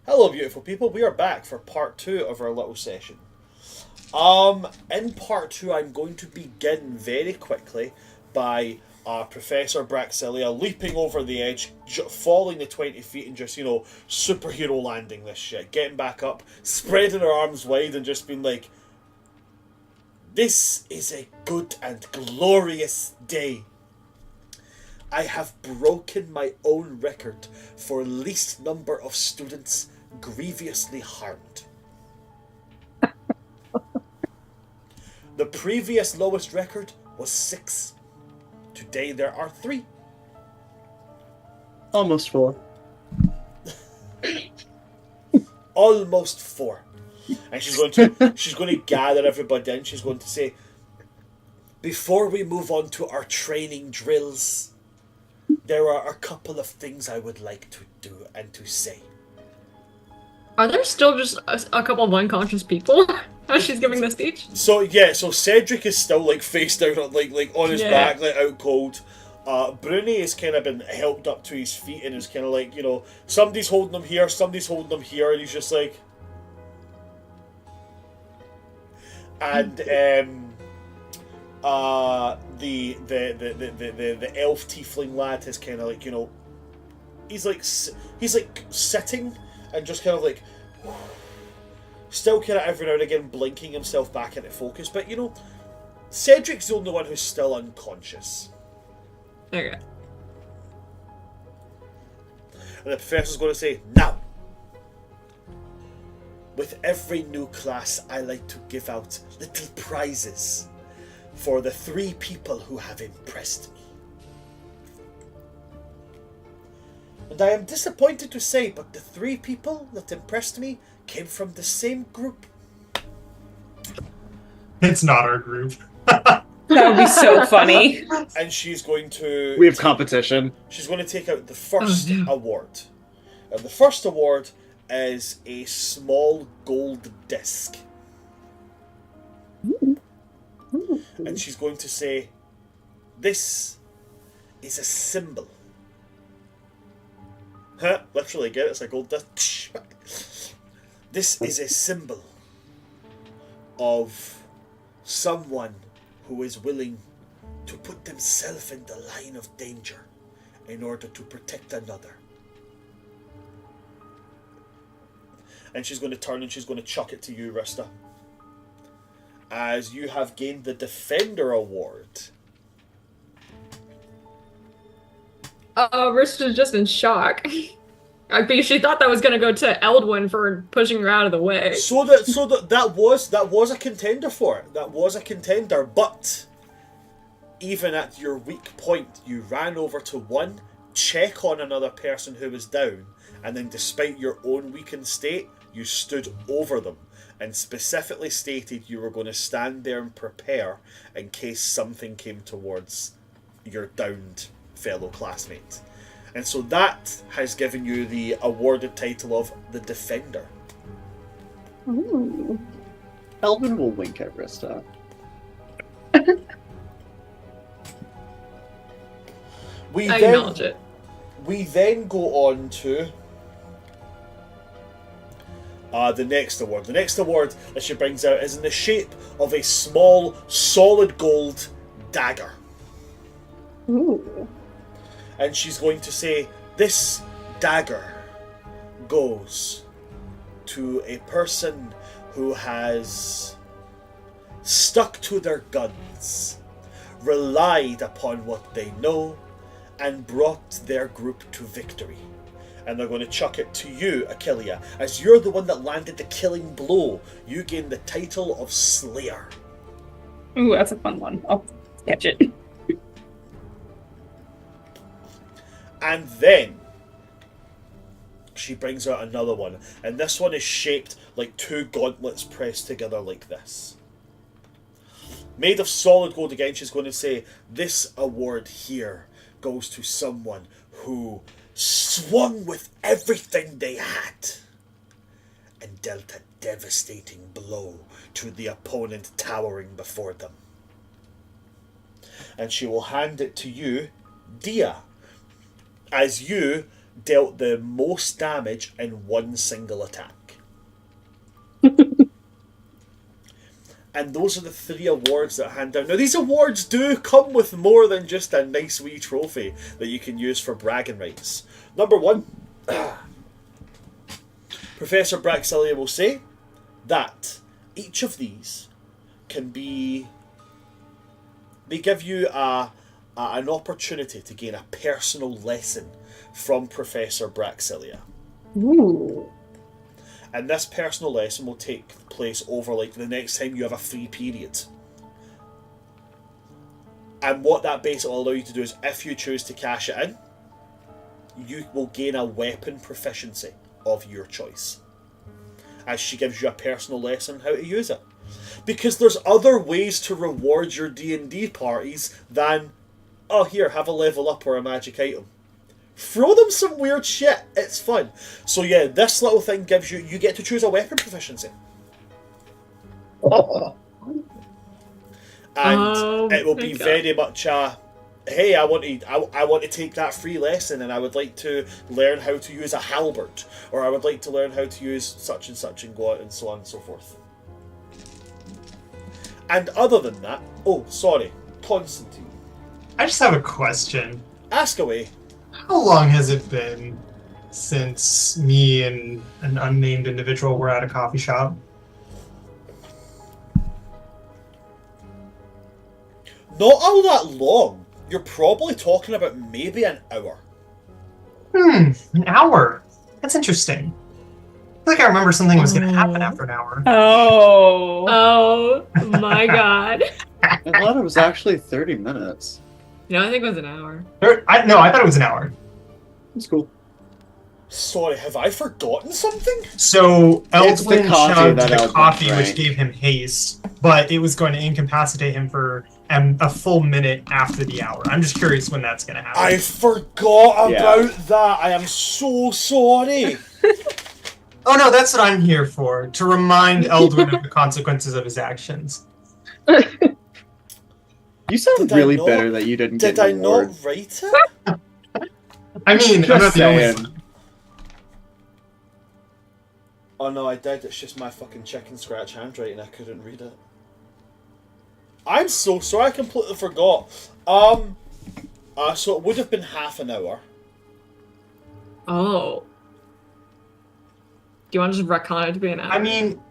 Hello, beautiful people. We are back for part 2 of our little session. In part 2, I'm going to begin very quickly by Professor Braxilia leaping over the edge, falling the 20 feet and just, superhero landing this shit. Getting back up, spreading her arms wide and just being like, "This is a good and glorious day. I have broken my own record for least number of students grievously harmed. The previous lowest record was 6. Today there are 3. Almost 4. Almost 4. And she's going to gather everybody in. She's going to say, before we move on to our training drills, there are a couple of things I would like to do and to say. Are there still just a couple of unconscious people as she's giving the speech? So Cedric is still face down on his back, out cold. Bruni has kind of been helped up to his feet and is kind of somebody's holding him here, somebody's holding him here, and he's just like. And the elf tiefling lad is kind of he's sitting and just kind of still kind of every now and again blinking himself back into focus, but Cedric's the only one who's still unconscious. Okay. And the professor's going to say, now, with every new class, I like to give out little prizes for the 3 people who have impressed me. And I am disappointed to say, but the 3 people that impressed me came from the same group. It's not our group. That would be so funny. And she's going to... We have competition. She's going to take out the first award. And the first award is a small gold disc. And she's going to say, this is a symbol. Literally, get it? It's a gold disc. This is a symbol of someone who is willing to put themselves in the line of danger in order to protect another. And she's going to turn and she's going to chuck it to you, Rista. As you have gained the Defender Award. Rista's just in shock. I think she thought that was going to go to Eldwin for pushing her out of the way. That was a contender for it. That was a contender, but even at your weak point, you ran over to one, check on another person who was down, and then despite your own weakened state, you stood over them and specifically stated you were going to stand there and prepare in case something came towards your downed fellow classmate. And so that has given you the awarded title of the Defender. Ooh. Elvin will wink at Rista. I acknowledge it. We then go on to the next award. The next award that she brings out is in the shape of a small, solid gold dagger. Ooh. And she's going to say, this dagger goes to a person who has stuck to their guns, relied upon what they know, and brought their group to victory. And they're going to chuck it to you, Achillea. As you're the one that landed the killing blow, you gain the title of Slayer. Ooh, that's a fun one. I'll catch it. And then she brings out another one, and this one is shaped like 2 gauntlets pressed together like this. Made of solid gold again, she's going to say, this award here goes to someone who swung with everything they had and dealt a devastating blow to the opponent towering before them. And she will hand it to you, Dia, as you dealt the most damage in one single attack. And those are the 3 awards that I hand down. Now, these awards do come with more than just a nice wee trophy that you can use for bragging rights. Number 1, Professor Braxilia will say that each of these can be... They give you an opportunity to gain a personal lesson from Professor Braxilia. Ooh. And this personal lesson will take place over like the next time you have a free period. And what that basically will allow you to do is, if you choose to cash it in, you will gain a weapon proficiency of your choice, as she gives you a personal lesson how to use it. Because there's other ways to reward your D&D parties than, oh here, have a level up or a magic item. Throw them some weird shit. It's fun. So yeah, this little thing gives you get to choose a weapon proficiency. And it will be very much a, hey, I want to take that free lesson and I would like to learn how to use a halberd, or I would like to learn how to use such and such, and go out and so on and so forth. And other than that, oh sorry, Constantine. I just have a question. Ask away. How long has it been since me and an unnamed individual were at a coffee shop? Not all that long. You're probably talking about maybe an hour. An hour? That's interesting. I feel like I remember something was going to happen after an hour. Oh. Oh my god. I thought it was actually 30 minutes. No, I think it was an hour. I thought it was an hour. That's cool. Sorry, have I forgotten something? So It's the Eldwin coffee shoved that the Eldwin coffee, drank. which gave him haste, but it was going to incapacitate him for a full minute after the hour. I'm just curious when that's going to happen. I forgot Yeah. about that. I am so sorry. Oh no, that's what I'm here for, to remind Eldwin of the consequences of his actions. You sound Did I really not- bitter that you didn't get Did I an award. not write it? I mean, I'm not Just the only saying. one. Oh no, I did. It's just my fucking chicken scratch handwriting. I couldn't read it. I'm so sorry. I completely forgot. So it would have been half an hour. Oh. Do you want to just retcon it to be an hour? I mean,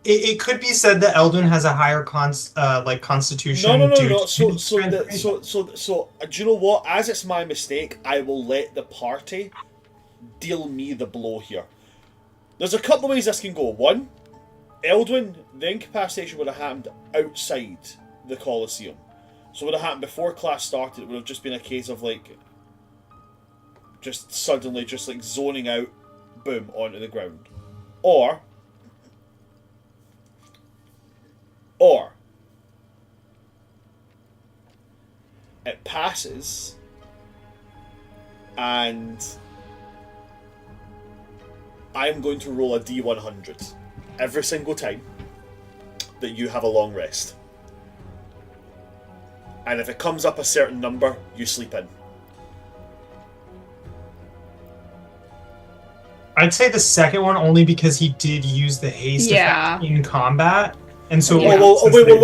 it could be said that Eldwin has a higher constitution. No. due So, to so, his so, strength. do you know what? As it's my mistake, I will let the party deal me the blow here. There's a couple of ways this can go. One, Eldwin, the incapacitation would have happened outside the Colosseum. So it would have happened before class started. It would have just been a case of like, just suddenly just like zoning out, boom, onto the ground. Or it passes and I'm going to roll a D100 every single time that you have a long rest. And if it comes up a certain number, you sleep in. I'd say the second one only because he did use the haste Yeah. effect in combat, and so Yeah. Wait, hold on. You did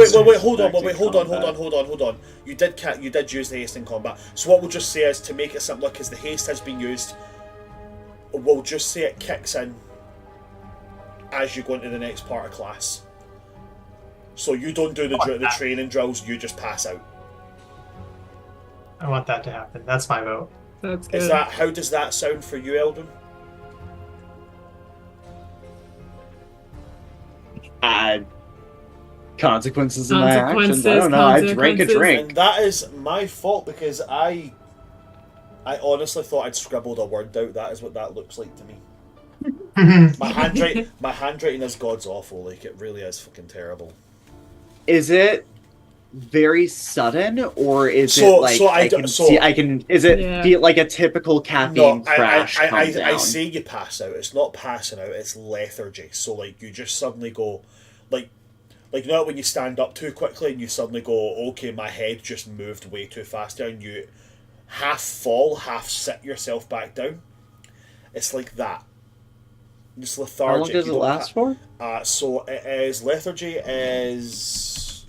use the haste in combat. So what we'll just say is, to make it simpler, because the haste has been used, we'll just say it kicks in as you go into the next part of class. So you don't do the training drills, you just pass out. I want that to happen. That's my vote. That's good. How does that sound for you, Eldon? Consequences of my actions. I don't know. I drank a Consequences. drink. And that is my fault, because I honestly thought I'd scribbled a word out. That is what that looks like to me. My handwriting is god's awful. Like, it really is fucking terrible. Is it very sudden, or is So- it like so I can see? I can. Is it Yeah. feel like a typical caffeine No, crash? I come down? say you pass out. It's not passing out. It's lethargy. So like you just suddenly go, like not when you stand up too quickly and you suddenly go, okay, my head just moved way too fast down. You half fall, half sit yourself back down, It's like that. Just How lethargic. long does You it don't last for? So it is lethargy is,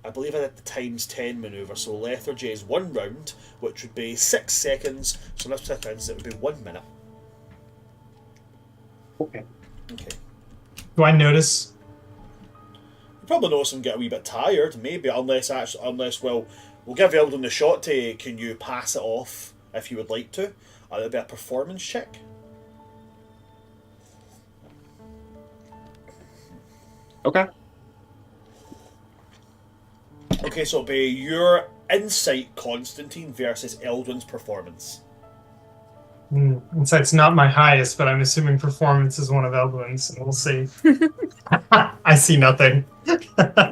I believe, at the times 10 maneuver. So lethargy is 1 round, which would be 6 seconds. So let's put it would be 1 minute. Okay. Okay. Do I notice? You probably notice him get a wee bit tired, maybe, unless we'll give Eldon the shot to. Can you pass it off if you would like to? It'll be a performance check. Okay. Okay, so it'll be your insight, Constantine, versus Eldon's performance. Insight's not my highest, but I'm assuming performance is one of Eldwin's, so we'll see. I see nothing.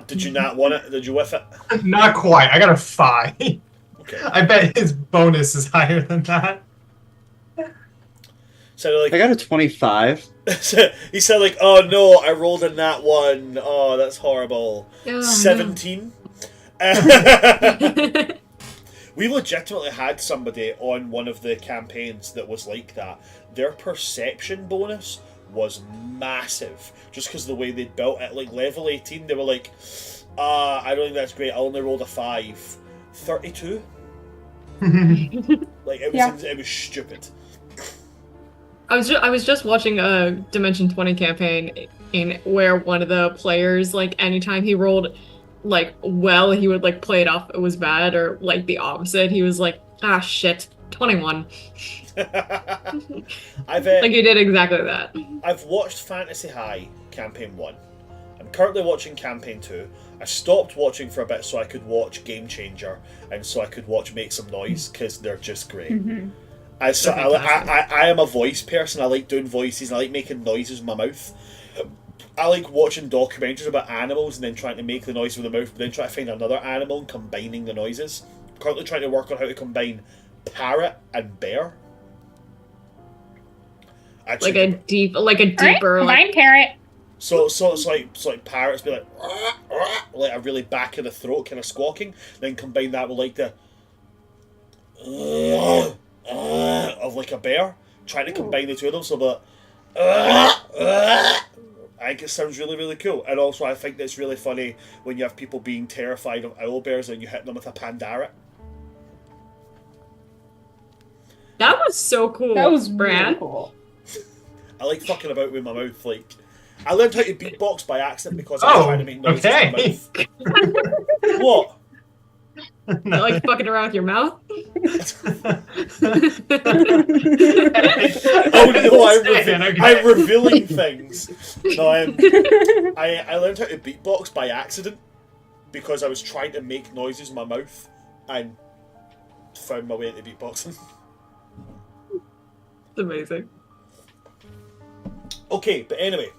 Did you not want it? Did you whiff it? Not quite. I got a 5. Okay. I bet his bonus is higher than that. So like I got a 25. he said like, oh no, I rolled in that one. Oh, that's horrible. Oh, 17. We legitimately had somebody on one of the campaigns that was like that. Their perception bonus was massive, just because of the way they built it. Like level 18, they were like, I don't think that's great. I only rolled a 5. 32. Like it was stupid. I was just watching a Dimension 20 campaign in where one of the players, like, anytime he rolled like well, he would like play it off it was bad, or like the opposite. He was like, ah shit, 21. I've Like he did exactly that. I've watched Fantasy High Campaign 1. I'm currently watching Campaign 2. I stopped watching for a bit so I could watch Game Changer and so I could watch Make Some Noise, because they're just great. I am a voice person. I like doing voices and I like making noises with my mouth. I like watching documentaries about animals and then trying to make the noise with the mouth, but then trying to find another animal and combining the noises. I'm currently trying to work on how to combine parrot and bear. Actually, Like a deeper, Alright, like combine parrot. So it's like parrots be like a really back of the throat kind of squawking. Then combine that with like the of like a bear. Trying to combine the two of them so that I think it sounds really, really cool. And also I think that's really funny when you have people being terrified of owlbears and you hit them with a pandaret. that was so cool. That was Bran. really cool. I like fucking about with my mouth. Like, I learned how to beatbox by accident because I was trying to make noises with my mouth. What? You like fucking around with your mouth? Oh no, I'm revealing things. No, I learned how to beatbox by accident because I was trying to make noises with my mouth and found my way into beatboxing. It's amazing. Okay, but anyway.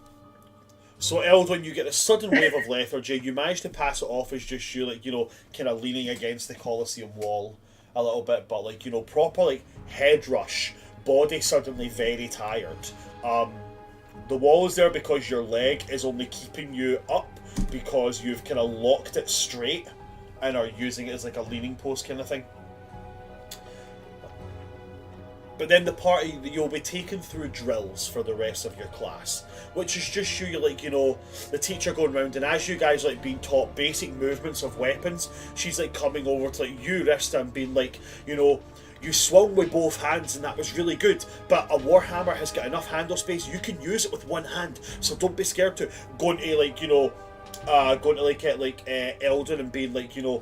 So Eldon, you get a sudden wave of lethargy. You manage to pass it off as just you, like, you know, kind of leaning against the Colosseum wall a little bit, but like, you know, proper like head rush, body suddenly very tired. The wall is there because your leg is only keeping you up because you've kind of locked it straight and are using it as like a leaning post kind of thing. But then the party, you'll be taken through drills for the rest of your class, which is just you, like, you know, the teacher going around, and as you guys like being taught basic movements of weapons, she's like coming over to like you, Rista, and being like, you know, you swung with both hands and that was really good, but a warhammer has got enough handle space, you can use it with one hand, so don't be scared to going to like, you know, Eldon and being like, you know,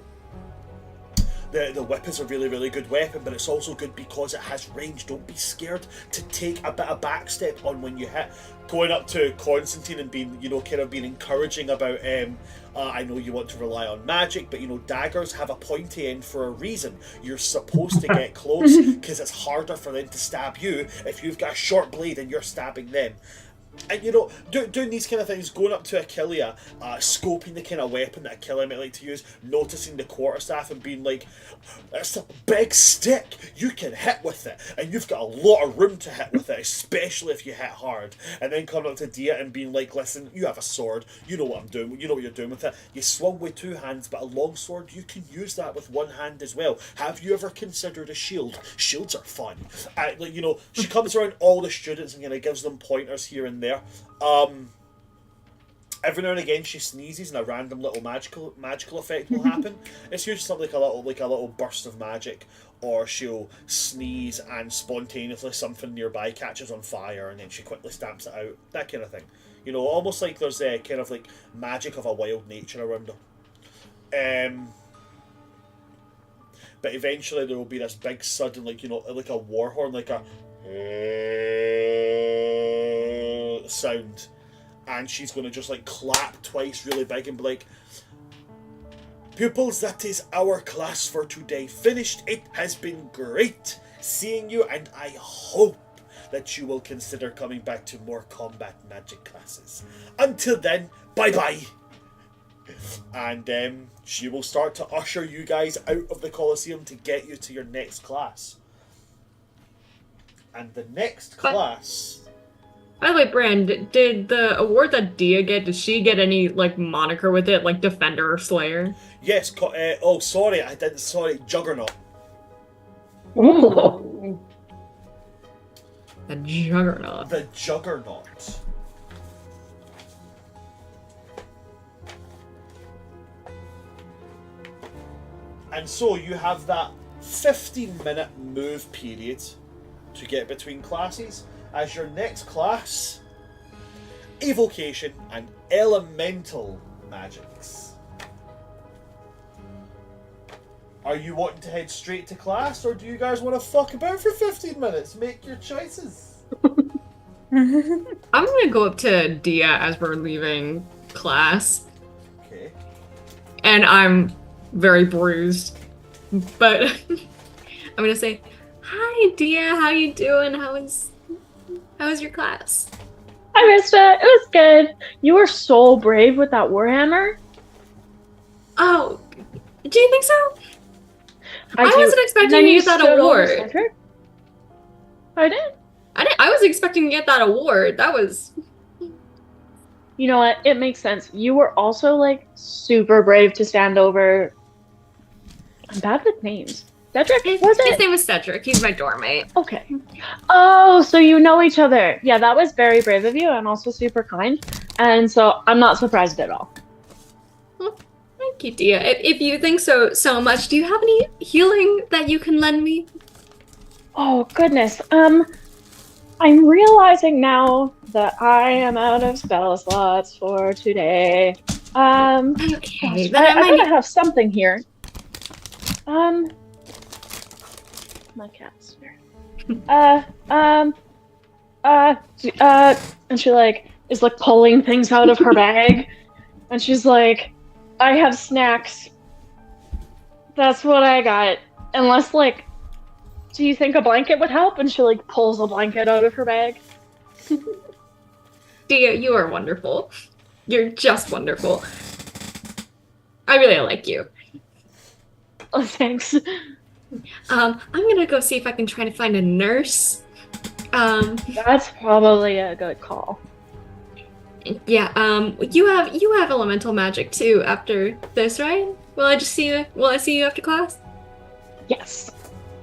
the whip is a really, really good weapon, but it's also good because it has range. Don't be scared to take a bit of backstep on when you hit. Going up to Constantine and being, you know, kind of being encouraging about, I know you want to rely on magic, but, you know, daggers have a pointy end for a reason. You're supposed to get close because it's harder for them to stab you if you've got a short blade and you're stabbing them. And doing these kind of things, going up to Achillea, scoping the kind of weapon that Achillea might like to use, noticing the quarterstaff and being like, "It's a big stick, you can hit with it, and you've got a lot of room to hit with it, especially if you hit hard." And then coming up to Dia and being like, "Listen, you have a sword, you know what I'm doing, you know what you're doing with it. You swung with 2 hands, but a long sword, you can use that with 1 hand as well. Have you ever considered a shield? Shields are fun." She comes around all the students and kind of gives them pointers here and there. Every now and again she sneezes and a random little magical effect will happen. It's usually something like a little burst of magic, or she'll sneeze and spontaneously something nearby catches on fire and then she quickly stamps it out. That kind of thing. Almost like there's a kind of like magic of a wild nature around her. But eventually there will be this big sudden like a war horn, like a sound, and she's going to just like clap twice really big and be like, "Pupils, that is our class for today finished. It has been great seeing you, and I hope that you will consider coming back to more combat magic classes. Until then, bye bye." And she will start to usher you guys out of the Colosseum to get you to your next class. And the next class... By the way, Brand, did the award that Dia get, did she get any, like, moniker with it, like Defender or Slayer? Yes, sorry, Juggernaut. Ooh. The Juggernaut. The Juggernaut. And so you have that 15-minute move period to get between classes. As your next class, Evocation and Elemental Magics. Are you wanting to head straight to class, or do you guys want to fuck about for 15 minutes? Make your choices. I'm gonna go up to Dia as we're leaving class. Okay. And I'm very bruised. But I'm gonna say, "Hi Dia, how you doing? How was your class?" Hi, Rista. It was good. You were so brave with that warhammer. Oh, do you think so? I do. wasn't expecting Then to you get that stood over award. Cedric? I did. I was expecting to get that award. That was... You know what? It makes sense. You were also like super brave to stand over. I'm bad with names. Cedric, was His it? name was Cedric. He's my dorm mate. Okay. Oh, so you know each other. Yeah, that was very brave of you and also super kind. And so I'm not surprised at all. Well, thank you, Dia. If you think so much, do you have any healing that you can lend me? Oh, goodness. I'm realizing now that I am out of spell slots for today. Okay, gosh, then I I might gotta have something here. My cat's here. And she like is like pulling things out of her bag, and she's like, "I have snacks. That's what I got. Unless like, do you think a blanket would help?" And she like pulls a blanket out of her bag. Dia, you are wonderful. You're just wonderful. I really like you. Oh, thanks. I'm gonna go see if I can try to find a nurse. That's probably a good call. Yeah, you have elemental magic too after this, right? Will I see you after class? Yes.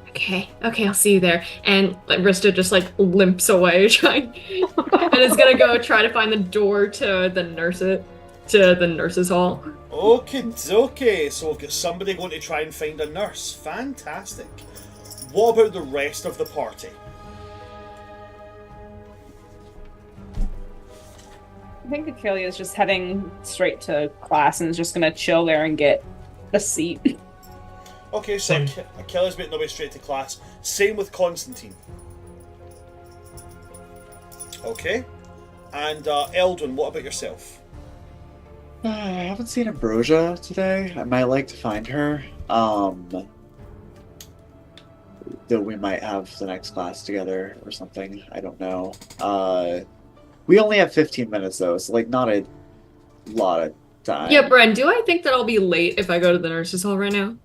Okay, I'll see you there. And like, Rista just like limps away trying and is gonna go try to find the door to the nurse's hall. Okay, so we've got somebody going to try and find a nurse. Fantastic. What about the rest of the party? I think Achilea is just heading straight to class and is just gonna chill there and get a seat. Okay, so Same. Achilles making their way straight to class. Same with Constantine. Okay. And Eldrin, what about yourself? I haven't seen Ambrosia today. I might like to find her. Though we might have the next class together or something. I don't know. We only have 15 minutes though, so like not a lot of time. Yeah, Bren, do I think that I'll be late if I go to the nurse's hall right now?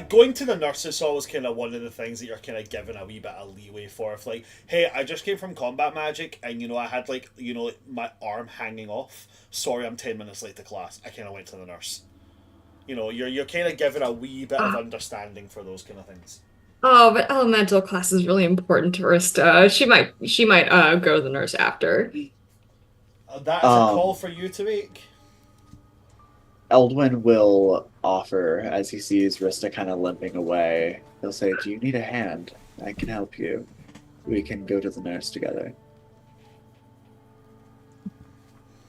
Going to the nurse's hall is kind of one of the things that you're kind of given a wee bit of leeway for. If like, hey, I just came from combat magic, and I had like my arm hanging off. Sorry, I'm 10 minutes late to class. I kind of went to the nurse. You're kind of given a wee bit of understanding for those kind of things. Oh, but elemental class is really important to Rista. She might go to the nurse after. That is a call for you to make. Eldwin will offer as he sees Rista kind of limping away. He'll say, "Do you need a hand? I can help you. We can go to the nurse together."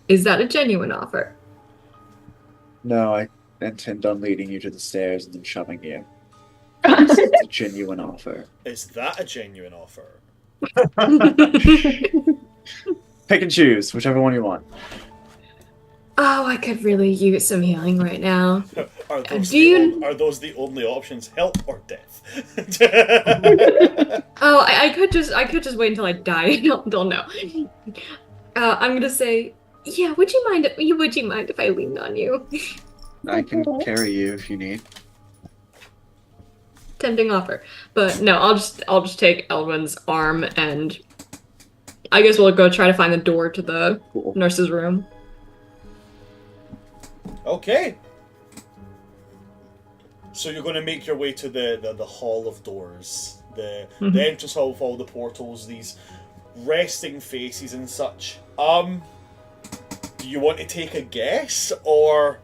Is that a genuine offer? No, I intend on leading you to the stairs and then shoving you. It's a genuine offer. Is that a genuine offer? Pick and choose, whichever one you want. Oh, I could really use some healing right now. Are those the only options? Help or death? Oh, I could just wait until I die. They'll know. I'm gonna say, yeah. Would you mind if I leaned on you? I can carry you if you need. Tempting offer, but no. I'll just take Eldwin's arm, and I guess we'll go try to find the door to the nurse's room. Okay. So you're going to make your way to the Hall of Doors, the entrance hall with all the portals, these resting faces and such. Do you want to take a guess, or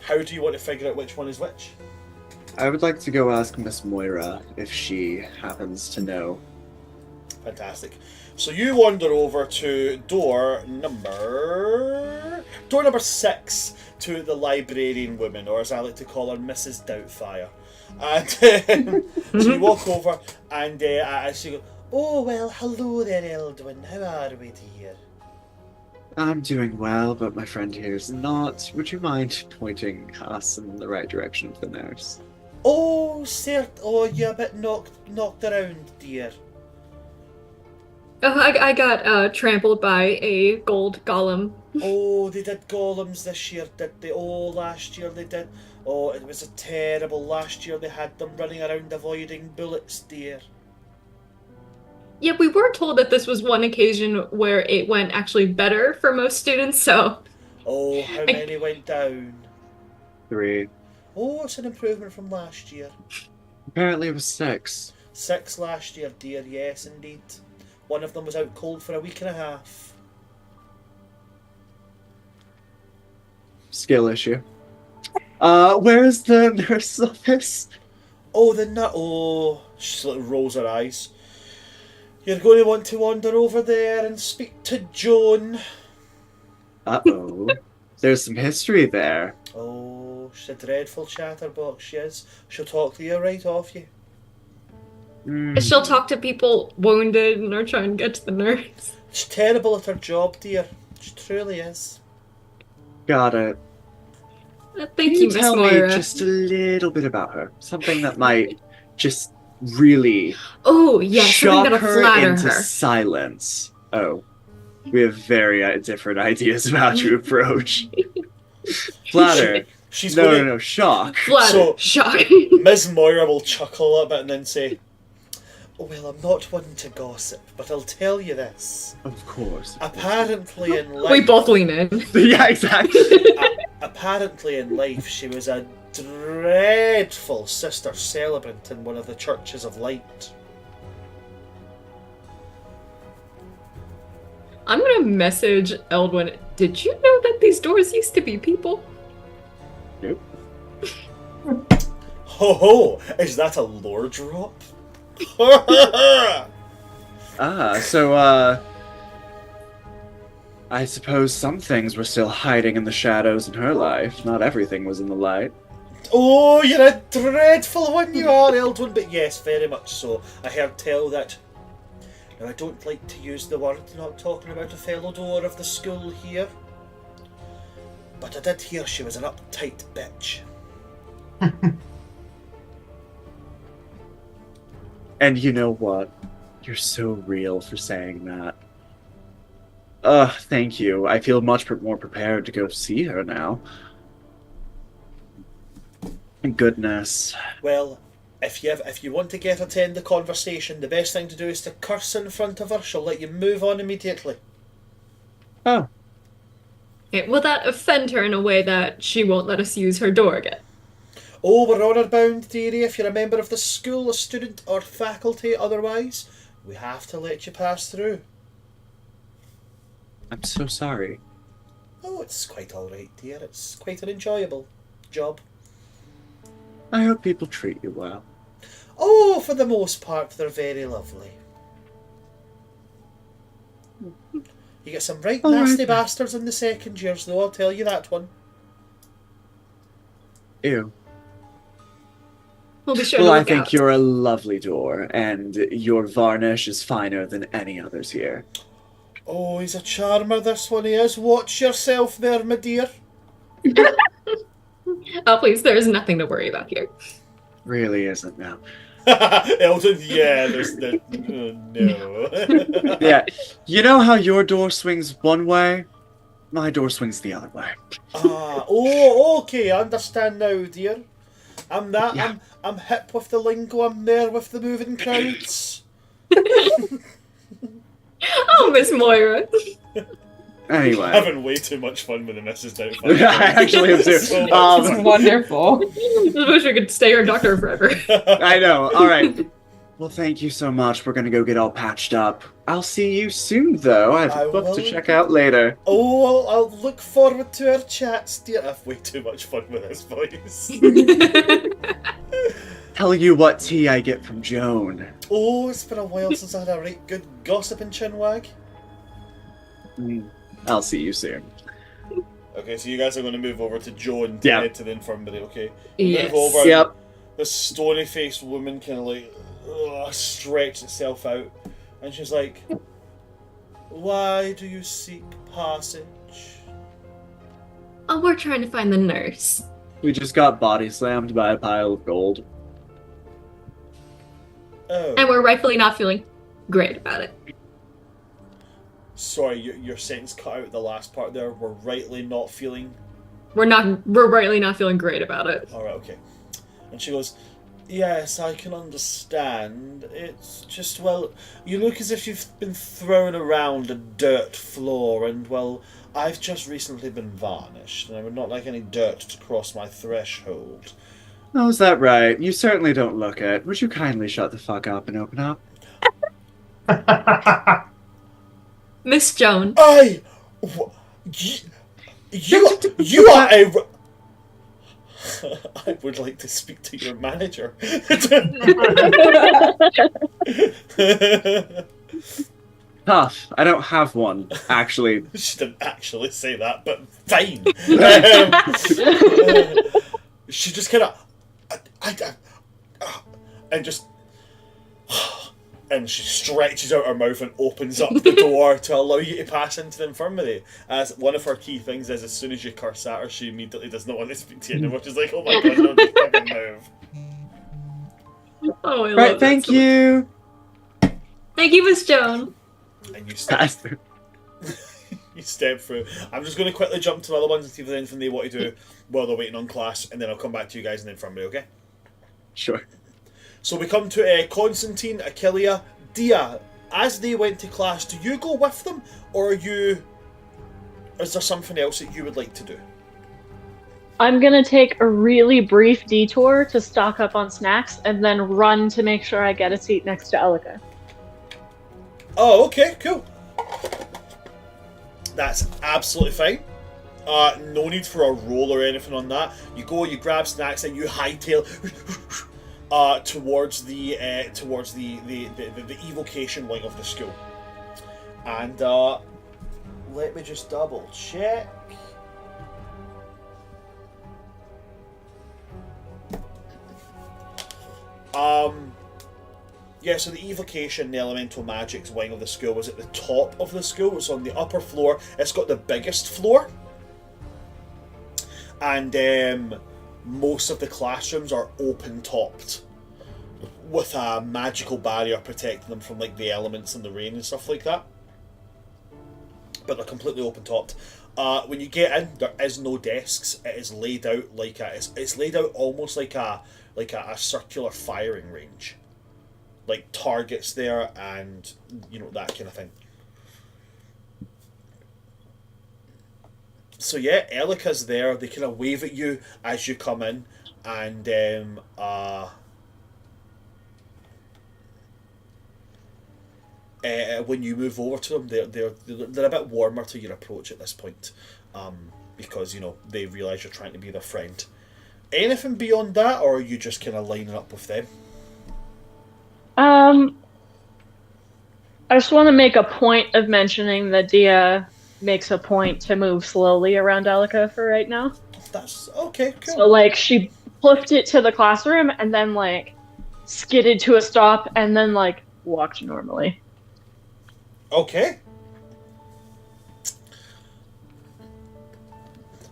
how do you want to figure out which one is which? I would like to go ask Miss Moira if she happens to know. Fantastic. So you wander over to door number 6 to the librarian woman, or as I like to call her, Mrs. Doubtfire. And so you walk over, and she goes, "Oh, well, hello there, Eldwin. How are we, dear?" I'm doing well, but my friend here is not. Would you mind pointing us in the right direction of the nurse? Oh, sir. Oh, you're a bit knocked around, dear. I got trampled by a gold golem. Oh, they did golems this year, did they? Oh, last year they did. Oh, it was a terrible. Last year they had them running around avoiding bullets, dear. Yeah, we were told that this was one occasion where it went actually better for most students, so... Oh, how many went down? 3. Oh, it's an improvement from last year. Apparently it was 6. 6 last year, dear, yes indeed. One of them was out cold for a week and a half. Skill issue. Where is the nurse's office? Oh, she sort of rolls her eyes. You're going to want to wander over there and speak to Joan. Uh-oh. There's some history there. Oh, she's a dreadful chatterbox, she is. She'll talk to you right off you. She'll talk to people wounded and or try and get to the nurse. She's terrible at her job, dear. She truly is. Got it. Thank you, Miss Tell Moira. me just a little bit about her. Something that might just really Oh, yeah, something shock that'll her flatter into her. silence. Oh, we have very different ideas of how to approach. Flatter. She's No, going no, no, shock. Flatter. So- Shock. Ms. Moira will chuckle a little bit and then say, "Oh, well, I'm not one to gossip, but I'll tell you this. Of course. Apparently in life... We both lean in. Yeah, exactly. Apparently in life, she was a dreadful sister celebrant in one of the churches of light." I'm gonna message Eldwin. Did you know that these doors used to be people? Nope. Ho ho! Is that a lore drop? So, I suppose some things were still hiding in the shadows in her life. Not everything was in the light. Oh, you're a dreadful one, you are, Eldwin, but yes, very much so. I heard tell that... Now, I don't like to use the word, not talking about a fellow door of the school here, but I did hear she was an uptight bitch. And you know what? You're so real for saying that. Thank you. I feel much more prepared to go see her now. Goodness. Well, if you want to get her to end the conversation, the best thing to do is to curse in front of her. She'll let you move on immediately. Oh, Okay, will that offend her in a way that she won't let us use her door again? Oh, we're honour bound, dearie. If you're a member of the school, a student, or faculty otherwise, we have to let you pass through. I'm so sorry. Oh, it's quite alright, dear. It's quite an enjoyable job. I hope people treat you well. Oh, for the most part, they're very lovely. You get some right All right nasty then. bastards in the second years, though, I'll tell you that one. Ew. We'll be sure Well, to I look think out. you're a lovely door, and your varnish is finer than any others here. Oh, he's a charmer, this one he is. Watch yourself there, my dear. Oh, please, there is nothing to worry about here. Really isn't now. Eldon, yeah, there's the... Oh, no. Yeah, you know how your door swings one way? My door swings the other way. Oh, okay, I understand now, dear. Yeah. I'm hip with the lingo, I'm there with the moving crowds. Oh, Miss Moira. Anyway. Having way too much fun with the Mrs. I actually am too. So much Um, fun. Wonderful. I wish we could stay here doctor forever. I know. All right. Well, thank you so much. We're gonna go get all patched up. I'll see you soon, though. I have I a book to will. check out later. Oh, I'll look forward to our chats, dear. I have way too much fun with this voice. Tell you what tea I get from Joan. Oh, it's been a while since I had a right good gossiping chinwag. I'll see you soon. Okay, so you guys are going to move over to Joan to Yeah. head to the infirmary, okay? Yes. Move over. Yep. This stony-faced woman kind of like stretched itself out, and she's like, "Why do you seek passage?" Oh, we're trying to find the nurse. We just got body slammed by a pile of gold. Oh, And we're rightfully not feeling great about it. sorry, your sentence cut out the last part there. We're rightly not feeling. We're rightly not feeling great about it. All right, okay. And she goes, "Yes, I can understand. It's just, well, you look as if you've been thrown around a dirt floor, and, well, I've just recently been varnished, and I would not like any dirt to cross my threshold." Oh, is that right? You certainly don't look it. Would you kindly shut the fuck up and open up? Miss Joan. You are a... I would like to speak to your manager. Tough. I don't have one, actually. She didn't actually say that, but fine. She just kind of... and just... And she stretches out her mouth and opens up the door to allow you to pass into the infirmary. As one of her key things is, as soon as you curse at her, she immediately does not want to speak to you anymore. She's like, "Oh my god, no, just fucking move." Oh, I love Right, that thank so much. you. Thank you, Miss Joan. And you step, you step through. I'm just going to quickly jump to the other ones and see if there's anything they want to do while they're waiting on class, and then I'll come back to you guys in the infirmary, okay? Sure. So we come to Constantine, Achillea, Dia. As they went to class, do you go with them, or is there something else that you would like to do? I'm gonna take a really brief detour to stock up on snacks and then run to make sure I get a seat next to Elika. Oh, okay, cool. That's absolutely fine. No need for a roll or anything on that. You go, you grab snacks, and you hightail towards the evocation wing of the school. And let me just double check. Yeah, so the evocation, the elemental magics wing of the school was at the top of the school. It's on the upper floor. It's got the biggest floor. And most of the classrooms are open-topped with a magical barrier protecting them from like the elements and the rain and stuff like that. but they're completely open topped. When you get in, there is no desks. It is laid out like it's laid out almost like a circular firing range, like targets there, and that kind of thing. So yeah, Elika's there. They kind of wave at you as you come in, and when you move over to them, they're a bit warmer to your approach at this point, because they realise you're trying to be their friend. Anything beyond that, or are you just kind of lining up with them? I just want to make a point of mentioning that Dia makes a point to move slowly around Elika for right now. That's okay, cool. So, like, she flipped it to the classroom and then, like, skidded to a stop and then, like, walked normally. Okay.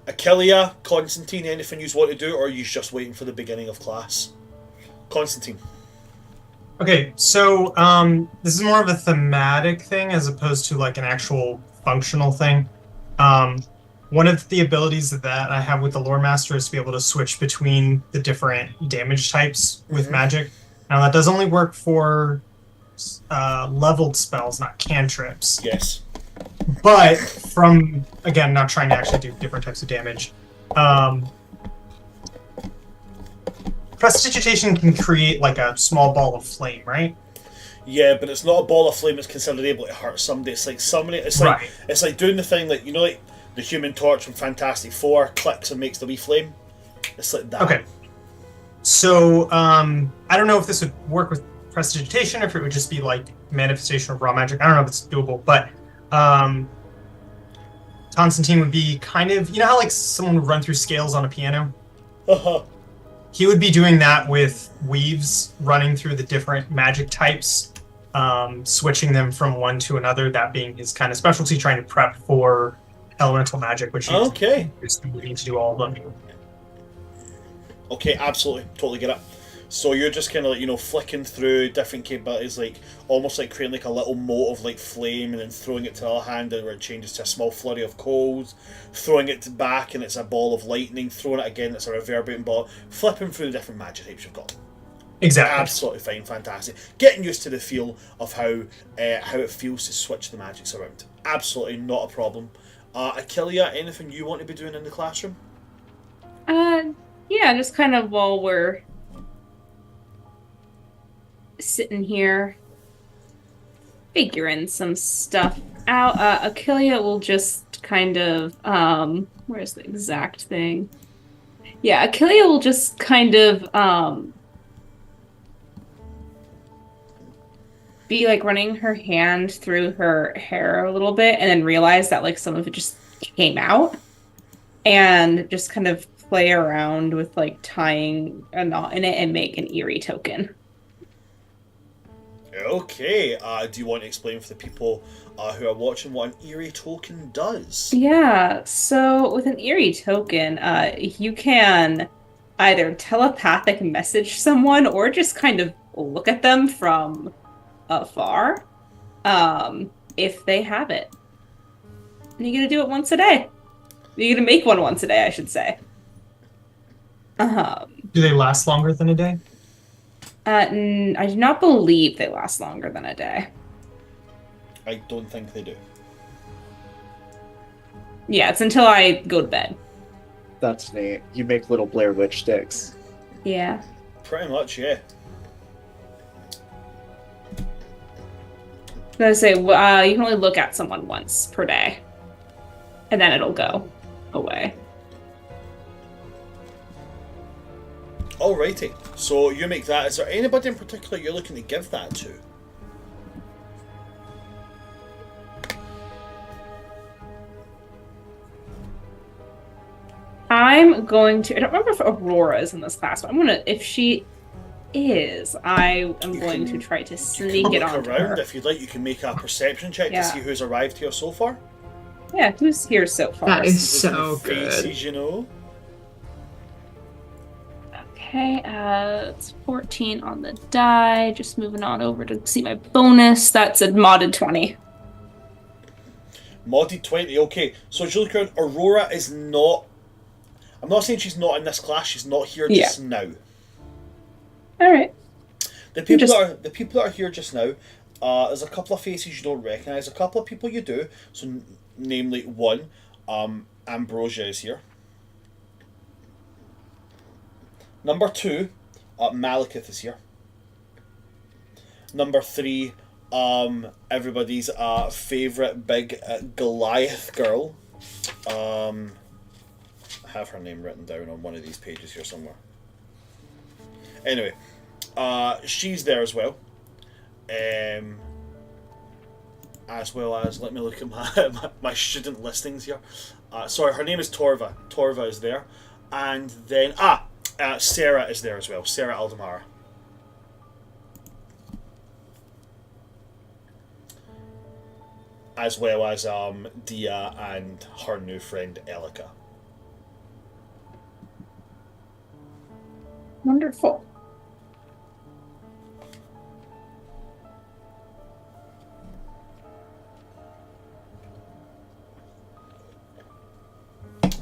Achillea, Constantine, anything you want to do, or are you just waiting for the beginning of class? Constantine. Okay, so this is more of a thematic thing as opposed to like an actual functional thing. One of the abilities that I have with the Lore Master is to be able to switch between the different damage types with magic. Now that does only work for leveled spells, not cantrips. Yes. But from, again, not trying to actually do different types of damage, Prestidigitation can create like a small ball of flame, right? Yeah, but it's not a ball of flame that's considered able to hurt somebody. It's like somebody. It's like It's like doing the thing like like the Human Torch from Fantastic Four clicks and makes the wee flame. It's like that. Okay. So I don't know if this would work with Prestidigitation, or if it would just be like manifestation of raw magic. I don't know if it's doable, but Constantine would be kind of, how like someone would run through scales on a piano. He would be doing that with weaves, running through the different magic types, switching them from one to another, that being his kind of specialty, trying to prep for elemental magic, which he's needing to do all of them. Okay, absolutely. Totally get it. So you're just kind of like, flicking through different capabilities, like almost like creating like a little mote of like flame and then throwing it to the other hand where it changes to a small flurry of coals, throwing it back and it's a ball of lightning, throwing it again, it's a reverberating ball, flipping through the different magic types you've got. Exactly. Absolutely fine, fantastic. Getting used to the feel of how it feels to switch the magics around. Absolutely not a problem. Achillea, anything you want to be doing in the classroom? Yeah, just kind of while we're sitting here figuring some stuff out, Achillea will just kind of where's the exact thing? Yeah, Achillea will just kind of be like running her hand through her hair a little bit and then realize that like some of it just came out, and just kind of play around with like tying a knot in it and make an eerie token. Okay, do you want to explain for the people who are watching what an eerie token does? Yeah, so with an eerie token, you can either telepathic message someone or just kind of look at them from afar, if they have it. And you're gonna do it once a day. You're gonna make one once a day, I should say. Do they last longer than a day? I do not believe they last longer than a day. I don't think they do. Yeah, it's until I go to bed. That's neat. You make little Blair Witch sticks. Yeah. Pretty much, yeah. I was gonna say, you can only look at someone once per day, and then it'll go away. Alrighty, so you make that. Is there anybody in particular you're looking to give that to? I'm going to, I don't remember if Aurora is in this class, but I'm gonna, if she is, I am going to try to sneak it Look onto around her. if you'd like. You can make a perception check to see who's arrived here so far. Yeah, who's here so far? That is Looking so at good. faces, you know. Okay, it's 14 on the die. Just moving on over to see my bonus. That's a modded 20. Modded 20, okay. So as you look around, Aurora is not... I'm not saying she's not in this class, she's not here just now. Alright. The people that are here just now, there's a couple of faces you don't recognise, a couple of people you do. So, namely, one, Ambrosia is here. Number 2, Malekith is here. Number 3, everybody's favourite big Goliath girl. I have her name written down on one of these pages here somewhere. Anyway, she's there as well. As well as, let me look at my student listings here. Sorry, her name is Torva. Torva is there. And then, Sarah is there as well. Sarah Aldemara. As well as Dia and her new friend Elika. Wonderful.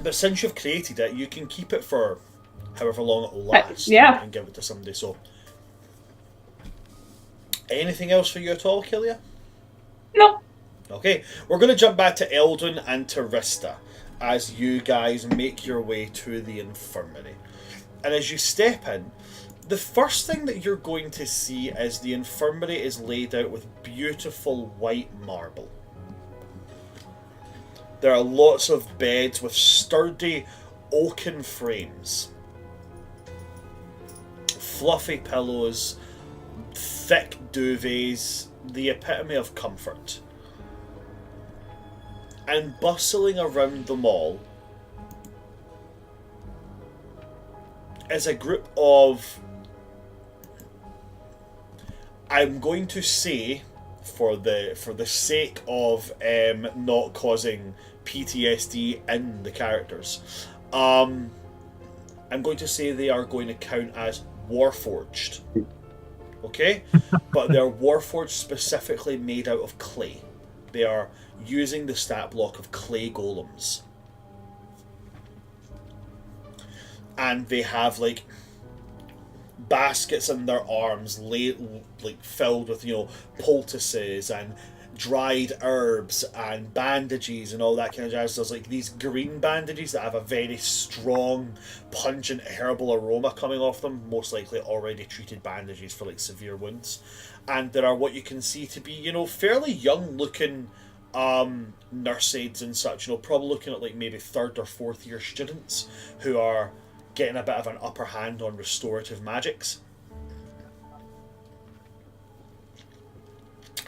But since you've created it, you can keep it for however long it will last. Yeah. And give it to somebody. So, anything else for you at all, Killia? No. Okay, we're going to jump back to Eldon and to Rista as you guys make your way to the infirmary. And as you step in, the first thing that you're going to see is the infirmary is laid out with beautiful white marble. There are lots of beds with sturdy oaken frames, fluffy pillows, thick duvets, the epitome of comfort. And bustling around them all is a group of, I'm going to say, for the sake of not causing PTSD in the characters, I'm going to say they are going to count as Warforged. Okay? But they're Warforged specifically made out of clay. They are using the stat block of clay golems. And they have like baskets in their arms filled with, poultices and dried herbs and bandages and all that kind of jazz. There's like these green bandages that have a very strong, pungent herbal aroma coming off them, most likely already treated bandages for like severe wounds. And there are what you can see to be, fairly young looking nurse aides and such, probably looking at like maybe 3rd or 4th year students who are getting a bit of an upper hand on restorative magics.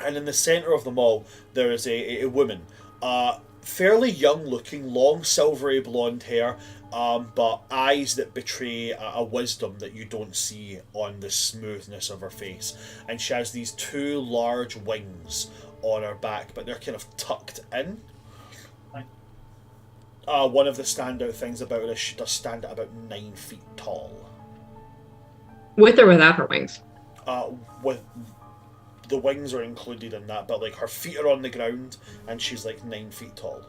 And in the centre of them all, there is a woman, fairly young looking, long silvery blonde hair, but eyes that betray a wisdom that you don't see on the smoothness of her face. And she has these 2 large wings on her back, but they're kind of tucked in. One of the standout things about her is she does stand at about 9 feet tall. With or without her wings? With the wings are included in that, but like her feet are on the ground and she's like 9 feet tall.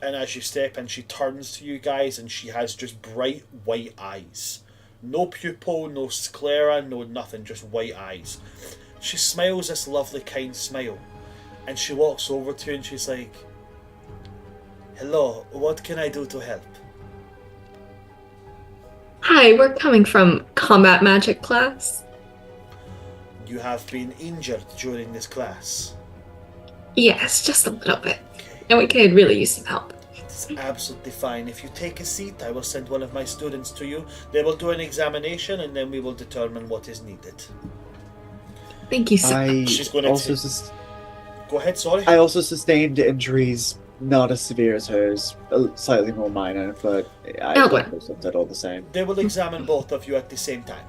And as you step in, she turns to you guys and she has just bright white eyes. No pupil, no sclera, no nothing, just white eyes. She smiles this lovely, kind smile. And she walks over to you and she's like, "Hello, what can I do to help?" Hi, we're coming from combat magic class. You have been injured during this class. Yes, just a little bit. And we could really use some help. It's absolutely fine. If you take a seat, I will send one of my students to you. They will do an examination and then we will determine what is needed. Thank you so much. She's going to also Go ahead, sorry. I also sustained injuries not as severe as hers, slightly more minor, but I looked at all the same. They will examine both of you at the same time.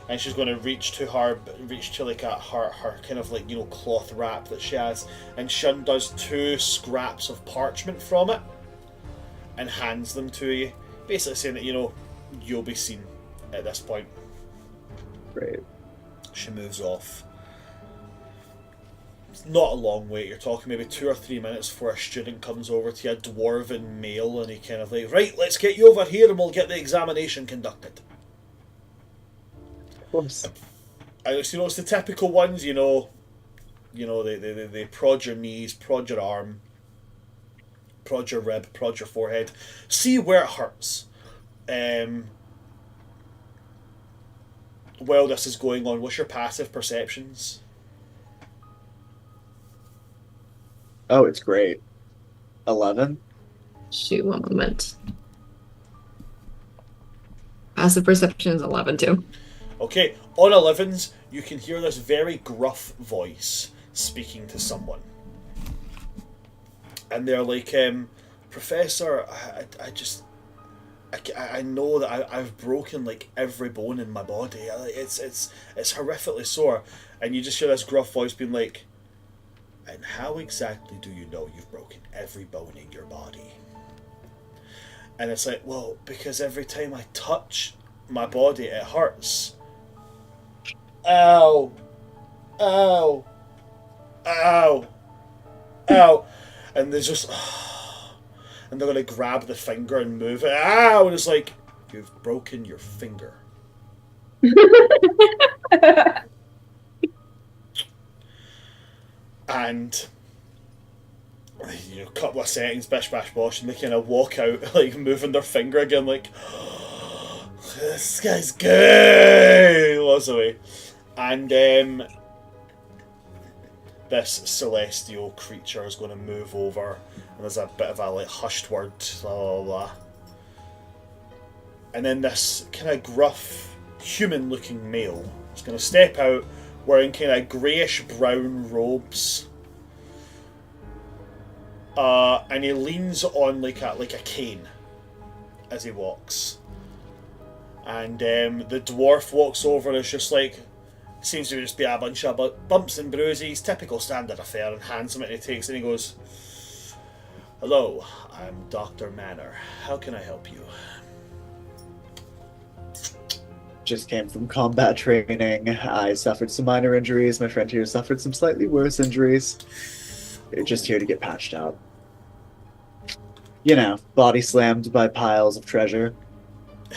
And she's going to reach to her kind of like, cloth wrap that she has, and she undoes 2 scraps of parchment from it and hands them to you, basically saying that, you'll be seen at this point. Great. She moves off. not a long wait. You're talking maybe 2 or 3 minutes before a student comes over to you, a dwarven male, and he kind of like, right, let's get you over here and we'll get the examination conducted. Of course. And it's, it's the typical ones, they prod your knees, prod your arm, prod your rib, prod your forehead, see where it hurts. While this is going on, what's your passive perceptions? Oh, it's great. 11. Shoot, one moment. Passive perception is 11 too. Okay, on 11s, you can hear this very gruff voice speaking to someone. And they're like, Professor, I know that I've broken like every bone in my body. It's horrifically sore. And you just hear this gruff voice being like, and how exactly do you know you've broken every bone in your body? And it's like, well, because every time I touch my body, it hurts. Ow. Ow. Ow. Ow. And there's just... and they're going to grab the finger and move it. Ow! And it's like, you've broken your finger. And a couple of seconds, bish bash bosh, and they kind of walk out, like moving their finger again, like, this guy's good. Walks away, and this celestial creature is going to move over, and there's a bit of a like hushed word, blah blah blah, and then this kind of gruff, human-looking male is going to step out, wearing kind of greyish-brown robes. And he leans on like a cane as he walks. And the dwarf walks over and is just like, seems to just be a bunch of bumps and bruises, typical standard affair, and hands him it and he takes it and he goes, hello, I'm Dr. Manor. How can I help you? Just came from combat training. I suffered some minor injuries. My friend here suffered some slightly worse injuries. They're just here to get patched out. Body slammed by piles of treasure.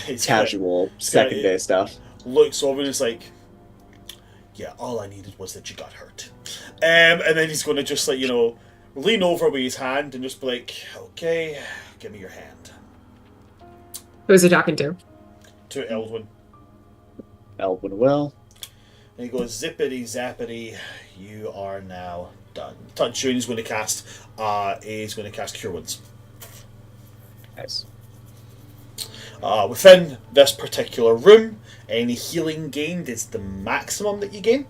It's Casual, second day stuff. Looks over and is like, yeah, all I needed was that you got hurt. And then he's going to just like, lean over with his hand and just be like, okay, give me your hand. Who's he talking to? To Eldwin. Eldwin will. And he goes, zippity zappity, you are now done. Touch you and he's going to cast Cure Wounds. Nice. Within this particular room, any healing gained is the maximum that you gain.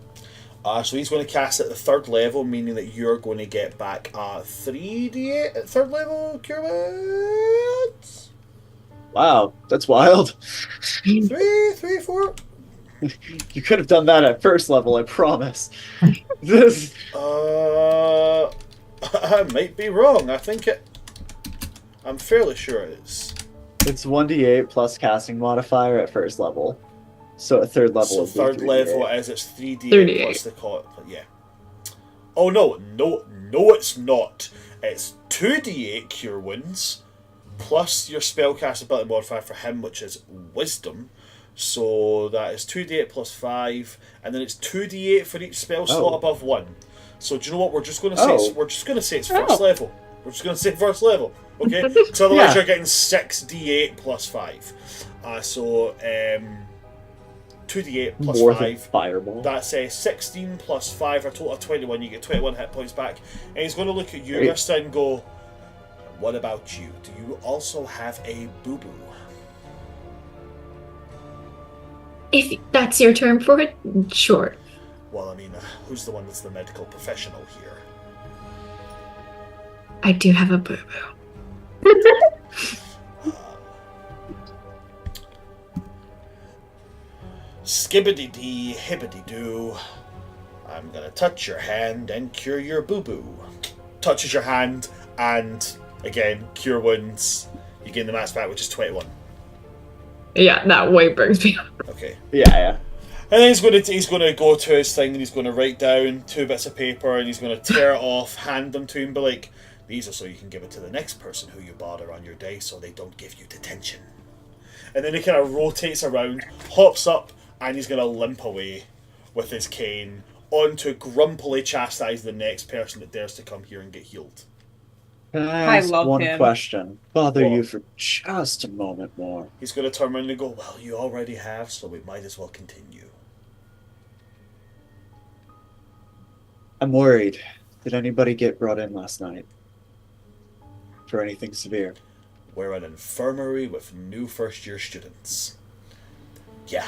So he's going to cast at the 3rd level, meaning that you're going to get back 3d8 at 3rd level Cure Wounds. Wow, that's wild. 3, 4. You could have done that at 1st level, I promise. I might be wrong. I'm fairly sure it is. It's 1d8 plus casting modifier at 1st level. So at 3rd level, So it'd be 3rd 3d8. level is it's 3d8 3d8. plus the yeah. Oh no, it's not. It's 2d8 Cure Wounds plus your spellcast ability modifier for him, which is Wisdom. So that is 2d8 plus 5, and then it's 2d8 for each spell slot above 1. So do you know what? We're just going to say it's 1st level. We're just going to say 1st level, okay? So otherwise you're getting 6d8 plus 5. So 2d8 plus More 5. than fireball. That's 16 plus 5, a total of 21. You get 21 hit points back. And he's going to look at you, Great. Rista, and go, what about you? Do you also have a boo-boo? If that's your term for it, sure. Well, I mean, who's the one that's the medical professional here? I do have a boo-boo. Skibbity-dee, hibbity-doo. I'm gonna touch your hand and cure your boo-boo. Touches your hand, and again, Cure Wounds. You gain the max back, which is 21. Yeah, that way brings me up. Okay. Yeah. And then he's going to go to his thing and he's going to write down 2 bits of paper and he's going to tear it off, hand them to him, be like, these are so you can give it to the next person who you bother on your day so they don't give you detention. And then he kind of rotates around, hops up, and he's going to limp away with his cane on to grumpily chastise the next person that dares to come here and get healed. Can I I ask love one him. question? Bother What? you for just a moment more. He's going to turn around and go, well, you already have, so we might as well continue. I'm worried. Did anybody get brought in last night? For anything severe? We're an infirmary with new first-year students. Yeah.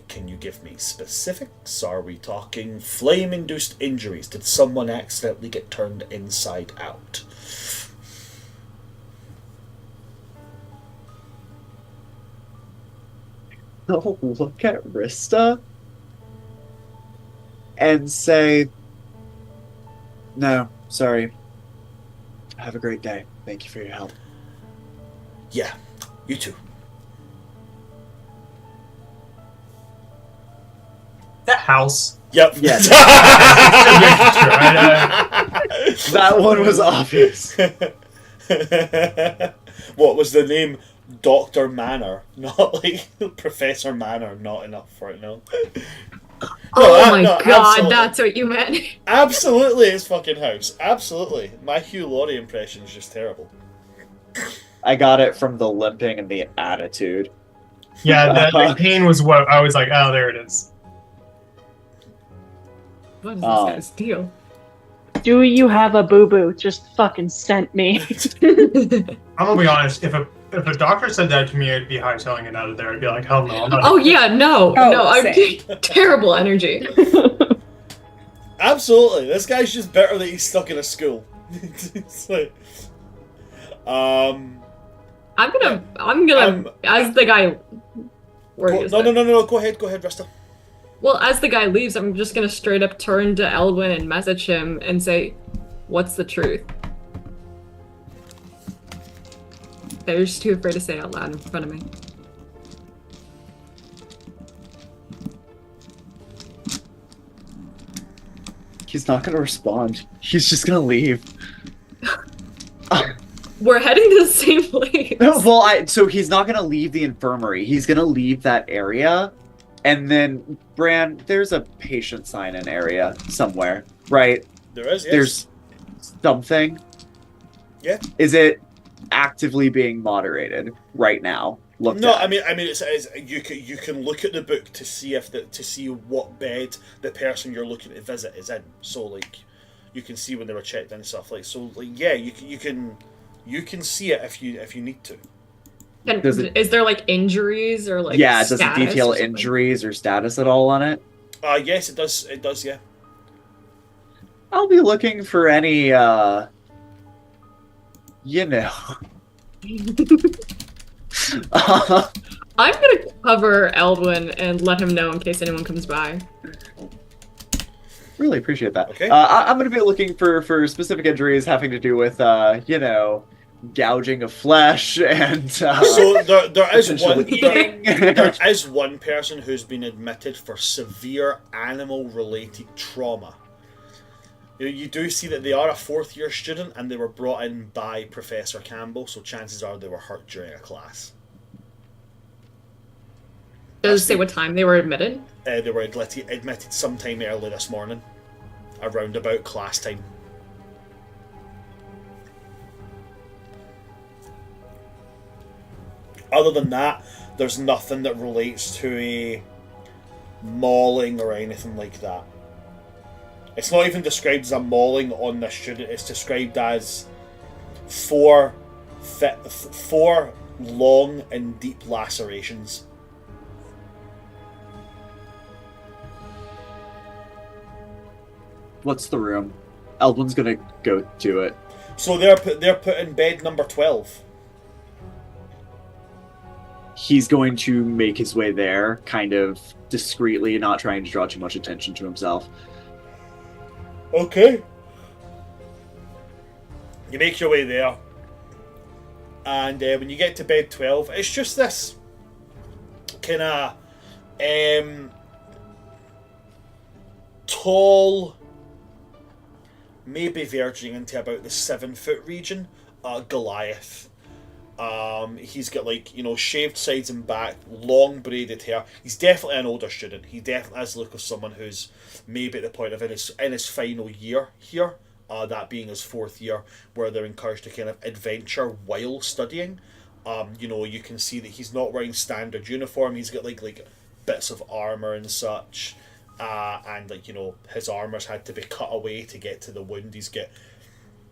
Can you give me specifics? Are we talking flame-induced injuries? Did someone accidentally get turned inside out? Oh, look at Rista and say, no, sorry. Have a great day. Thank you for your help. Yeah, you too. That house. Yep. Yes. Right, That one was obvious. What was the name? Dr. Manor, not like Professor Manor, not enough for it, no. Oh my no, god, absolutely. that's what you meant. Absolutely his fucking house. Absolutely. My Hugh Laurie impression is just terrible. I got it from the limping and the attitude. Yeah, the pain was what I was like, oh, there it is. What is this guy's deal? Do you have a boo-boo? Just fucking sent me. I'm gonna be honest, if a doctor said that to me, I'd be hightailing it out of there. I'd be like, hell no, I'm not. Oh yeah, no, Oh, no, I'm same. terrible energy. Absolutely. This guy's just better that he's stuck in a school. It's like, I'm gonna, as the guy. Where is no, that? no, go ahead, Rista. Well, as the guy leaves, I'm just gonna straight up turn to Elwyn and message him and say, "What's the truth?" They're just too afraid to say it out loud in front of me. He's not gonna respond. He's just gonna leave. We're heading to the same place. Well, so he's not gonna leave the infirmary. He's gonna leave that area, and then Bran, there's a patient sign-in area somewhere, right? There is, yes. There's something. Yeah. Is it actively being moderated right now? Looked No, at? I mean, it's you can look at the book to see to see what bed the person you're looking to visit is in. So like, you can see when they were checked in and stuff like. So like, yeah, you can see it if you need to. And Does it- is there like injuries or like yeah, does it status detail or something? injuries or status at all on it? Yes, it does. It does, yeah. I'll be looking for any, you know. I'm gonna cover Elwyn and let him know in case anyone comes by. Really appreciate that. Okay. I'm going to be looking for specific injuries having to do with, you know, gouging of flesh and. So there is potential one. eating. There is one person who's been admitted for severe animal-related trauma. You do see that they are a 4th-year student and they were brought in by Professor Campbell, so chances are they were hurt during a class. Does it say what time they were admitted? They were admitted sometime early this morning, around about class time. Other than that, there's nothing that relates to a mauling or anything like that. It's not even described as a mauling on this student, it's described as four long and deep lacerations. What's the room? Eldwin's going to go to it. So they're put in bed number 12. He's going to make his way there, kind of discreetly, not trying to draw too much attention to himself. Okay. You make your way there. And when you get to bed 12, it's just this kind of tall, maybe verging into about the 7-foot region. Goliath. He's got shaved sides and back, long braided hair. He's definitely an older student. He definitely has the look of someone who's maybe at the point of in his final year here. That being his 4th year, where they're encouraged to kind of adventure while studying. You can see that he's not wearing standard uniform. He's got like bits of armor and such, and his armor's had to be cut away to get to the wound. He's got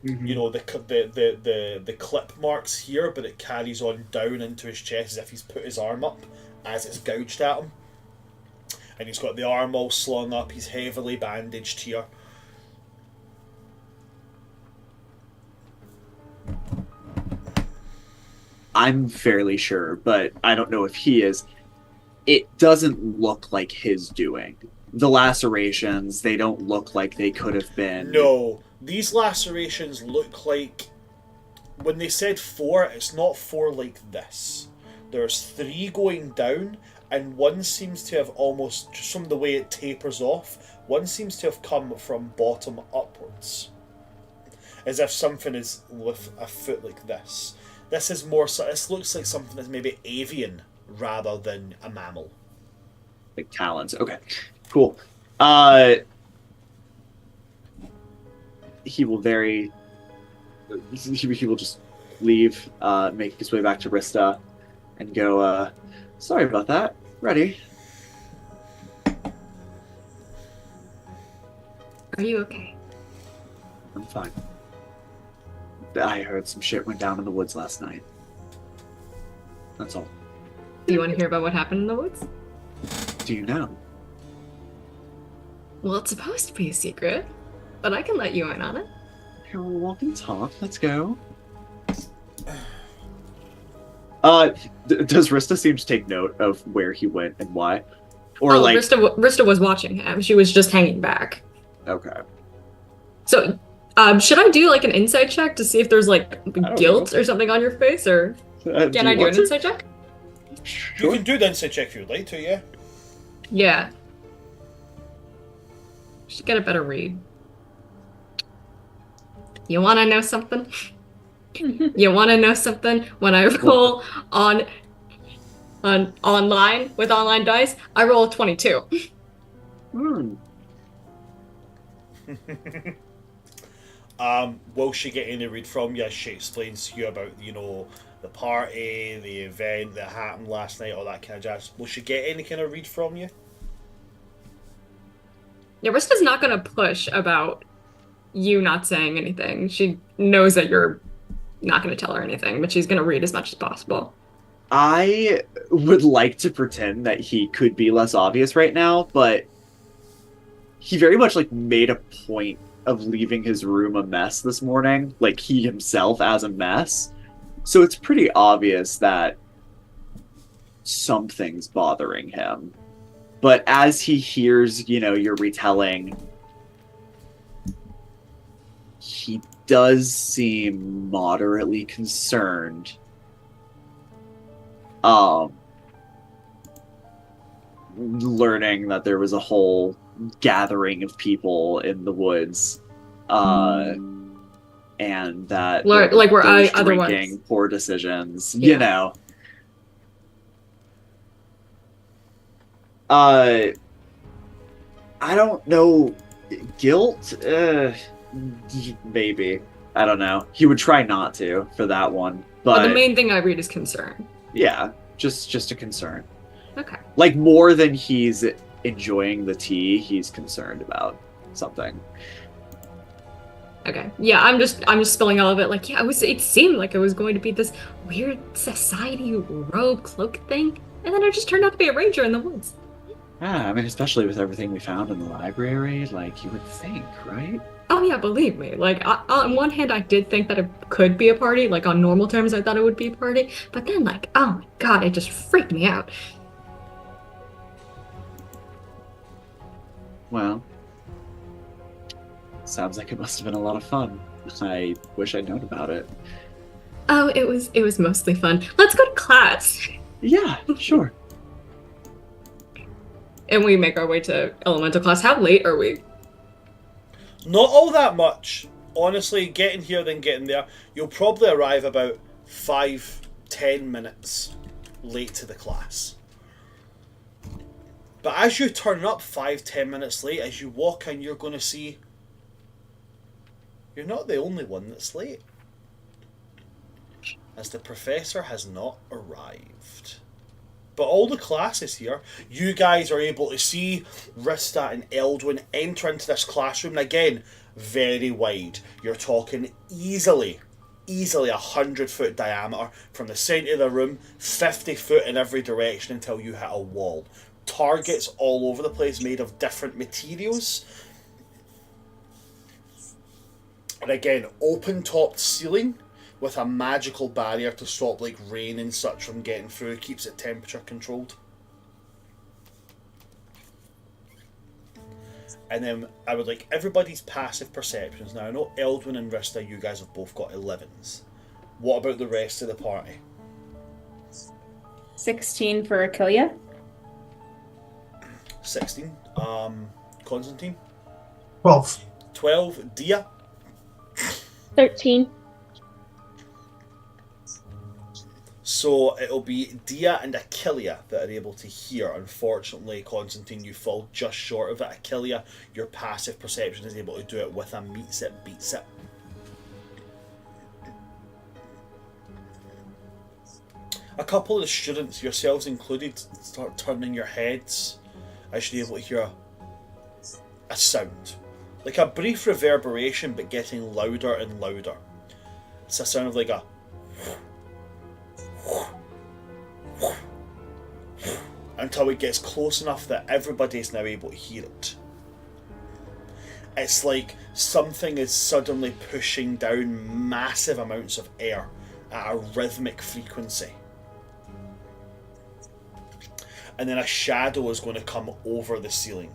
the clip marks here, but it carries on down into his chest as if he's put his arm up as it's gouged at him. And he's got the arm all slung up. He's heavily bandaged here. I'm fairly sure, but I don't know if he is. It doesn't look like his doing. The lacerations, they don't look like they could have been. No, these lacerations look like... When they said 4, it's not 4 like this. There's 3 going down, and one seems to have almost, just from the way it tapers off, one seems to have come from bottom upwards. As if something is with a foot like this. This is more. This looks like something that's maybe avian rather than a mammal. Like talons. Okay, cool. He will He will just leave, make his way back to Rista, and go. Sorry about that. Ready? Are you okay? I'm fine. I heard some shit went down in the woods last night. That's all. Do you want to hear about what happened in the woods? Do you know? Well, it's supposed to be a secret, but I can let you in on it. Here, we'll walk and talk. Let's go. Does Rista seem to take note of where he went and why? Or Rista was watching him. She was just hanging back. Okay. So, should I do like an insight check to see if there's like guilt or something on your face, or can I do an insight check? Sure. You can do the insight check if you'd like to, yeah. Yeah. Should get a better read. You want to know something? You want to know something? When I roll on online with online dice, I roll a 22. Will she get any read from you? She explains to you about, the party, the event that happened last night, all that kind of jazz. Will she get any kind of read from you? Yeah, Rista's not going to push about you not saying anything. She knows that you're not going to tell her anything, but she's going to read as much as possible. I would like to pretend that he could be less obvious right now, but he very much made a point of leaving his room a mess this morning, he himself as a mess. So it's pretty obvious that something's bothering him. But as he hears, your retelling, he does seem moderately concerned. Learning that there was a whole gathering of people in the woods, and that Were other drinking, ones. poor decisions, Yeah. I don't know. Guilt? Maybe. I don't know. He would try not to for that one, But but the main thing I read is concern. yeah, just a concern. Okay. More than he's enjoying the tea, he's concerned about something. Okay. Yeah, I'm just spilling all of it. It seemed like it was going to be this weird society robe cloak thing, and then it just turned out to be a ranger in the woods. I mean, especially with everything we found in the library, you would think, right? Oh yeah, believe me. On one hand, I did think that it could be a party. On normal terms, I thought it would be a party. But then, oh my god, it just freaked me out. Well, sounds like it must have been a lot of fun. I wish I'd known about it. Oh, it was mostly fun. Let's go to class. Yeah, sure. And we make our way to elemental class. How late are we? Not all that much. Honestly, getting here then getting there, you'll probably arrive about 5-10 minutes late to the class. But as you turn up 5-10 minutes late, as you walk in, you're going to see you're not the only one that's late, as the professor has not arrived. But all the classes here, you guys are able to see Rista and Eldwin enter into this classroom. And again, very wide. You're talking easily 100-foot diameter from the centre of the room, 50 foot in every direction until you hit a wall. Targets all over the place made of different materials. And again, open-topped ceiling with a magical barrier to stop like rain and such from getting through, keeps it temperature controlled. And then I would like everybody's passive perceptions. Now I know Eldwin and Rista, you guys have both got 11s. What about the rest of the party? 16 for Achillia. 16. Constantine? 12. 12. Dia? 13. So it'll be Dia and Achillia that are able to hear. Unfortunately, Constantine, you fall just short of it. Achillia, your passive perception is able to do it with a meets it, beats it. A couple of the students, yourselves included, start turning your heads as you're able to hear a sound. Like a brief reverberation, but getting louder and louder. It's a sound of like a until it gets close enough that everybody's now able to hear it. It's like something is suddenly pushing down massive amounts of air at a rhythmic frequency. And then a shadow is going to come over the ceiling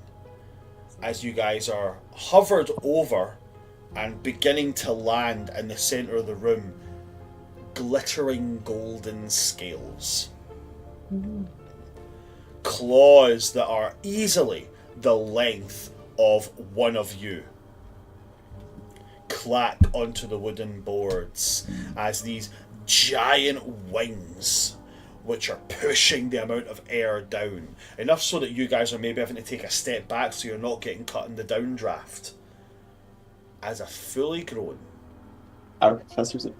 as you guys are hovered over and beginning to land in the centre of the room, glittering golden scales. Claws that are easily the length of one of you clack onto the wooden boards as these giant wings, which are pushing the amount of air down, enough so that you guys are maybe having to take a step back so you're not getting cut in the downdraft, as a fully grown Our professor's a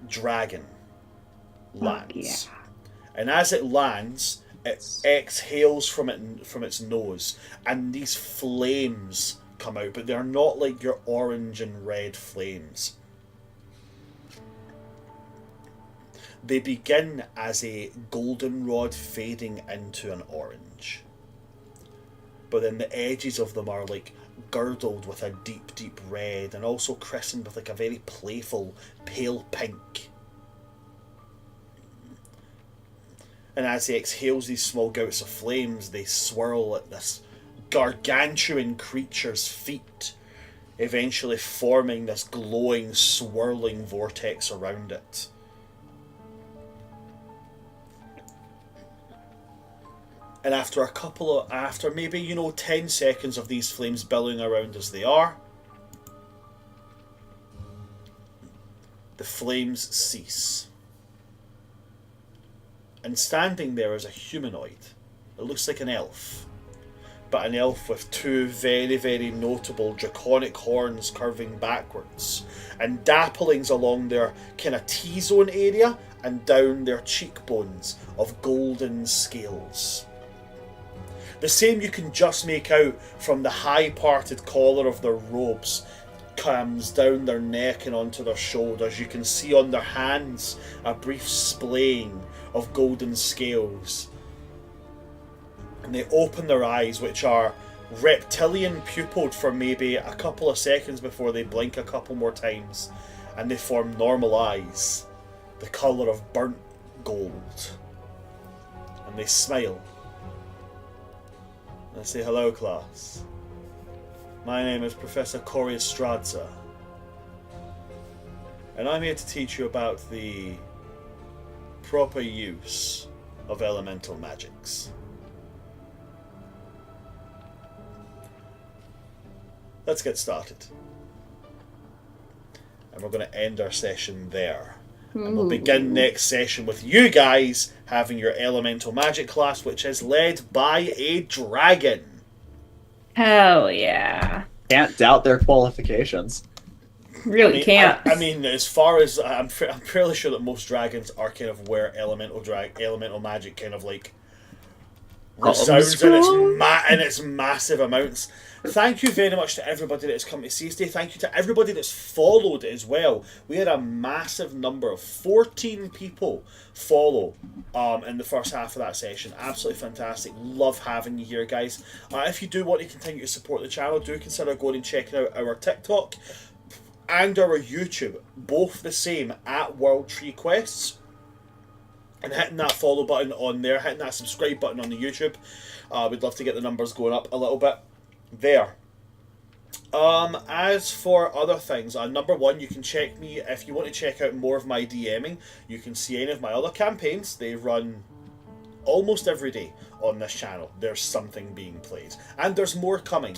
dragon lands. yeah. And as it lands, it exhales from its nose, and these flames come out, but they're not like your orange and red flames. They begin as a goldenrod fading into an orange, but then the edges of them are like girdled with a deep, deep red, and also christened with like a very playful pale pink. And as he exhales these small gouts of flames, they swirl at this gargantuan creature's feet, eventually forming this glowing, swirling vortex around it. And after maybe 10 seconds of these flames billowing around as they are, the flames cease. And standing there is a humanoid. It looks like an elf, but an elf with two very, very notable draconic horns curving backwards, and dapplings along their kind of T-zone area and down their cheekbones of golden scales. The same you can just make out from the high-parted collar of their robes comes down their neck and onto their shoulders. You can see on their hands a brief splaying of golden scales. And they open their eyes, which are reptilian pupilled for maybe a couple of seconds before they blink a couple more times, and they form normal eyes, the colour of burnt gold. And they smile. And they say, "Hello, class. My name is Professor Corey Stradza, and I'm here to teach you about the proper use of elemental magics." let's get started. And we're going to end our session there. And we'll begin next session with you guys having your elemental magic class, which is led by a dragon. Hell yeah. Can't doubt their qualifications. Really can't. I mean, as far as I'm fairly sure that most dragons are kind of where elemental magic kind of like resounds in its massive amounts. Thank you very much to everybody that has come to see us today. Thank you to everybody that's followed as well. We had a massive number of 14 people follow in the first half of that session. Absolutely fantastic. Love having you here, guys. If you do want to continue to support the channel, do consider going and checking out our TikTok and our YouTube, both the same at World Tree Quests, and hitting that follow button on there, hitting that subscribe button on the YouTube. We'd love to get the numbers going up a little bit there. As for other things, number one, you can check me if you want to check out more of my DMing. You can see any of my other campaigns. They run almost every day on this channel. There's something being played, and there's more coming,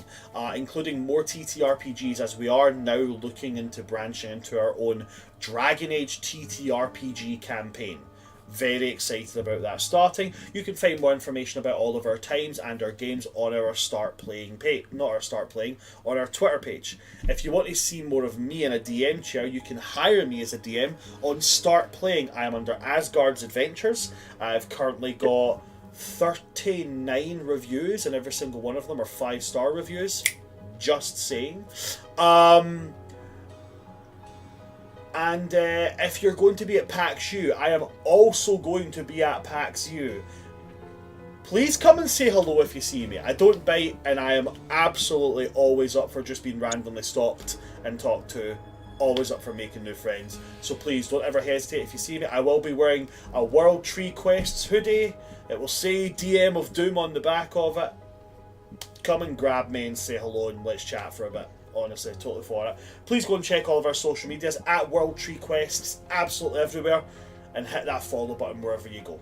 including more TTRPGs, as we are now looking into branching into our own Dragon Age TTRPG campaign. Very excited about that starting. You can find more information about all of our times and our games on our Start Playing page, on our Twitter page. If you want to see more of me in a DM chair, you can hire me as a DM on Start Playing. I am under Asgard's Adventures. I've currently got 39 reviews, and every single one of them are 5-star reviews. Just saying. And if you're going to be at PAX U, I am also going to be at PAX U. Please come and say hello if you see me. I don't bite, and I am absolutely always up for just being randomly stopped and talked to. Always up for making new friends. So please don't ever hesitate if you see me. I will be wearing a World Tree Quests hoodie. It will say DM of Doom on the back of it. Come and grab me and say hello and let's chat for a bit. Honestly, totally for it. Please go and check all of our social medias at World Tree Quests, absolutely everywhere, and hit that follow button wherever you go.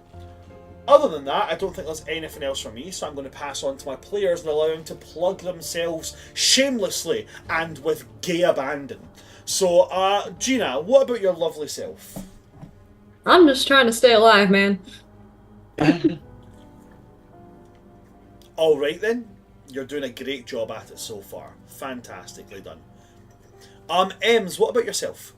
Other than that, I don't think there's anything else from me, so I'm going to pass on to my players and allow them to plug themselves shamelessly and with gay abandon. So, Gina, what about your lovely self? I'm just trying to stay alive, man. Alright then. You're doing a great job at it so far. Fantastically done. Ems, what about yourself?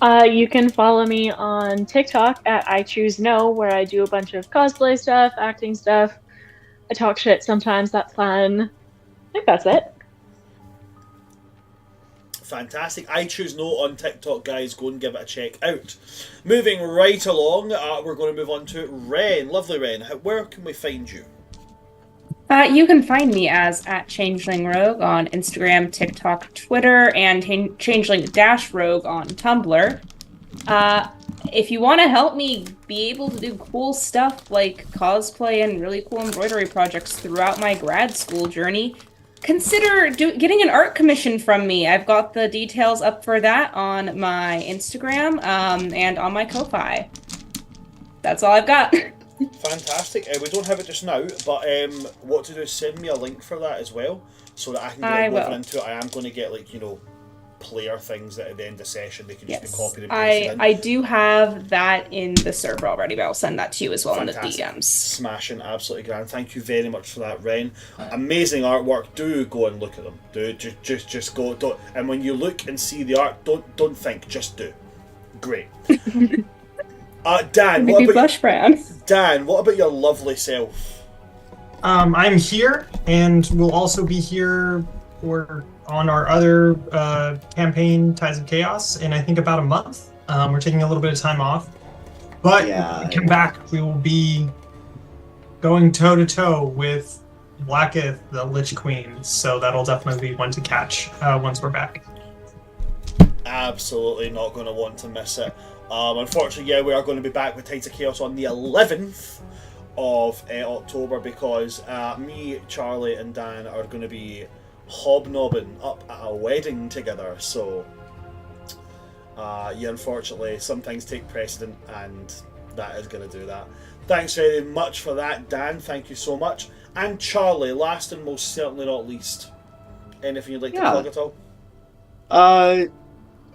You can follow me on TikTok at I Choose No, where I do a bunch of cosplay stuff, acting stuff. I talk shit sometimes, that's fun. I think that's it. Fantastic. I Choose No on TikTok, guys. Go and give it a check out. Moving right along, we're going to move on to Ren. Lovely Ren. Where can we find you? You can find me as at Changeling Rogue on Instagram, TikTok, Twitter, and Changeling-Rogue on Tumblr. If you want to help me be able to do cool stuff like cosplay and really cool embroidery projects throughout my grad school journey, consider getting an art commission from me. I've got the details up for that on my Instagram and on my Ko-Fi. That's all I've got. Fantastic. We don't have it just now, but what to do is send me a link for that as well, so that I can get moving into it. I am going to get, like, you know, player things that at the end of the session they can just be copied and pasted in. I do have that in the server already, but I'll send that to you as well. Fantastic. In the DMs. Smashing, absolutely grand. Thank you very much for that, Ren. Amazing artwork. Do go and look at them. Do just go. Don't, and when you look and see the art, don't think. Just do. Great. Dan, what about your lovely self? I'm here, and we'll also be here on our other campaign, Ties of Chaos, in I think about a month. We're taking a little bit of time off, but when we come back, we will be going toe to toe with Blackith, the Lich Queen. So that'll definitely be one to catch once we're back. Absolutely not going to want to miss it. Unfortunately, we are going to be back with Tides of Chaos on the 11th of October, because me, Charlie, and Dan are going to be hobnobbing up at a wedding together. So, unfortunately, some things take precedent, and that is going to do that. Thanks very much for that, Dan. Thank you so much. And Charlie, last and most certainly not least, Anything you'd like to Yeah. plug at all?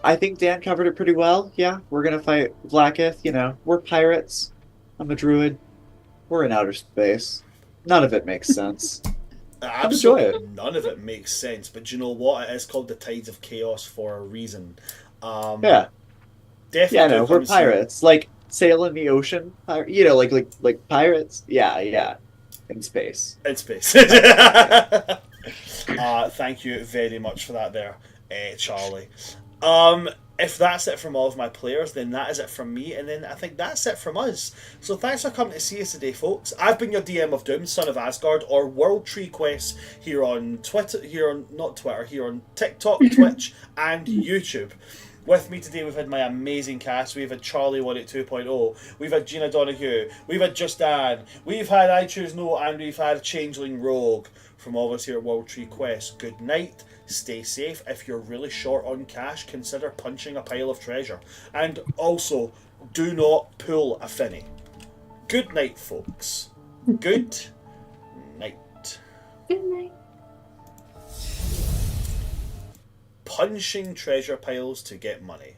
I think Dan covered it pretty well. Yeah, we're gonna fight Blackith. You know, we're pirates. I'm a druid. We're in outer space. None of it makes sense. enjoy Absolutely none of it makes sense, but do you know what? It is called the Tides of Chaos for a reason. Yeah, Definitely. yeah. No, do we're come see- pirates. Like sail in the ocean. You know, like pirates. Yeah, yeah. In space. In space. Thank you very much for that there, Charlie. If that's it from all of my players, then that is it from me, and then I think that's it from us. So thanks for coming to see us today, folks. I've been your DM of Doom, Son of Asgard, or World Tree Quest here on Twitter, here on TikTok, Twitch, and YouTube. With me today, we've had my amazing cast. We've had Charlie 182.0, we've had Gina Donahue, we've had Just Dan, we've had I Choose No, and we've had Changeling Rogue. From all of us here at World Tree Quest, good night, stay safe. If you're really short on cash, consider punching a pile of treasure. And also, do not pull a finny. Good night, folks. Good night. Good night. Punching treasure piles to get money.